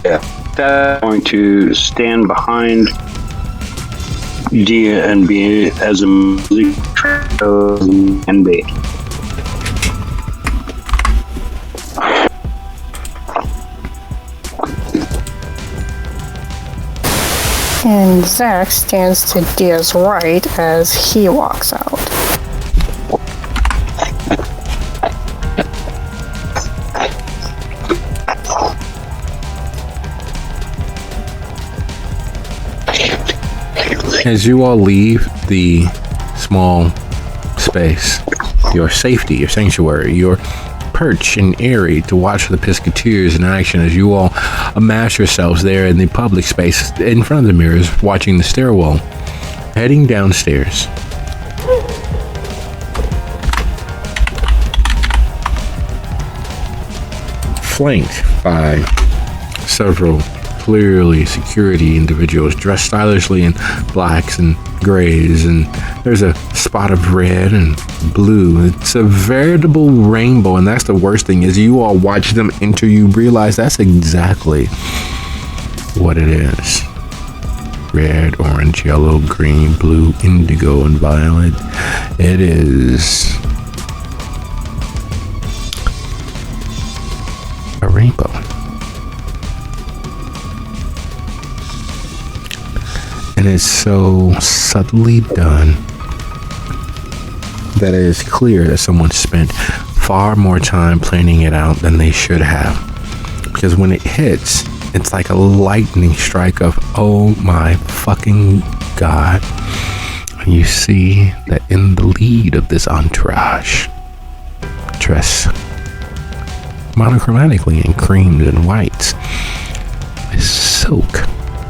Yeah. That's going to stand behind Dia and be as a music and bait. And Zack stands to Dia's right as he walks out. As you all leave the small space, your safety, your sanctuary, your perch and airy to watch the Pisketeers in action as you all amass yourselves there in the public space in front of the mirrors, watching the stairwell, heading downstairs. Flanked by several clearly security individuals dressed stylishly in blacks and grays, and there's a spot of red and blue. It's a veritable rainbow, and that's the worst thing is you all watch them enter, you realize that's exactly what it is. Red, orange, yellow, green, blue, indigo, and violet. It is a rainbow. And it's so subtly done that it is clear that someone spent far more time planning it out than they should have. Because when it hits, it's like a lightning strike of, oh my fucking God. And you see that in the lead of this entourage, dressed monochromatically in creams and whites, is Silk.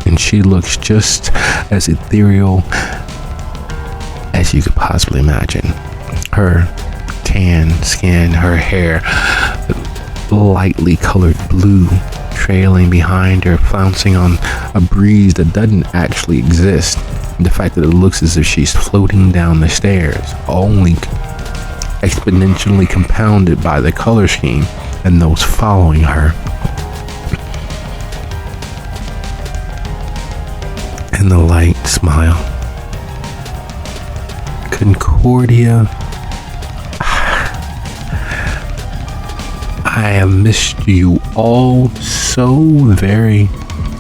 And she looks just as ethereal as you could possibly imagine. Her tan skin, her hair, lightly colored blue, trailing behind her, flouncing on a breeze that doesn't actually exist. The fact that it looks as if she's floating down the stairs, only exponentially compounded by the color scheme and those following her. And the light smile. Concordia, I have missed you all so very.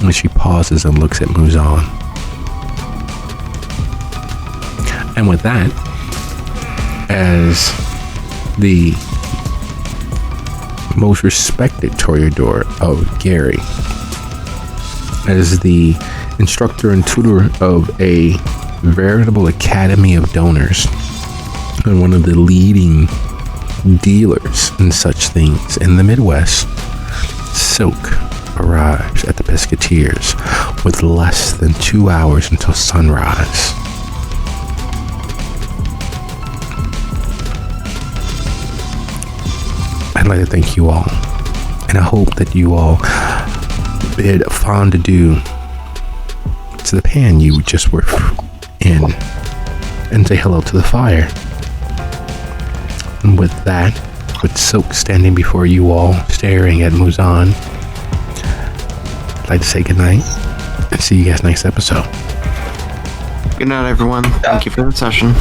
And she pauses and looks at Muzan. And with that, as the most respected toreador of Gary, as the instructor and tutor of a veritable academy of donors and one of the leading dealers in such things in the Midwest, Silk arrives at the Pisketeers with less than 2 hours until sunrise. I'd like to thank you all, and I hope that you all bid fond adieu to the pan you just were in and say hello to the fire. And with that, with Silk standing before you all, staring at Muzan, I'd like to say goodnight and see you guys next episode. Good night, everyone. Thank you for the session.